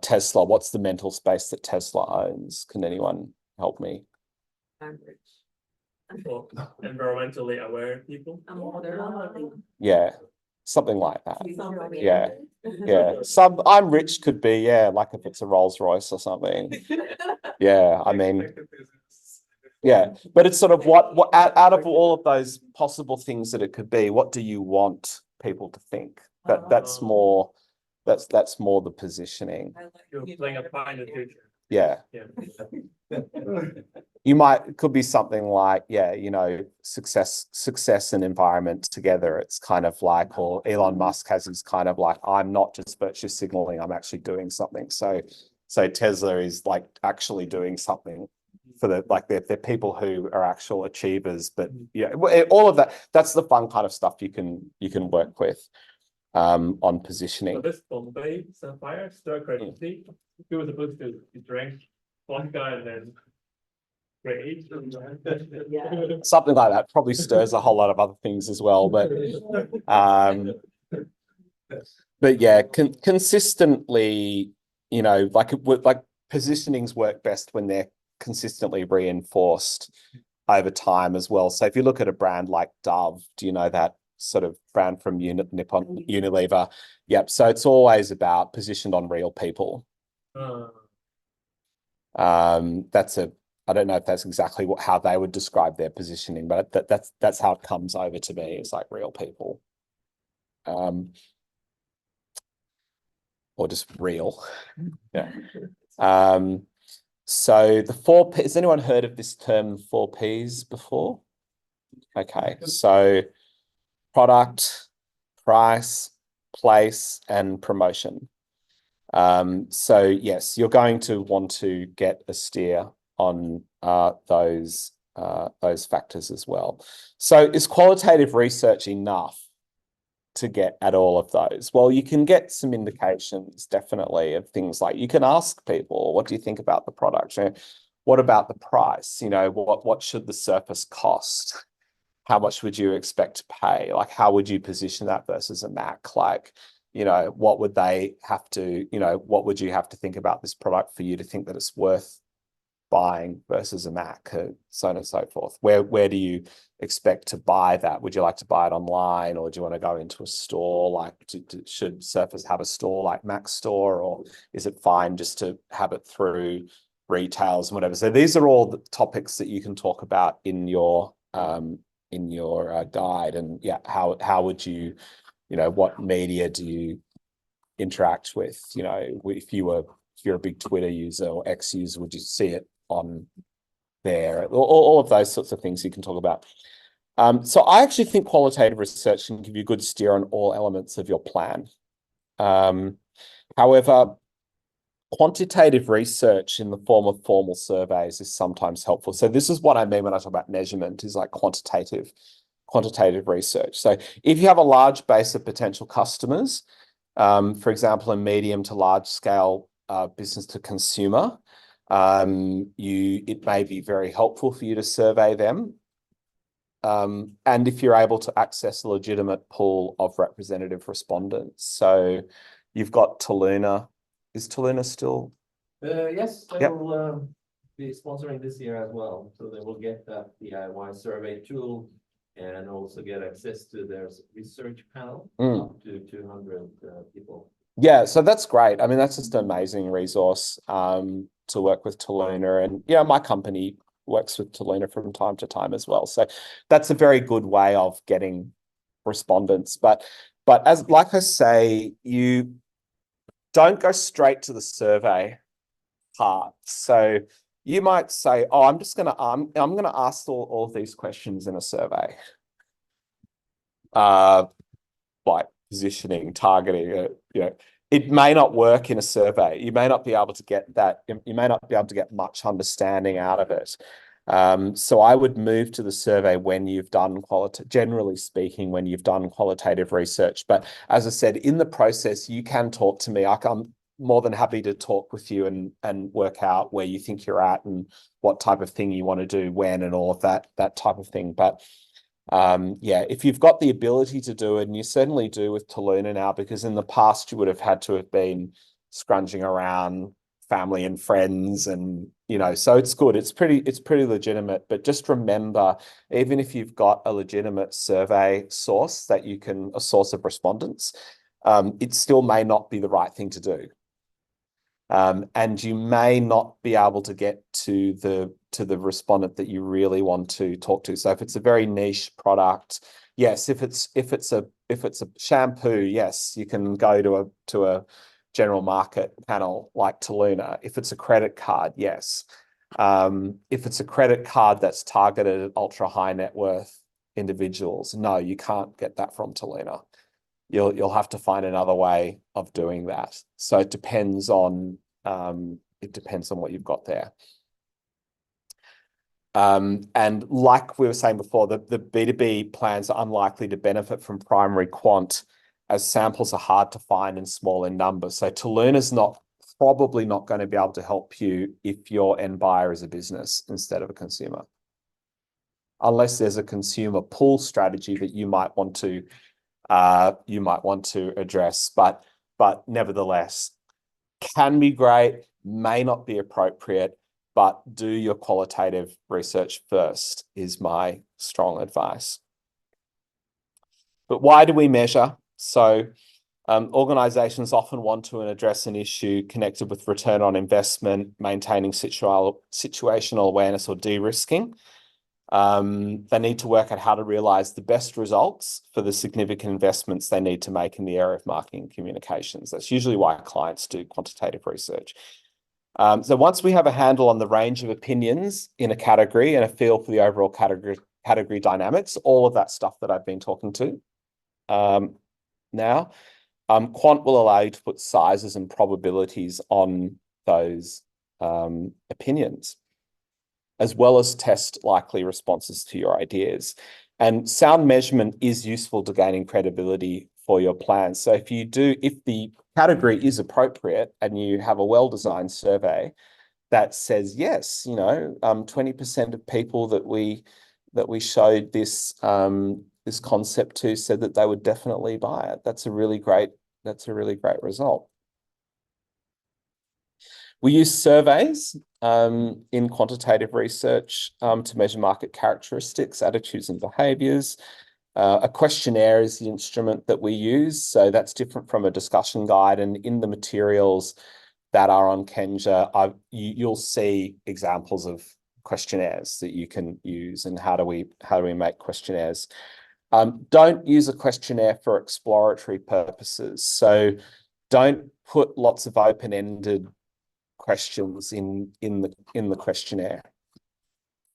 Tesla, what's the mental space that Tesla owns? Can anyone help me? For environmentally aware people. Yeah, something like that. Yeah. I'm rich could be, yeah, like if it's a Rolls Royce or something. Yeah, I mean, yeah, but it's sort of what out of all of those possible things that it could be, what do you want people to think? That's more the positioning. You're playing a part in the future. Yeah. It could be something like, success and environment together. It's kind of like, or Elon Musk has his kind of like, I'm not just virtue signaling, I'm actually doing something. So Tesla is like actually doing something for they're people who are actual achievers, but yeah, all of that, that's the fun kind of stuff you can work with on positioning. So this Bombay Sapphire stir crazy. He was supposed to drink vodka and then rage. Something like that probably stirs a whole lot of other things as well, but yeah, consistently, like positionings work best when they're consistently reinforced over time as well. So if you look at a brand like Dove, do you know that sort of brand from Nippon Unilever? Yep. So it's always about positioned on real people. I don't know if that's exactly how they would describe their positioning, but that's how it comes over to me. It's like real people, or just real. Yeah. So the 4 P, has anyone heard of this term 4 Ps before? Okay, so product, price, place, and promotion. So yes, you're going to want to get a steer on those factors as well. So is qualitative research enough to get at all of those? Well, you can get some indications definitely of things like, you can ask people, what do you think about the product? What about the price? What should the Surface cost? how much would you expect to pay? Like, how would you position that versus a Mac? Like, what would they have to, what would you have to think about this product for you to think that it's worth buying versus a Mac, so on and so forth? Where do you expect to buy that? Would you like to buy it online, or do you want to go into a store? Like, should Surface have a store like Mac Store, or is it fine just to have it through retails and whatever? So these are all the topics that you can talk about in your guide. And yeah, how would you, what media do you interact with? If you're a big Twitter user or X user, would you see it on there? All of those sorts of things you can talk about. So I actually think qualitative research can give you a good steer on all elements of your plan. However, quantitative research in the form of formal surveys is sometimes helpful. So this is what I mean when I talk about measurement, is like quantitative research. So if you have a large base of potential customers, for example, a medium to large scale business to consumer, it may be very helpful for you to survey them. And if you're able to access a legitimate pool of representative respondents. So you've got Toluna. Is Toluna still? Yes, they Yep. will be sponsoring this year as well. So they will get that DIY survey tool and also get access to their research panel up to 200 people. Yeah, so that's great. I mean, that's just an amazing resource to work with Toluna. And yeah, my company works with Toluna from time to time as well. So that's a very good way of getting respondents. But as like I say, you don't go straight to the survey part. So you might say, oh, I'm gonna ask all of these questions in a survey. Like positioning, targeting, it may not work in a survey. You may not be able to get that, you may not be able to get much understanding out of it. So I would move to the survey when you've done generally speaking, when you've done qualitative research. But as I said, in the process, you can talk to me. I'm more than happy to talk with you and work out where you think you're at and what type of thing you want to do when and all of that type of thing. But yeah, if you've got the ability to do it, and you certainly do with Toluna now, because in the past you would have had to have been scrunging around family and friends, and so it's good. It's pretty legitimate. But just remember, even if you've got a legitimate survey source a source of respondents, it still may not be the right thing to do. And you may not be able to get to the respondent that you really want to talk to. So if it's a very niche product, yes. If it's a shampoo, yes, you can go to a general market panel like Toluna. If it's a credit card, yes. If it's a credit card that's targeted at ultra high net worth individuals, no, you can't get that from Toluna. You'll have to find another way of doing that. So it depends on what you've got there. And like we were saying before, the B2B plans are unlikely to benefit from primary quant, as samples are hard to find and small in numbers. So Toluna's probably not going to be able to help you if your end buyer is a business instead of a consumer, unless there's a consumer pull strategy that you might want to address. But nevertheless, can be great, may not be appropriate, but do your qualitative research first is my strong advice. But why do we measure? So organizations often want to address an issue connected with return on investment, maintaining situational awareness, or de-risking. They need to work out how to realize the best results for the significant investments they need to make in the area of marketing and communications. That's usually why clients do quantitative research. So once we have a handle on the range of opinions in a category and a feel for the overall category dynamics, all of that stuff that I've been talking to now, quant will allow you to put sizes and probabilities on those opinions, as well as test likely responses to your ideas. And sound measurement is useful to gaining credibility for your plans. So if the category is appropriate and you have a well-designed survey that says, yes, 20% of people that that we showed this this concept to said that they would definitely buy it. That's a really great result. We use surveys in quantitative research to measure market characteristics, attitudes, and behaviours. A questionnaire is the instrument that we use, so that's different from a discussion guide. And in the materials that are on Kenja, you'll see examples of questionnaires that you can use and how do we make questionnaires. Don't use a questionnaire for exploratory purposes. So don't put lots of open-ended questions in the questionnaire.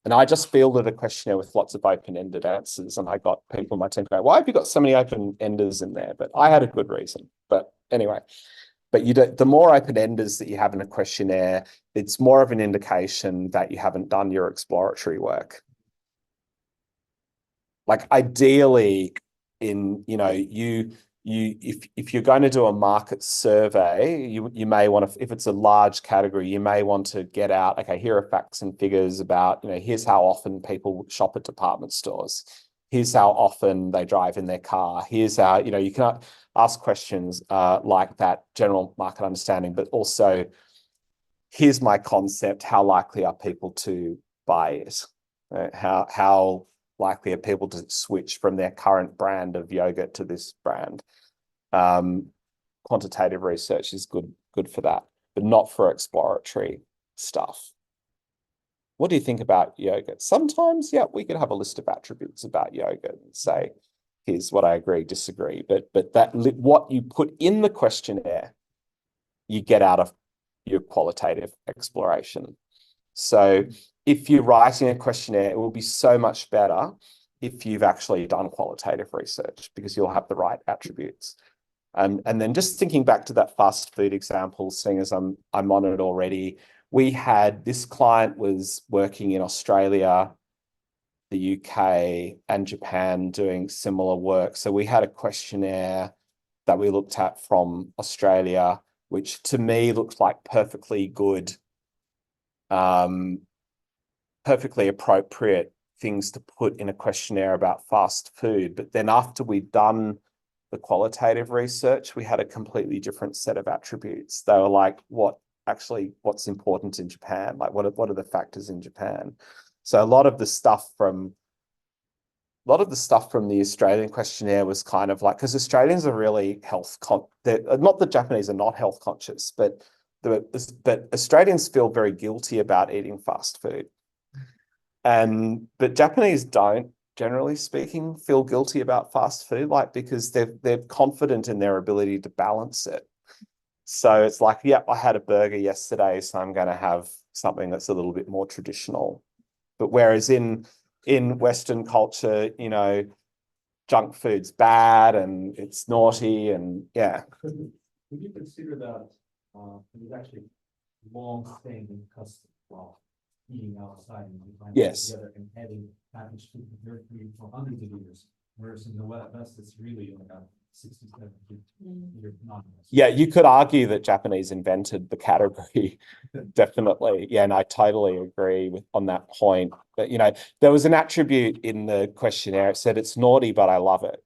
And I just fielded a questionnaire with lots of open-ended answers, and I got people in my team going, "Why have you got so many open-enders in there?" But I had a good reason. But anyway, the more open-enders that you have in a questionnaire, it's more of an indication that you haven't done your exploratory work. Like ideally, if you're going to do a market survey, you may want to, if it's a large category, you may want to get out, okay, here are facts and figures about, here's how often people shop at department stores. Here's how often they drive in their car. Here's how, you can ask questions like that, general market understanding, but also, here's my concept, how likely are people to buy it? How likely are people to switch from their current brand of yogurt to this brand? Quantitative research is good for that, but not for exploratory stuff. What do you think about yogurt? Sometimes, yeah, we could have a list of attributes about yogurt and say, here's what I agree, disagree. But what you put in the questionnaire, you get out of your qualitative exploration. So if you're writing a questionnaire, it will be so much better if you've actually done qualitative research, because you'll have the right attributes. And then just thinking back to that fast food example, seeing as I'm on it already, we had this client was working in Australia, the UK, and Japan doing similar work. So we had a questionnaire that we looked at from Australia, which to me looked like perfectly good, perfectly appropriate things to put in a questionnaire about fast food. But then after we'd done the qualitative research, we had a completely different set of attributes. They were like, what's important in Japan? Like, what are the factors in Japan? So a lot of the stuff from the Australian questionnaire was kind of like, because Australians are really not that Japanese are not health conscious, but Australians feel very guilty about eating fast food. But Japanese don't, generally speaking, feel guilty about fast food, because they're confident in their ability to balance it. So it's like, yeah, I had a burger yesterday, so I'm going to have something that's a little bit more traditional. But whereas in Western culture, junk food's bad and it's naughty, and yeah. Would you consider that there's actually long-standing custom of eating outside and Yes. together and having packaged food prepared for hundreds of years, whereas in the West it's really like a 60, 70 year phenomenon. Yeah, you could argue that Japanese invented the category. Definitely. Yeah, and I totally agree on that point. But, there was an attribute in the questionnaire. It said it's naughty, but I love it.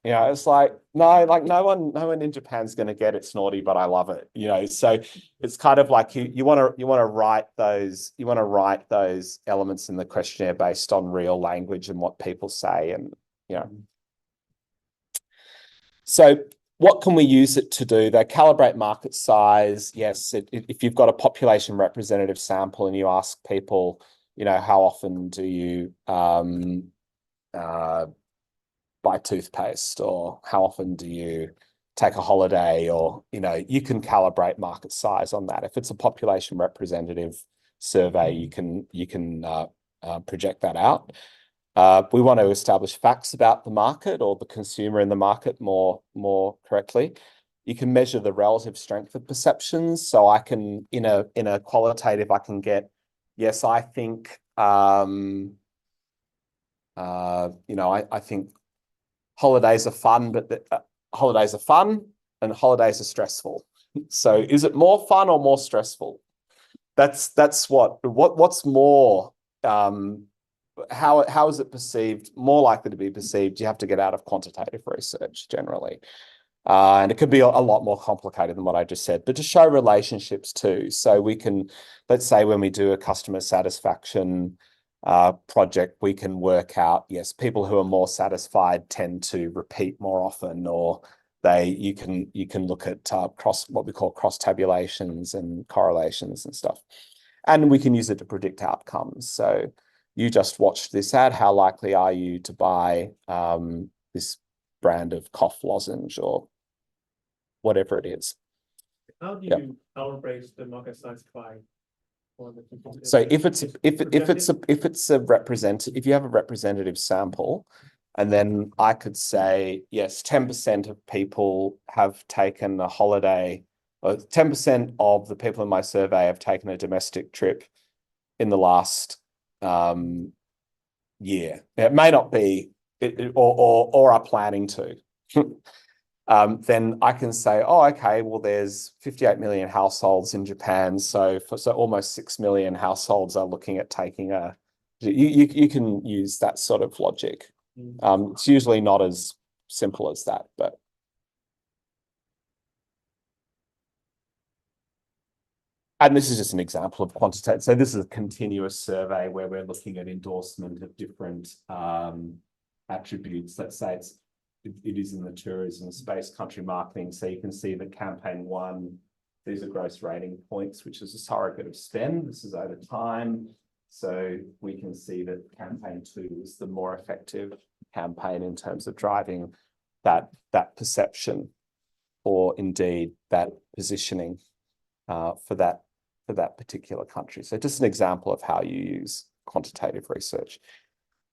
It's like, no, no one in Japan's going to get it's naughty, but I love it. So it's kind of like you want to write those elements in the questionnaire based on real language and what people say, and So what can we use it to do? They calibrate market size. Yes, if you've got a population representative sample and you ask people, how often do you buy toothpaste, or how often do you take a holiday, or, you can calibrate market size on that. If it's a population representative survey, you can project that out. We want to establish facts about the market, or the consumer in the market more correctly. You can measure the relative strength of perceptions. So I can, in a qualitative, I can get, yes, I think, I think holidays are fun, but holidays are fun and holidays are stressful. So is it more fun or more stressful? That's what's more how is it perceived? More likely to be perceived, you have to get out of quantitative research generally. And it could be a lot more complicated than what I just said, but to show relationships too. So we can, let's say when we do a customer satisfaction project, we can work out, yes, people who are more satisfied tend to repeat more often, or you can look at what we call cross tabulations and correlations and stuff. And we can use it to predict outcomes. So you just watched this ad, how likely are you to buy this brand of cough lozenge or whatever it is? How do Yeah. you outrace the market size by? So if you have a representative sample, and then I could say, yes, 10% of people have taken a holiday, or 10% of the people in my survey have taken a domestic trip in the last year. It may not be, or are planning to. Then I can say, oh, okay, well, there's 58 million households in Japan, so almost 6 million households are looking at taking you can use that sort of logic. It's usually not as simple as that, but. And this is just an example of quantitative. So this is a continuous survey where we're looking at endorsement of different attributes. Let's say it is in the tourism space, country marketing. So you can see that campaign 1, these are gross rating points, which is a surrogate of spend. This is over time. So we can see that campaign 2 is the more effective campaign in terms of driving that perception, or indeed that positioning for that particular country. So just an example of how you use quantitative research.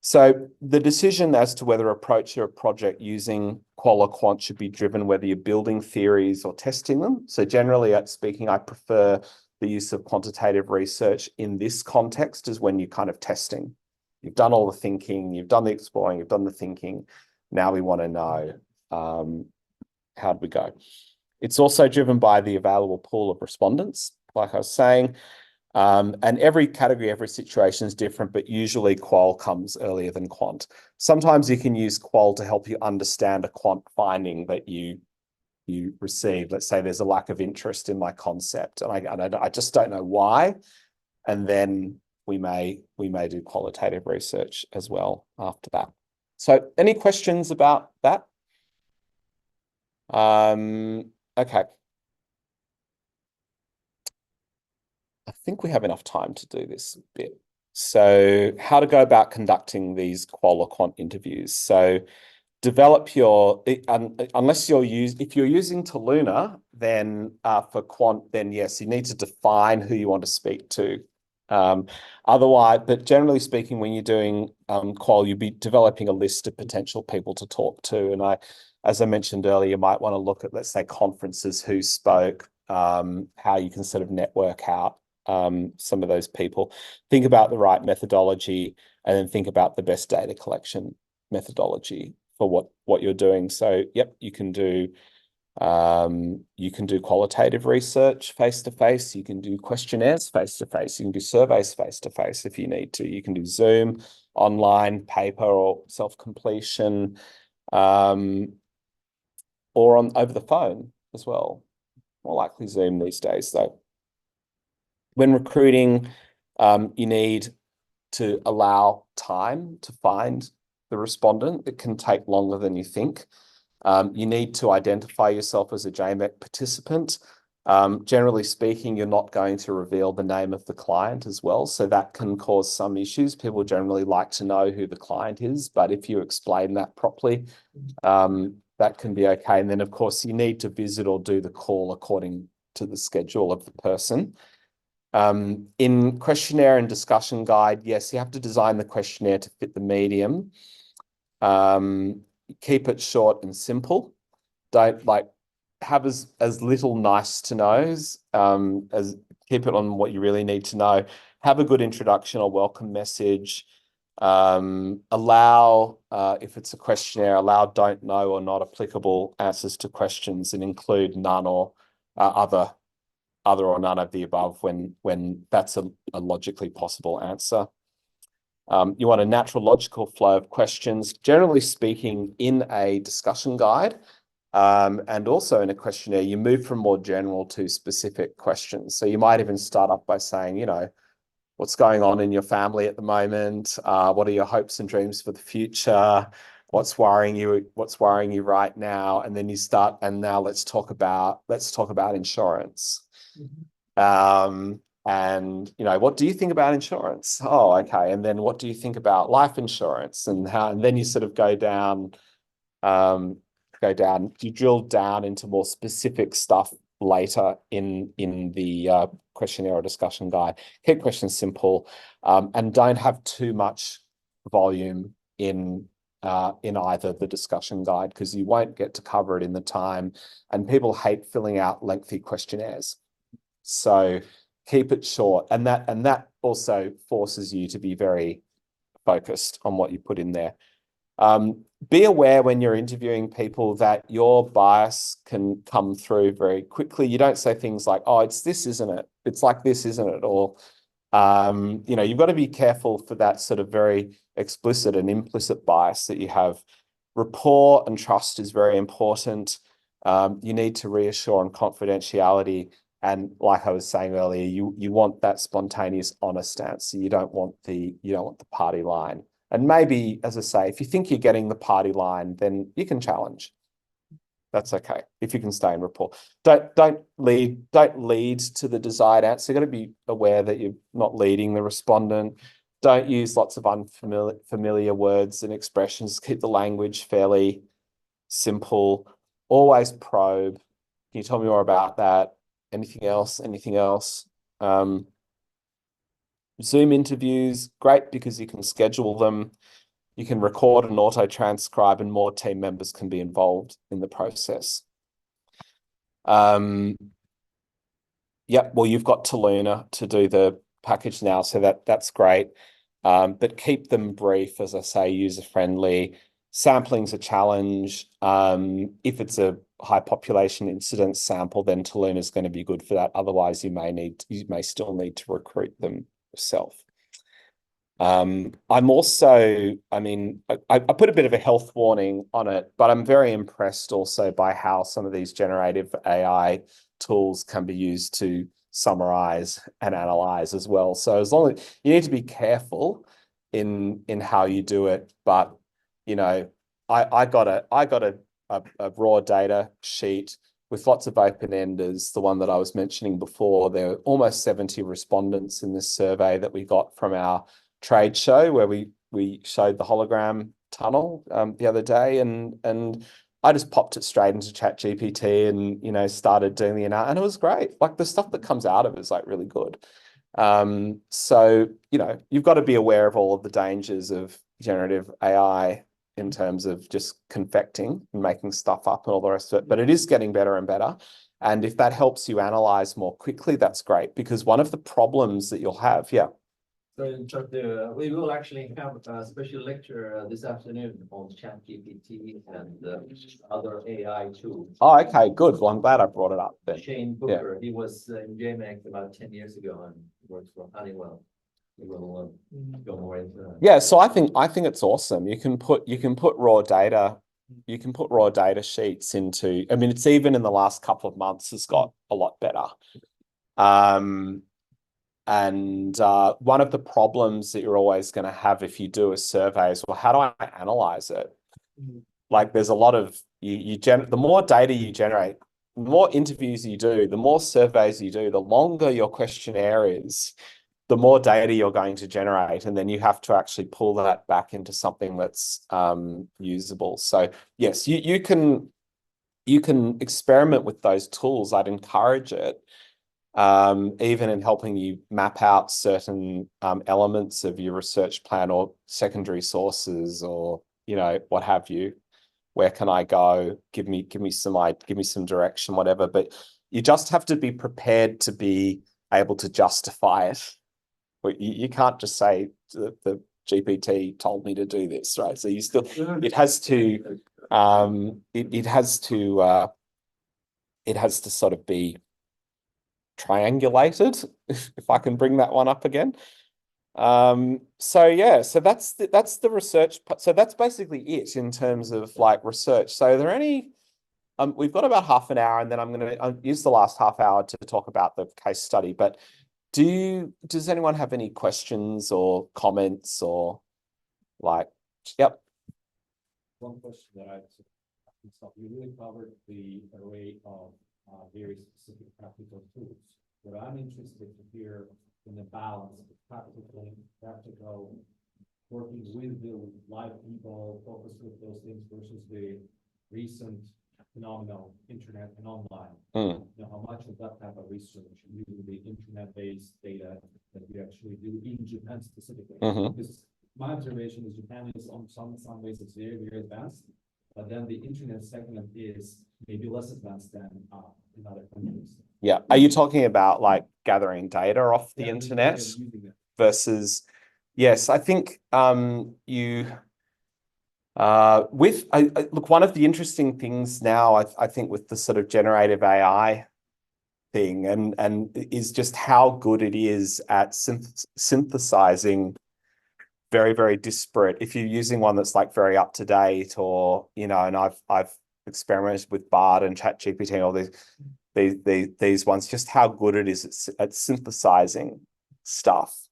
So the decision as to whether approach or a project using qual or quant should be driven whether you're building theories or testing them. So generally speaking, I prefer the use of quantitative research in this context is when you're kind of testing. You've done all the thinking, you've done the exploring, you've done the thinking. Now we want to know how'd we go. It's also driven by the available pool of respondents, like I was saying. And every category, every situation is different, but usually qual comes earlier than quant. Sometimes you can use qual to help you understand a quant finding that you receive. Let's say there's a lack of interest in my concept, and I just don't know why. And then we may do qualitative research as well after that. So any questions about that? Okay. I think we have enough time to do this bit. So how to go about conducting these qual or quant interviews. So develop your, if you're using Toluna, then for quant, then yes, you need to define who you want to speak to. Otherwise, but generally speaking, when you're doing qual, you'll be developing a list of potential people to talk to. And as I mentioned earlier, you might want to look at, let's say, conferences, who spoke, how you can sort of network out some of those people. Think about the right methodology, and then think about the best data collection methodology for what you're doing. So, yep, you can do qualitative research face-to-face. You can do questionnaires face-to-face. You can do surveys face-to-face if you need to. You can do Zoom, online, paper, or self-completion, or over the phone as well. More likely Zoom these days, though. When recruiting, you need to allow time to find the respondent. It can take longer than you think. You need to identify yourself as a JMEC participant. Generally speaking, you're not going to reveal the name of the client as well, so that can cause some issues. People generally like to know who the client is, but if you explain that properly, that can be okay. And then, of course, you need to visit or do the call according to the schedule of the person. In questionnaire and discussion guide, yes, you have to design the questionnaire to fit the medium. Keep it short and simple. Don't have as little nice to knows, as keep it on what you really need to know. Have a good introduction or welcome message. Allow, if it's a questionnaire, allow don't know or not applicable answers to questions, and include none or other or none of the above when that's a logically possible answer. You want a natural, logical flow of questions, generally speaking, in a discussion guide. And also in a questionnaire, you move from more general to specific questions. So you might even start off by saying, you know, what's going on in your family at the moment? What are your hopes and dreams for the future? What's worrying you? What's worrying you right now? And then you start, and now let's talk about insurance. And you know, what do you think about insurance? Oh, okay. And then what do you think about life insurance? And how? And then you sort of go down. You drill down into more specific stuff later in the questionnaire or discussion guide. Keep questions simple, and don't have too much volume in either the discussion guide, because you won't get to cover it in the time, and people hate filling out lengthy questionnaires. So keep it short, and that also forces you to be very focused on what you put in there. Be aware when you're interviewing people that your bias can come through very quickly. You don't say things like, oh, it's this, isn't it? It's like this, isn't it? Or, you know, you've got to be careful for that sort of very explicit and implicit bias that you have. Rapport and trust is very important. You need to reassure on confidentiality. And like I was saying earlier, you want that spontaneous, honest answer. You don't want the party line. And maybe, as I say, if you think you're getting the party line, then you can challenge. That's okay if you can stay in rapport. Don't lead to the desired answer. You've got to be aware that you're not leading the respondent. Don't use lots of unfamiliar words and expressions. Keep the language fairly simple. Always probe. Can you tell me more about that? Anything else? Anything else? Zoom interviews, great, because you can schedule them. You can record and auto-transcribe, and more team members can be involved in the process. Yeah, well, you've got Taluna to do the package now, so that's great. But keep them brief, as I say, user-friendly. Sampling's a challenge. If it's a high population incidence sample, then Taluna is going to be good for that. Otherwise, you may still need to recruit them yourself. I'm also, I mean, I put a bit of a health warning on it, but I'm very impressed also by how some of these generative AI tools can be used to summarize and analyze as well. So as long as you need to be careful in how you do it, but you know, I got a raw data sheet with lots of open-enders, the one that I was mentioning before. There were almost 70 respondents in this survey that we got from our trade show, where we showed the hologram tunnel the other day, and I just popped it straight into ChatGPT and, you know, started doing the analysis, and it was great. Like, the stuff that comes out of it is like really good. So, you know, you've got to be aware of all of the dangers of generative AI in terms of just confecting and making stuff up and all the rest of it. But it is getting better and better. And if that helps you analyze more quickly, that's great, because one of the problems that you'll have, So, Chuck, we will actually have a special lecture this afternoon on ChatGPT and other AI tools. Oh, okay, good. Well, I'm glad I brought it up then. Shane Booker, he was in JMAC about 10 years ago and works for Honeywell. We will go more into that. Yeah, so I think it's awesome. You can put raw data, sheets into. I mean, it's even in the last couple of months has got a lot better. And one of the problems that you're always going to have if you do a survey is, well, how do I analyze it? Like, there's a lot of the more data you generate, the more interviews you do, the more surveys you do, the longer your questionnaire is, the more data you're going to generate, and then you have to actually pull that back into something that's usable. So yes, you can experiment with those tools. I'd encourage it, even in helping you map out certain elements of your research plan or secondary sources, or, you know, what have you. Where can I go? Give me some direction, whatever. But you just have to be prepared to be able to justify it. You can't just say the GPT told me to do this, right? So you still, it has to sort of be triangulated, if I can bring that one up again. So yeah, so that's the research. So that's basically it in terms of like research. So are there any, we've got about half an hour and then I'm going to use the last half hour to talk about the case study, but does anyone have any questions or comments or like, yep. One question that I you really covered the array of very specific practical tools. But I'm interested to hear in the balance of practical, working with the live people, focus with those things versus the recent phenomenal internet and online. Mm. You know, how much of that type of research using the internet-based data that we actually do in Japan specifically? Mhm. Because my observation is Japan is on some ways it's very, very advanced, but then the internet segment is maybe less advanced than in other countries. Yeah. Are you talking about like gathering data off the Yeah, internet using it. versus, yes, I think you look, one of the interesting things now, I think with the sort of generative AI thing and is just how good it is at synthesizing very, very disparate. If you're using one that's like very up to date or, you know, and I've experimented with Bard and ChatGPT and all these ones, just how good it is at synthesizing stuff.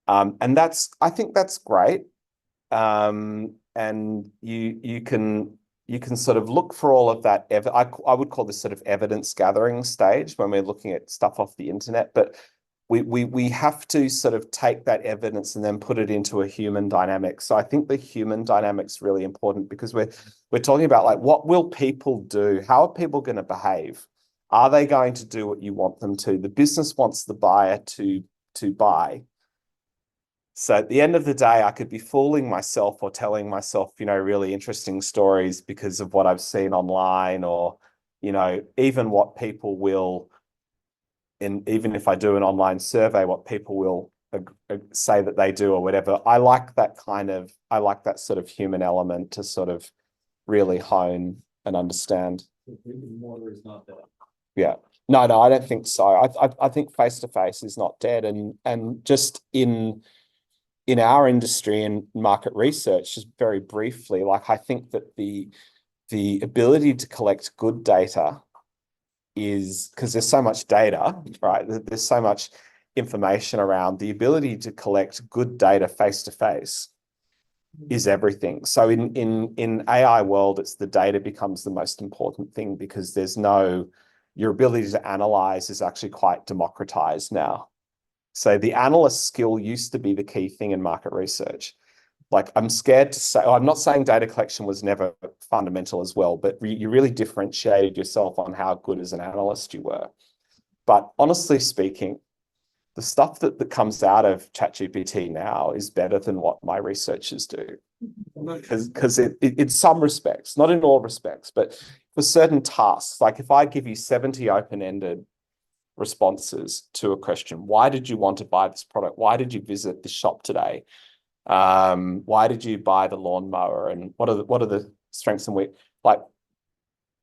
And I think that's great. And you can sort of look for all of that. I would call this sort of evidence gathering stage when we're looking at stuff off the internet, but we have to sort of take that evidence and then put it into a human dynamic. So I think the human dynamic's really important because we're talking about like, what will people do? How are people going to behave? Are they going to do what you want them to? The business wants the buyer to buy. So at the end of the day, I could be fooling myself or telling myself, you know, really interesting stories because of what I've seen online or, you know, even what people will, and even if I do an online survey, what people will say that they do or whatever. I like that sort of human element to sort of really hone and understand. Brick and mortar is not that. Yeah. No, I don't think so. I think face-to-face is not dead. And just in our industry and market research, just very briefly, like I think that the ability to collect good data is, because there's so much data, right? There's so much information around, the ability to collect good data face to face is everything. So in AI world, it's the data becomes the most important thing because your ability to analyze is actually quite democratized now. So the analyst skill used to be the key thing in market research. Like I'm scared to say, I'm not saying data collection was never fundamental as well, but you really differentiated yourself on how good as an analyst you were. But honestly speaking, the stuff that comes out of ChatGPT now is better than what my researchers do. Because in some respects, not in all respects, but for certain tasks, like if I give you 70 open-ended responses to a question, why did you want to buy this product? Why did you visit the shop today? Why did you buy the lawnmower? And what are the strengths and weaknesses? Like,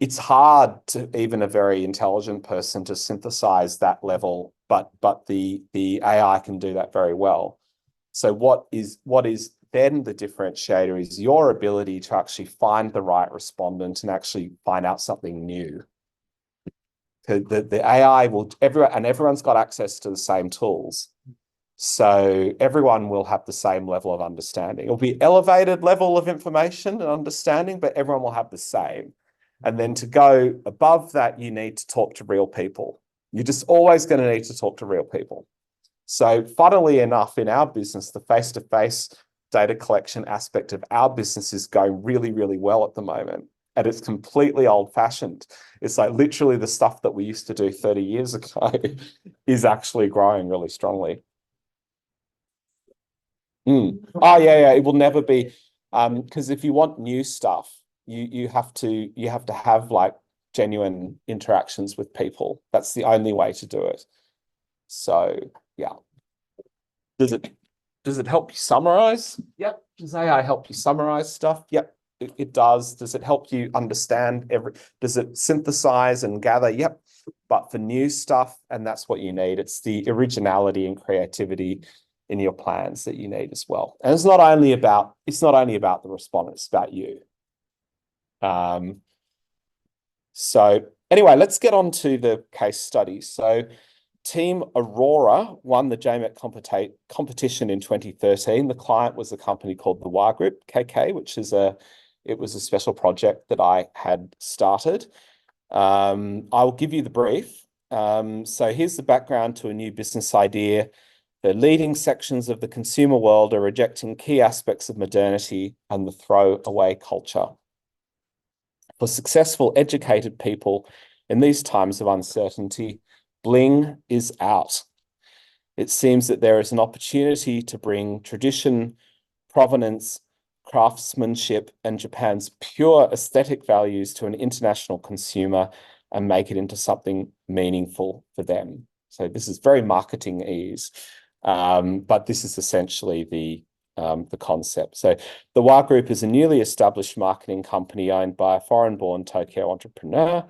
it's hard to even a very intelligent person to synthesize that level, but the AI can do that very well. So what is then the differentiator is your ability to actually find the right respondent and actually find out something new. The AI will, everyone's got access to the same tools. So everyone will have the same level of understanding. It'll be elevated level of information and understanding, but everyone will have the same. And then to go above that, you need to talk to real people. You're just always going to need to talk to real people. So funnily enough, in our business, the face-to-face data collection aspect of our business is going really, really well at the moment. And it's completely old-fashioned. It's like literally the stuff that we used to do 30 years ago is actually growing really strongly. Oh yeah, it will never be, because if you want new stuff, you have to have like genuine interactions with people. That's the only way to do it. So yeah. Does it help you summarize? Yep. Does AI help you summarize stuff? Yep, it does. Does it help you understand does it synthesize and gather? Yep. But for new stuff, and that's what you need. It's the originality and creativity in your plans that you need as well. And it's not only about the respondent, it's about you. So anyway, let's get on to the case study. So Team Aurora won the JMET competition in 2013. The client was a company called the WA Group, KK, which is it was a special project that I had started. I will give you the brief. So here's the background to a new business idea. The leading sections of the consumer world are rejecting key aspects of modernity and the throwaway culture. For successful, educated people in these times of uncertainty, bling is out. It seems that there is an opportunity to bring tradition, provenance, craftsmanship, and Japan's pure aesthetic values to an international consumer and make it into something meaningful for them. So this is very marketing-ese, but this is essentially the concept. So the WA Group is a newly established marketing company owned by a foreign-born Tokyo entrepreneur.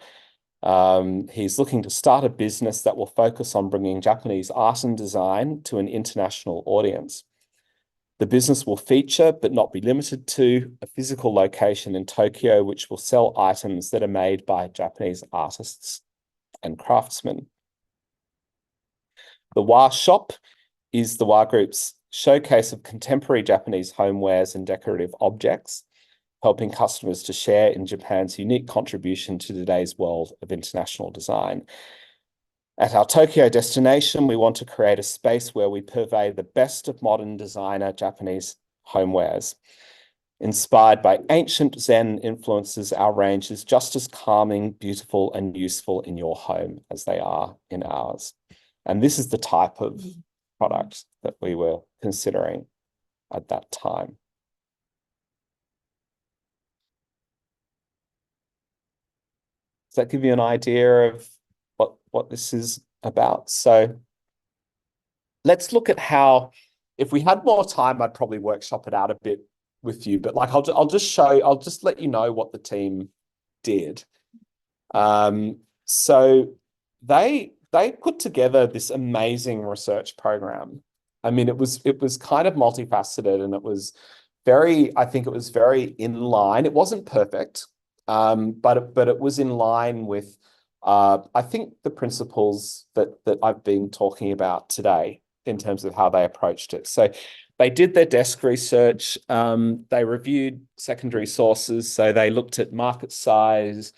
He's looking to start a business that will focus on bringing Japanese art and design to an international audience. The business will feature, but not be limited to, a physical location in Tokyo, which will sell items that are made by Japanese artists and craftsmen. The WA Shop is the WA Group's showcase of contemporary Japanese homewares and decorative objects, helping customers to share in Japan's unique contribution to today's world of international design. At our Tokyo destination, we want to create a space where we purvey the best of modern designer Japanese homewares. Inspired by ancient Zen influences, our range is just as calming, beautiful, and useful in your home as they are in ours. And this is the type of product that we were considering at that time. Does that give you an idea of what this is about? So let's look at how, if we had more time, I'd probably workshop it out a bit with you, but like I'll just let you know what the team did. So they put together this amazing research program. I mean, it was kind of multifaceted, and I think it was very in line. It wasn't perfect, but it was in line with I think the principles that I've been talking about today in terms of how they approached it. So they did their desk research. They reviewed secondary sources. So they looked at market size,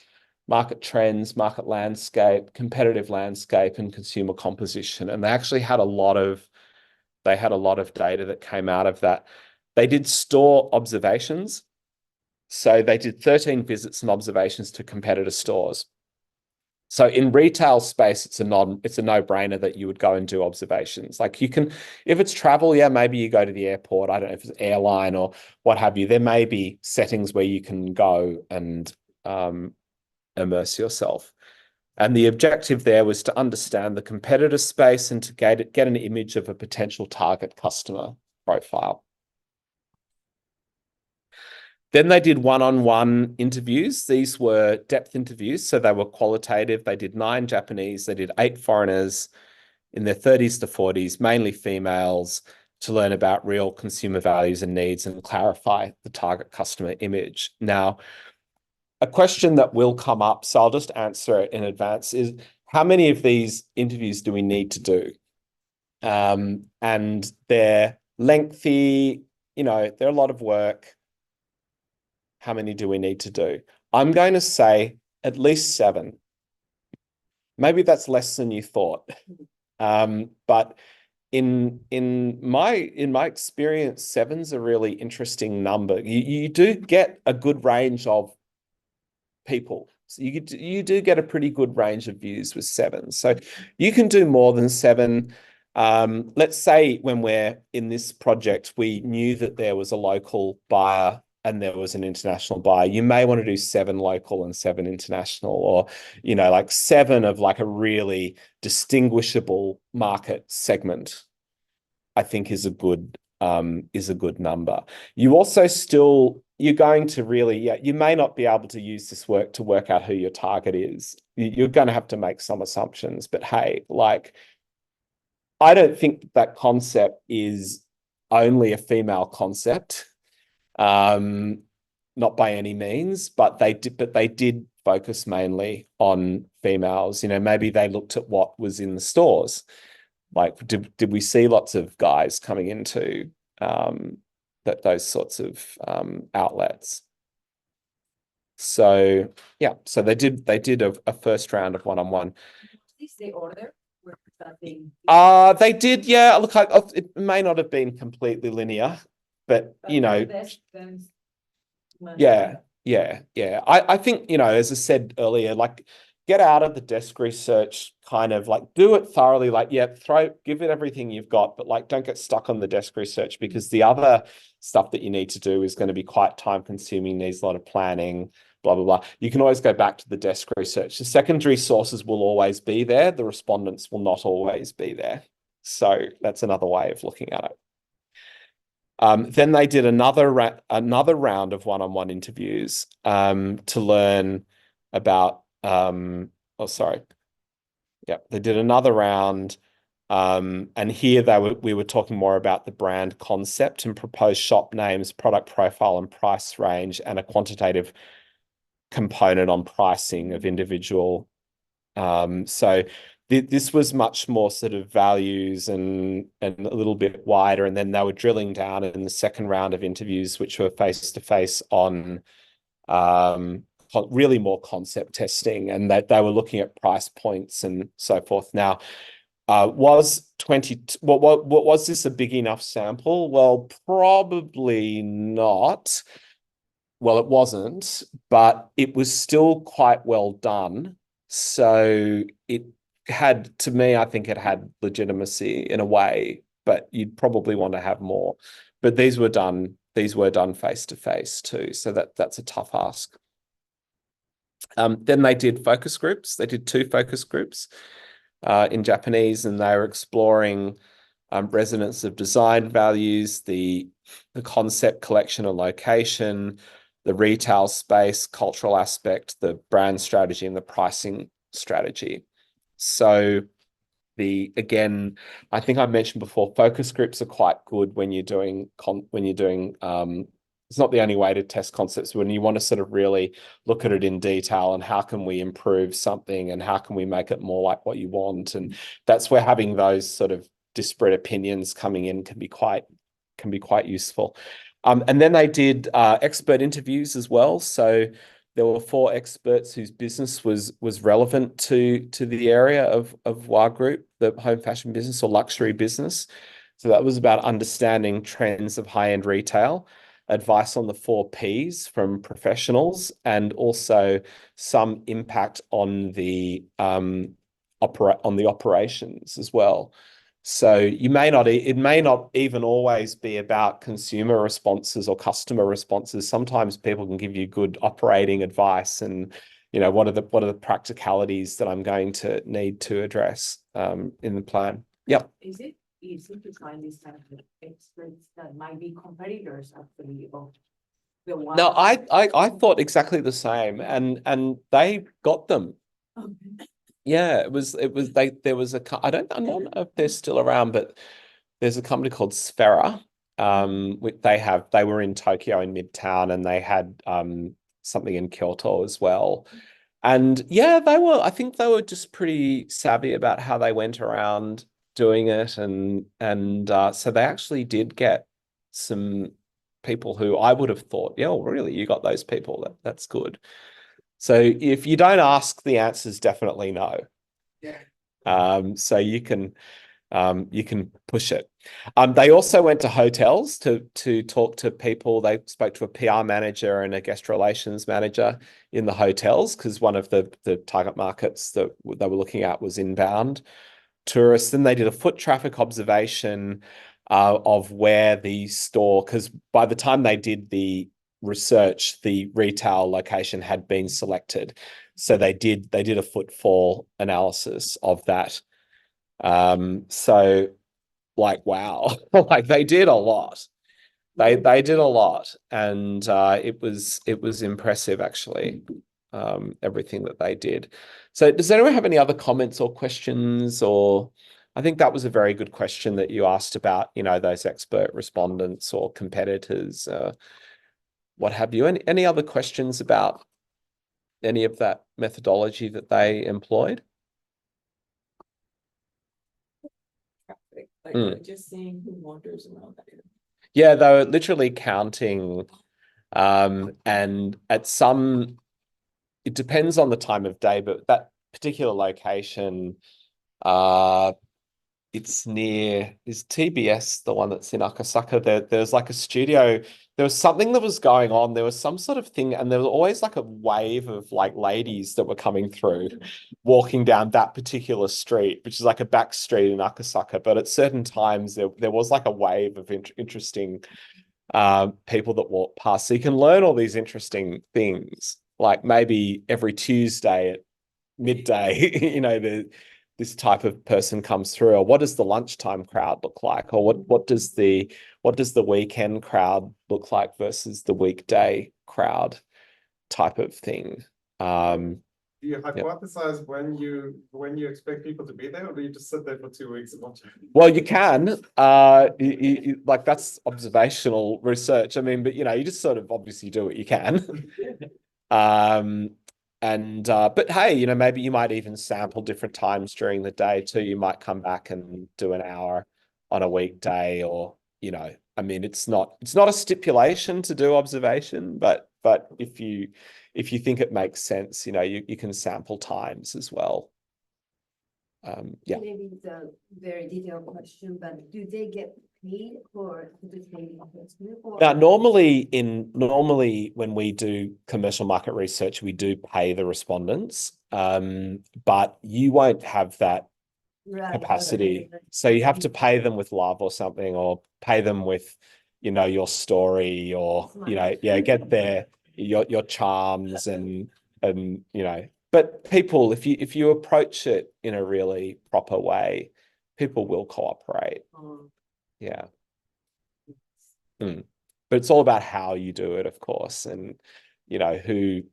market trends, market landscape, competitive landscape, and consumer composition. And they actually had a lot of data that came out of that. They did store observations. So they did 13 visits and observations to competitor stores. So in retail space, it's a no-brainer that you would go and do observations. Like you can, if it's travel, yeah, maybe you go to the airport. I don't know if it's airline or what have you. There may be settings where you can go and immerse yourself. And the objective there was to understand the competitor space and to get an image of a potential target customer profile. Then they did one-on-one interviews. These were depth interviews, so they were qualitative. They did 9 Japanese, they did 8 foreigners in their 30s to 40s, mainly females, to learn about real consumer values and needs and clarify the target customer image. Now, a question that will come up, so I'll just answer it in advance, is how many of these interviews do we need to do? And they're lengthy, they're a lot of work. How many do we need to do? I'm going to say at least 7. Maybe that's less than you thought. But in my experience, 7's a really interesting number. You do get a good range of people. So you do get a pretty good range of views with 7. So you can do more than 7. Let's say when we're in this project, we knew that there was a local buyer and there was an international buyer. You may want to do 7 local and 7 international, or, like 7 of like a really distinguishable market segment, I think is a good number. You also you're going to really, you may not be able to use this work to work out who your target is. You're going to have to make some assumptions, but hey, like I don't think that concept is only a female concept. Not by any means, but they did focus mainly on females. You know, maybe they looked at what was in the stores. Like, did we see lots of guys coming into those sorts of outlets? So yeah, so they did a first round of one-on-one. Is the order? Where that thing? They did, yeah. Look, it may not have been completely linear, but you know, yeah. I think, you know, as I said earlier, like, get out of the desk research, kind of like do it thoroughly, like, yeah, give it everything you've got, but like, don't get stuck on the desk research, because the other stuff that you need to do is going to be quite time consuming, needs a lot of planning, blah, blah, blah. You can always go back to the desk research. The secondary sources will always be there. The respondents will not always be there. So that's another way of looking at it. Then they did another round of one-on-one interviews to learn about they did another round, and here we were talking more about the brand concept and proposed shop names, product profile and price range, and a quantitative component on pricing of individual. So this was much more sort of values and a little bit wider. And then they were drilling down in the second round of interviews, which were face-to-face on really more concept testing, and that they were looking at price points and so forth. Now, was this a big enough sample? Well, probably not. Well, it wasn't, but it was still quite well done. So it had, to me, I think it had legitimacy in a way, but you'd probably want to have more. But these were done face to face too. So that's a tough ask. Then they did focus groups. They did 2 focus groups in Japanese, and they were exploring resonance of design values, the concept, collection and location, the retail space, cultural aspect, the brand strategy, and the pricing strategy. So again, I think I mentioned before, focus groups are quite good when you're doing it's not the only way to test concepts, when you want to sort of really look at it in detail and how can we improve something and how can we make it more like what you want. And that's where having those sort of disparate opinions coming in can be quite useful. And then they did expert interviews as well. So there were 4 experts whose business was relevant to the area of WA Group, the home fashion business or luxury business. So that was about understanding trends of high-end retail, advice on the 4 Ps from professionals, and also some impact on the operations as well. So it may not even always be about consumer responses or customer responses. Sometimes people can give you good operating advice and, you know, what are the practicalities that I'm going to need to address in the plan. Yep. Is it easy to find these kind of experts that might be competitors actually of the one? No, I thought exactly the same, and they got them. Okay. Yeah, there was I don't know if they're still around, but there's a company called Sphera. They were in Tokyo in Midtown, and they had something in Kyoto as well. And yeah, I think they were just pretty savvy about how they went around doing it, and so they actually did get some people who I would have thought, yeah, well, really, you got those people. That's good. So if you don't ask, the answer is definitely no. Yeah. So you can push it. They also went to hotels to talk to people. They spoke to a PR manager and a guest relations manager in the hotels, because one of the target markets that they were looking at was inbound tourists. Then they did a foot traffic observation of where the store, because by the time they did the research, the retail location had been selected. So they did a footfall analysis of that. So like, wow, like they did a lot. They did a lot, and it was impressive actually, everything that they did. So does anyone have any other comments or questions or I think that was a very good question that you asked about, you know, those expert respondents or competitors, what have you. Any other questions about any of that methodology that they employed? Just seeing who wanders around there. Yeah, they were literally counting, and at some, it depends on the time of day, but that particular location, it's near, is TBS the one that's in Akasaka? There's like a studio. There was something that was going on. There was some sort of thing, and there was always like a wave of like ladies that were coming through, walking down that particular street, which is like a back street in Akasaka. But at certain times, there was like a wave of interesting people that walk past. So you can learn all these interesting things, like maybe every Tuesday at midday, you know, this type of person comes through, or what does the lunchtime crowd look like, or what does the weekend crowd look like versus the weekday crowd type of thing. Do you hypothesize when you expect people to be there, or do you just sit there for 2 weeks and watch? Well, you can, like that's observational research. I mean, but you know, you just sort of obviously do what you can. But hey, you know, maybe you might even sample different times during the day too. You might come back and do an hour on a weekday, or, you know, I mean, it's not a stipulation to do observation, but if you think it makes sense, you know, you can sample times as well. Yeah. Maybe it's a very detailed question, but do they get paid for participating in this group? Now, normally when we do commercial market research, we do pay the respondents, but you won't have that capacity. So you have to pay them with love or something, or pay them with, you know, your story, or, you know, yeah, get your charms and you know. But people, if you approach it in a really proper way, people will cooperate. Yeah. But it's all about how you do it, of course, and, you know, who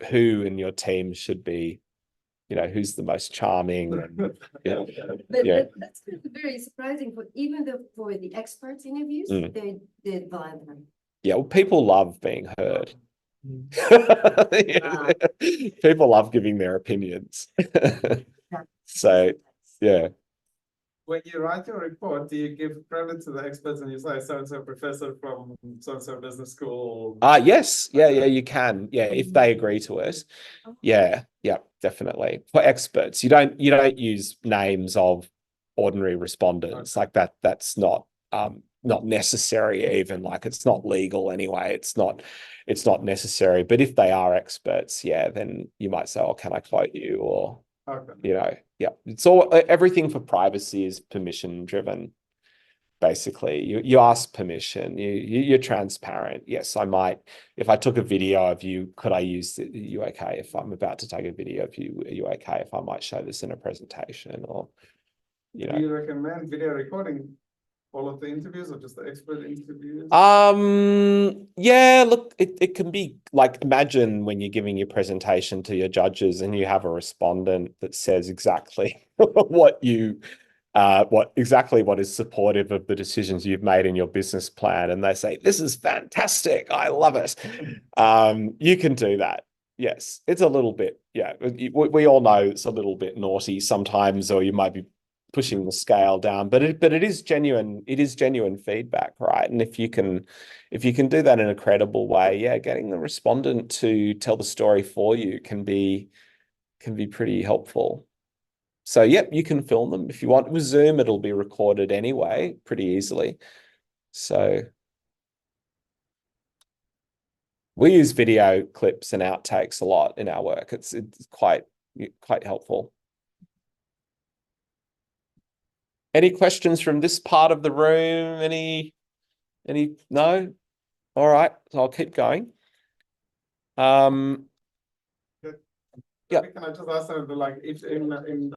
in your team should be, you know, who's the most charming. And, yeah. But that's very surprising for the experts interviews, they did violent. Yeah, well, people love being heard. People love giving their opinions. So, yeah. When you write your report, do you give credit to the experts and you say so-and-so professor from so-and-so business school? Yes. Yeah, you can. Yeah, if they agree to it. Yeah, definitely. For experts, you don't use names of ordinary respondents like that. That's not necessary even. Like, it's not legal anyway. It's not necessary. But if they are experts, yeah, then you might say, "Oh, can I quote you?" Or, you know, yeah. It's all, everything for privacy is permission driven. Basically, you ask permission. You're transparent. Yes, I might. If I took a video of you, could I use it? Are you okay if I'm about to take a video of you? Are you okay if I might show this in a presentation? Or, you know. Do you recommend video recording all of the interviews, or just the expert interviews? Yeah, look, it can be like, imagine when you're giving your presentation to your judges and you have a respondent that says exactly what is supportive of the decisions you've made in your business plan, and they say, "This is fantastic, I love it." You can do that. Yes, it's a little bit, yeah, we all know it's a little bit naughty sometimes, or you might be pushing the scale down, but it is genuine feedback, right? And if you can do that in a credible way, yeah, getting the respondent to tell the story for you can be pretty helpful. So, yep, you can film them if you want. With Zoom, it'll be recorded anyway, pretty easily. So we use video clips and outtakes a lot in our work. It's quite helpful. Any questions from this part of the room? Any? No? All right, so I'll keep going. Yeah. Can I just ask something, like, if in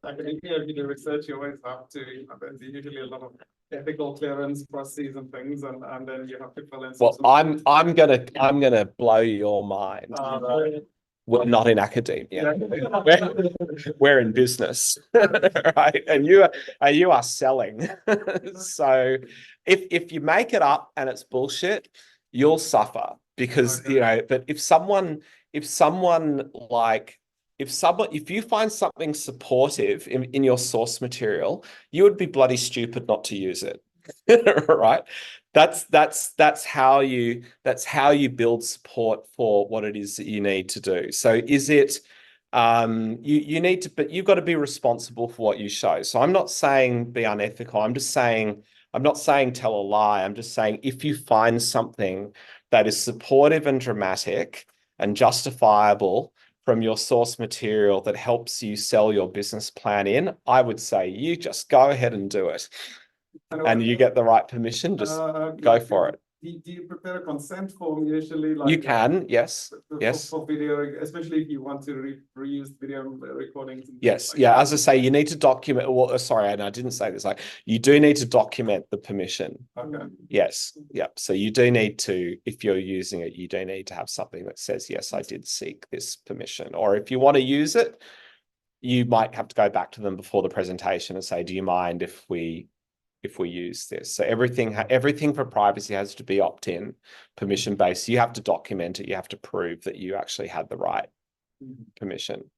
academia, if you do research, you always have to, there's usually a lot of ethical clearance processes and things, and then you have to fill in. Well, I'm gonna blow your mind. We're not in academia. We're in business, right? And you are selling. So if you make it up and it's bullshit, you'll suffer because but if you find something supportive in your source material, you would be bloody stupid not to use it. Right? That's how you build support for what it is that you need to do. So is it you need to, but you've got to be responsible for what you show. So I'm not saying be unethical. I'm not saying tell a lie. I'm just saying if you find something that is supportive and dramatic and justifiable from your source material that helps you sell your business plan in, I would say you just go ahead and do it. And you get the right permission, just go for it. Do you prepare a consent form usually? Like You can, yes, yes. For video, especially if you want to reuse video recordings. And yes, like yeah. that. As I say, you need to document. Well, sorry, and I didn't say this. Like, you do need to document the permission. Okay. Yes, yeah. So you do need to, if you're using it, you do need to have something that says, yes, I did seek this permission. Or if you want to use it, you might have to go back to them before the presentation and say, do you mind if we use this? So everything for privacy has to be opt-in, permission-based. You have to document it. You have to prove that you actually had the right permission.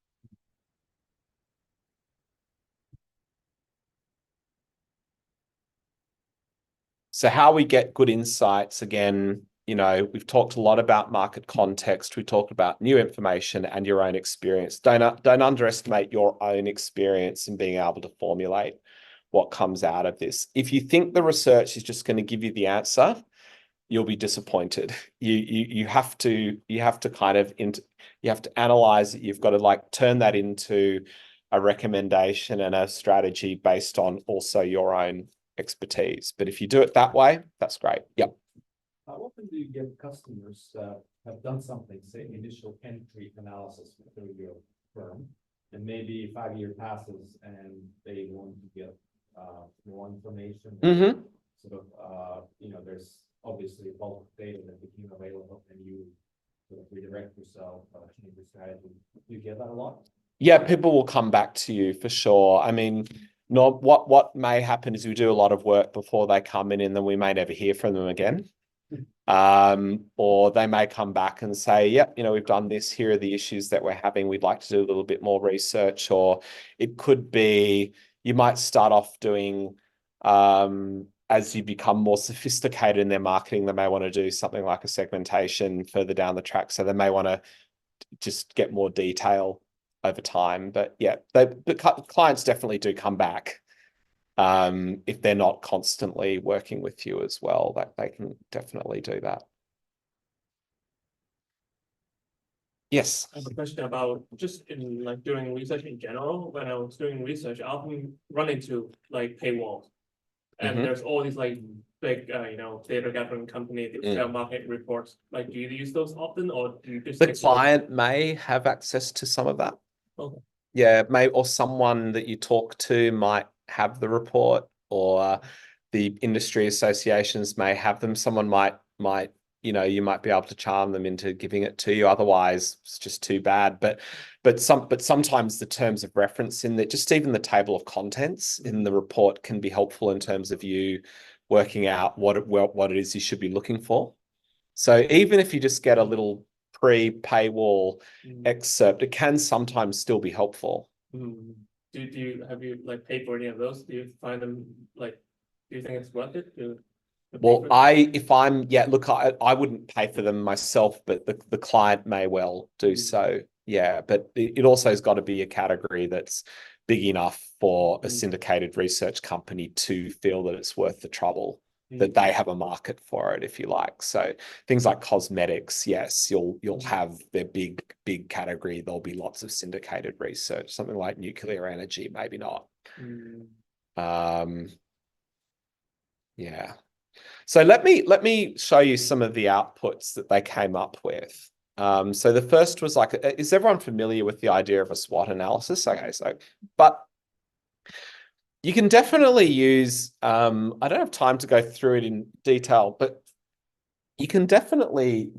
So how we get good insights, again, we've talked a lot about market context. We talked about new information and your own experience. Don't underestimate your own experience in being able to formulate what comes out of this. If you think the research is just going to give you the answer, you'll be disappointed. You have to kind of you have to analyze it. You've got to turn that into a recommendation and a strategy based on also your own expertise. But if you do it that way, that's great. Yep. How often do you get customers that have done something, say initial entry analysis through your firm, and maybe 5 years passes and they want to get more information? Mm-hmm. Sort of, there's obviously a bulk of data that became available, and you sort of redirect yourself, change your strategy. Do you get that a lot? Yeah, people will come back to you for sure. I mean, what may happen is we do a lot of work before they come in, and then we may never hear from them again. Or they may come back and say, yep, we've done this, here are the issues that we're having, we'd like to do a little bit more research. Or it could be, you might start off doing, as you become more sophisticated in their marketing, they may want to do something like a segmentation further down the track. So they may want to just get more detail over time. But yeah, the clients definitely do come back. If they're not constantly working with you as well, that they can definitely do that. Yes. I have a question about just in doing research in general. When I was doing research, I often run into paywalls, and there's all these big data gathering company, they sell market reports. Do you use those often, or do you just the client may have access to some of that? Okay. Yeah, or someone that you talk to might have the report, or the industry associations may have them. Someone might you might be able to charm them into giving it to you. Otherwise, it's just too bad. But sometimes the terms of reference in that, just even the table of contents in the report, can be helpful in terms of you working out what it is you should be looking for. So even if you just get a little pre-paywall excerpt, it can sometimes still be helpful. Have you paid for any of those? Do you find them do you think it's worth it to Well, I wouldn't pay for them myself, but the client may well do so. Yeah, but it also has got to be a category that's big enough for a syndicated research company to feel that it's worth the trouble, that they have a market for it, if you like. So things like cosmetics, yes, you'll have their big category. There'll be lots of syndicated research. Something like nuclear energy, maybe not. Yeah. So let me show you some of the outputs that they came up with. So the first was is everyone familiar with the idea of a SWOT analysis? Okay, but you can definitely use, I don't have time to go through it in detail, but you can definitely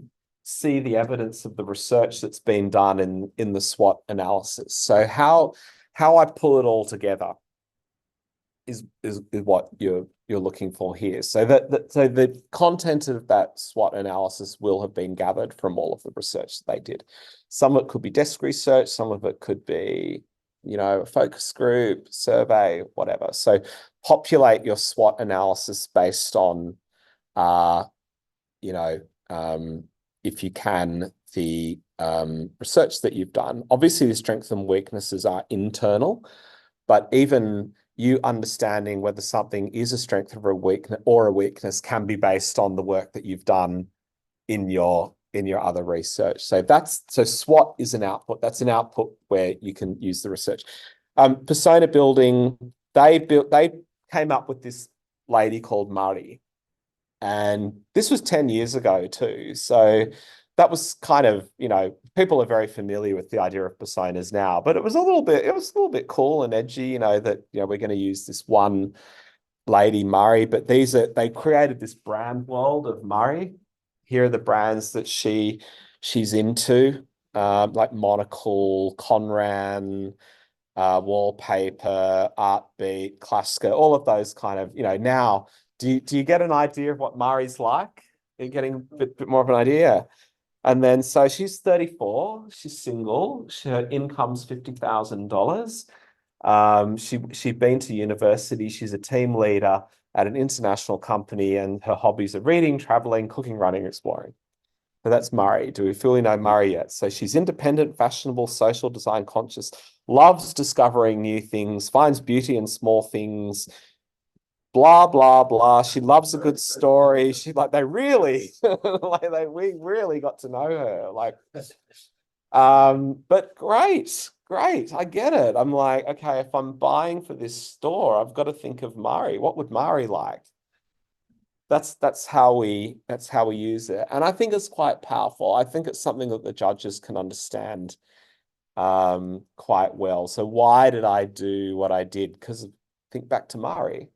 see the evidence of the research that's been done in the SWOT analysis. So how I pull it all together is what you're looking for here. So so the content of that SWOT analysis will have been gathered from all of the research that they did. Some of it could be desk research, some of it could be, you know, a focus group, survey, whatever. So populate your SWOT analysis based on, you know, if you can, the research that you've done. Obviously, the strengths and weaknesses are internal, but even you understanding whether something is a strength or a weakness can be based on the work that you've done in your other research. So SWOT is an output. That's an output where you can use the research. Persona building, they came up with this lady called Murray. And this was 10 years ago too. So that was kind of, you know, people are very familiar with the idea of personas now, but it was a little bit cool and edgy, you know, that, you know, we're going to use this one lady, Murray, but they created this brand world of Murray. Here are the brands that she's into, like Monocle, Conran, Wallpaper, Artbeat, Klaska, all of those kind of, you know, now, do you get an idea of what Murray's like? You're getting a bit more of an idea. And then, so she's 34, she's single, her income's $50,000. She'd been to university, she's a team leader at an international company, and her hobbies are reading, traveling, cooking, running, exploring. So that's Murray. Do we fully know Murray yet? So she's independent, fashionable, social, design conscious, loves discovering new things, finds beauty in small things, blah, blah, blah. She loves a good story. We really got to know her. But great. I get it. I'm like, okay, if I'm buying for this store, I've got to think of Murray. What would Murray like? That's how we use it. And I think it's quite powerful. I think it's something that the judges can understand quite well. So why did I do what I did? Because think back to Murray.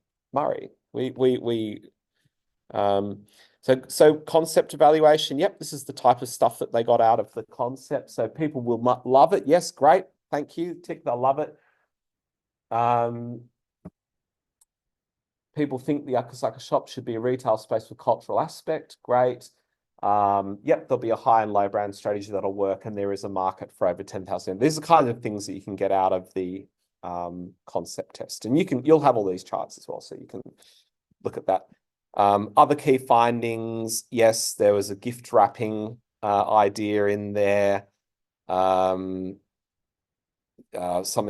So concept evaluation. Yep, this is the type of stuff that they got out of the concept. So people will love it. Yes, great. Thank you. Tick, they'll love it. People think the Akasaka shop should be a retail space with cultural aspect. Great. Yep, there'll be a high and low brand strategy that'll work, and there is a market for over 10,000. These are the kinds of things that you can get out of the concept test, and you'll have all these charts as well, so you can look at that. Other key findings, yes, there was a gift wrapping idea in there. Something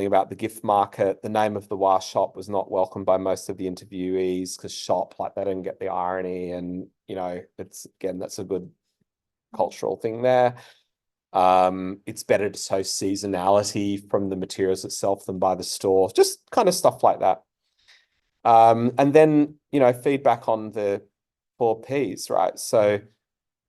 about the gift market. The name of the WA shop was not welcomed by most of the interviewees because shop, like, they didn't get the irony, and, you know, that's a good cultural thing there. It's better to show seasonality from the materials itself than by the store, just kind of stuff like that. And then, you know, feedback on the 4 Ps, right? So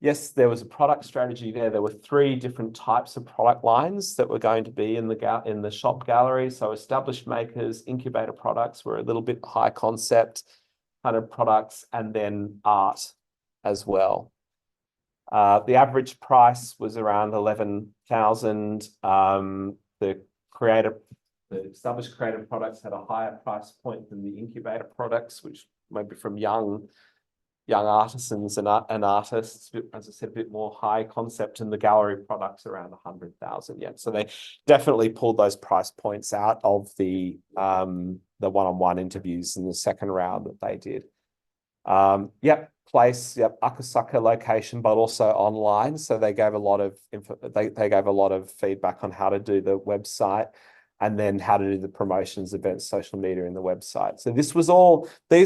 yes, there was a product strategy there. There were 3 different types of product lines that were going to be in the shop gallery. So established makers, incubator products were a little bit high concept kind of products, and then art as well. The average price was around 11,000. The established creative products had a higher price point than the incubator products, which maybe from young artisans and artists, as I said, a bit more high concept, and the gallery products around 100,000. Yeah, so they definitely pulled those price points out of the one-on-one interviews in the second round that they did. Yep, place, yep, Akasaka location, but also online. So they gave a lot of they gave a lot of feedback on how to do the website, and then how to do the promotions, events, social media, in the website. So these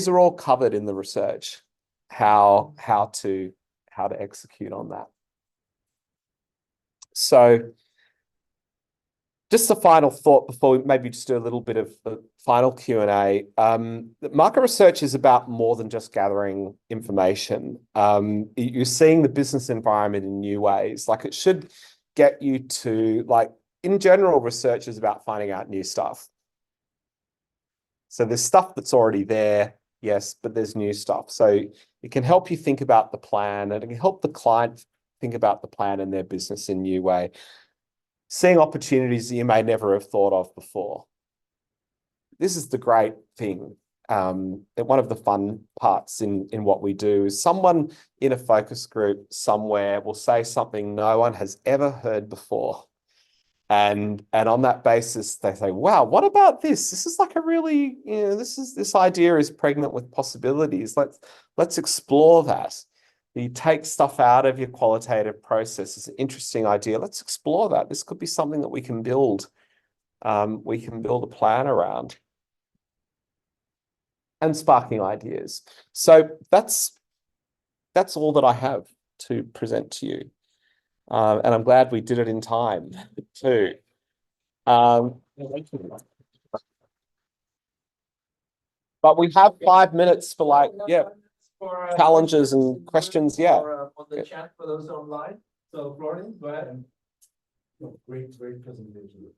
are all covered in the research, how to execute on that. So just a final thought before we maybe just do a little bit of the final Q&A. Market research is about more than just gathering information. You're seeing the business environment in new ways. Like, it should get you to, like, in general, research is about finding out new stuff. So there's stuff that's already there, yes, but there's new stuff. So it can help you think about the plan, and it can help the client think about the plan and their business in a new way, seeing opportunities that you may never have thought of before. This is the great thing. One of the fun parts in what we do is someone in a focus group somewhere will say something no one has ever heard before. And on that basis, they say, wow, what about this? This is like a really, this idea is pregnant with possibilities. Let's explore that. You take stuff out of your qualitative process. It's an interesting idea. Let's explore that. This could be something that we can build. We can build a plan around. And sparking ideas. So that's all that I have to present to you. And I'm glad we did it in time too. But we have 5 minutes for challenges and questions. Yeah. On the chat for those online. So Florian, go ahead. Great presentation.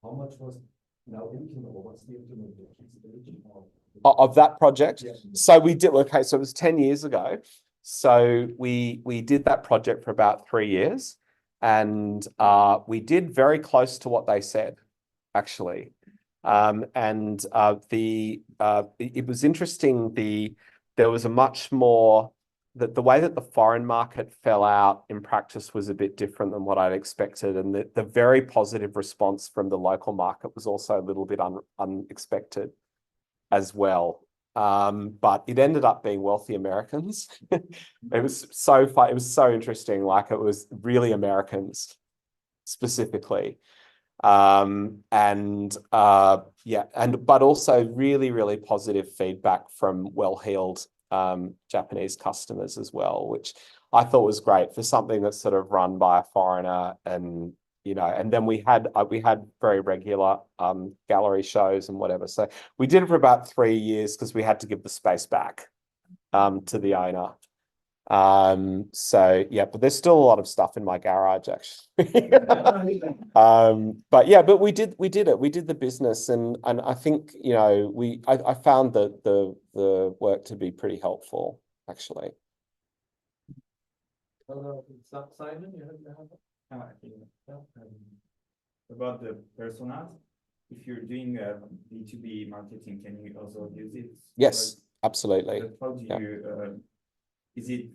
How much was now implementable? What's the implementation Of that project? Yeah. So we did, okay, so it was 10 years ago. So we did that project for about 3 years, and we did very close to what they said, actually. It was interesting. There was a much more the way that the foreign market fell out in practice was a bit different than what I'd expected, and the very positive response from the local market was also a little bit unexpected as well. But it ended up being wealthy Americans. It was so fun. It was so interesting. Like, it was really Americans specifically. But also really, really positive feedback from well-heeled Japanese customers as well, which I thought was great for something that's sort of run by a foreigner. And and then we had very regular gallery shows and whatever. So we did it for about 3 years because we had to give the space back to the owner. So yeah, but there's still a lot of stuff in my garage actually. But we did it. We did the business, and I think I found the work to be pretty helpful actually. Simon, you have about the personas, if you're doing B2B marketing, can you also use it? Yes, absolutely. How do you, is it,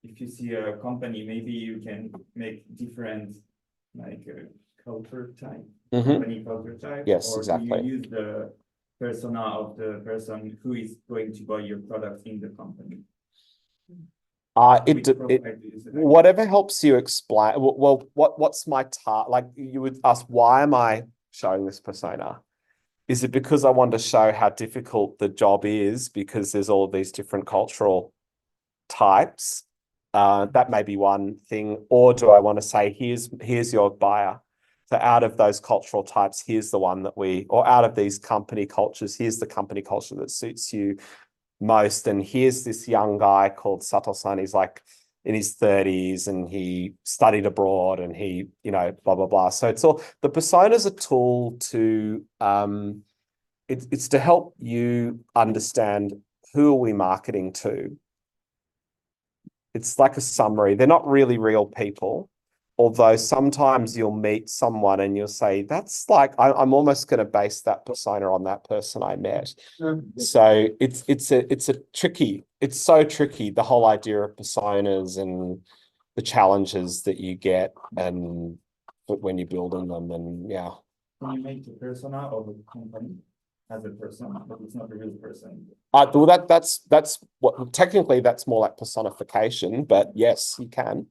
if you see a company, maybe you can make different, like culture type, company culture type? Yes, or exactly. do you use the persona of the person who is going to buy your product in the company? Whatever helps you explain. Well, what's my target? Like, you would ask, why am I showing this persona? Is it because I want to show how difficult the job is because there's all of these different cultural types? That may be one thing. Or do I want to say, here's your buyer? So out of those cultural types, here's the one or out of these company cultures, here's the company culture that suits you most. And here's this young guy called Sato-san. He's like in his 30s and he studied abroad and he, blah, blah, blah. So it's all, the persona is a tool to, it's to help you understand who are we marketing to. It's like a summary. They're not really real people. Although sometimes you'll meet someone and you'll say, that's like, I'm almost going to base that persona on that person I met. So it's so tricky, the whole idea of personas and the challenges that you get and when you're building them. And yeah. Can you make the persona of a company as a person, but it's not a real person? Well, that's what technically that's more like personification, but yes, you can,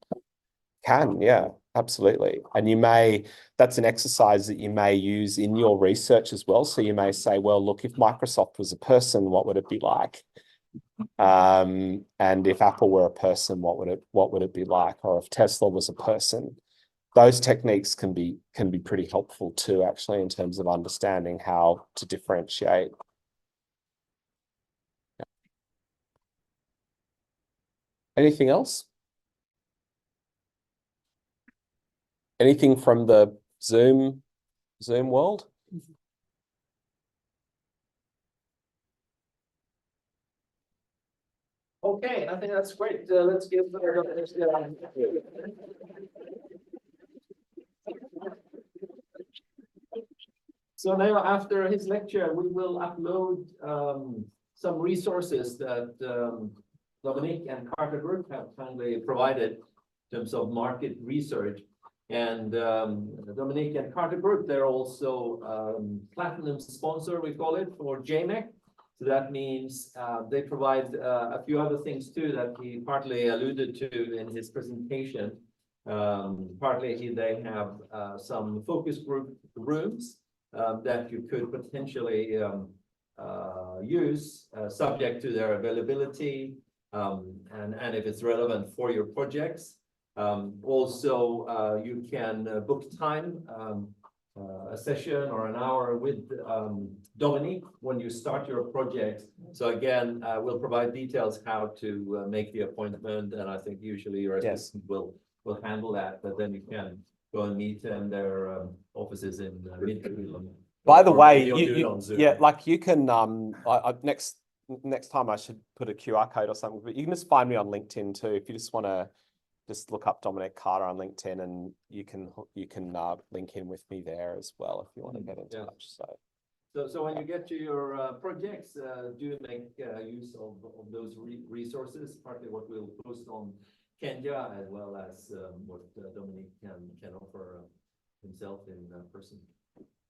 yeah, absolutely. And that's an exercise that you may use in your research as well. So you may say, well, look, if Microsoft was a person, what would it be like? And if Apple were a person, what would it be like? Or if Tesla was a person? Those techniques can be pretty helpful too, actually, in terms of understanding how to differentiate. Yeah. Anything else? Anything from the Zoom world? Okay, I think that's great. Let's give. So now, after his lecture, we will upload some resources that Dominique and Carter Group have kindly provided in terms of market research. And Dominique and Carter Group, they're also platinum sponsor, we call it, for JMEC. So that means they provide a few other things too that he partly alluded to in his presentation. Partly they have some focus group rooms that you could potentially use subject to their availability and if it's relevant for your projects. Also, you can book time, a session or an hour with Dominique when you start your project. So again, we'll provide details how to make the appointment, and I think usually your assistant will handle that, but then you can go and meet in their offices in Midfield. By the way, yeah, like you can next time I should put a QR code or something, but you can just find me on LinkedIn too. If you just want to just look up Dominic Carter on LinkedIn, and you can link in with me there as well if you want to get in touch. So when you get to your projects, do make use of those resources, partly what we'll post on Kenya, as well as what Dominique can offer himself in person.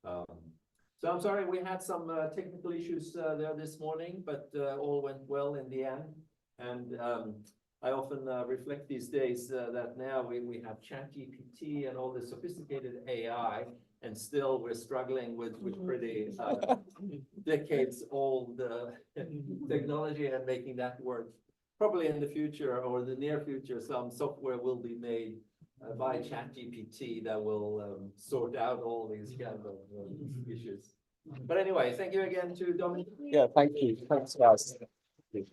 So I'm sorry, we had some technical issues there this morning, but all went well in the end. And I often reflect these days that now we have ChatGPT and all this sophisticated AI, and still we're struggling with pretty decades old technology and making that work. Probably in the future or the near future, some software will be made by ChatGPT that will sort out all these kind of issues. But anyway, thank you again to Dominic. Yeah, thank you. Thanks, guys. We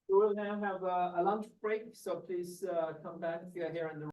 will now have a lunch break, so please come back here in the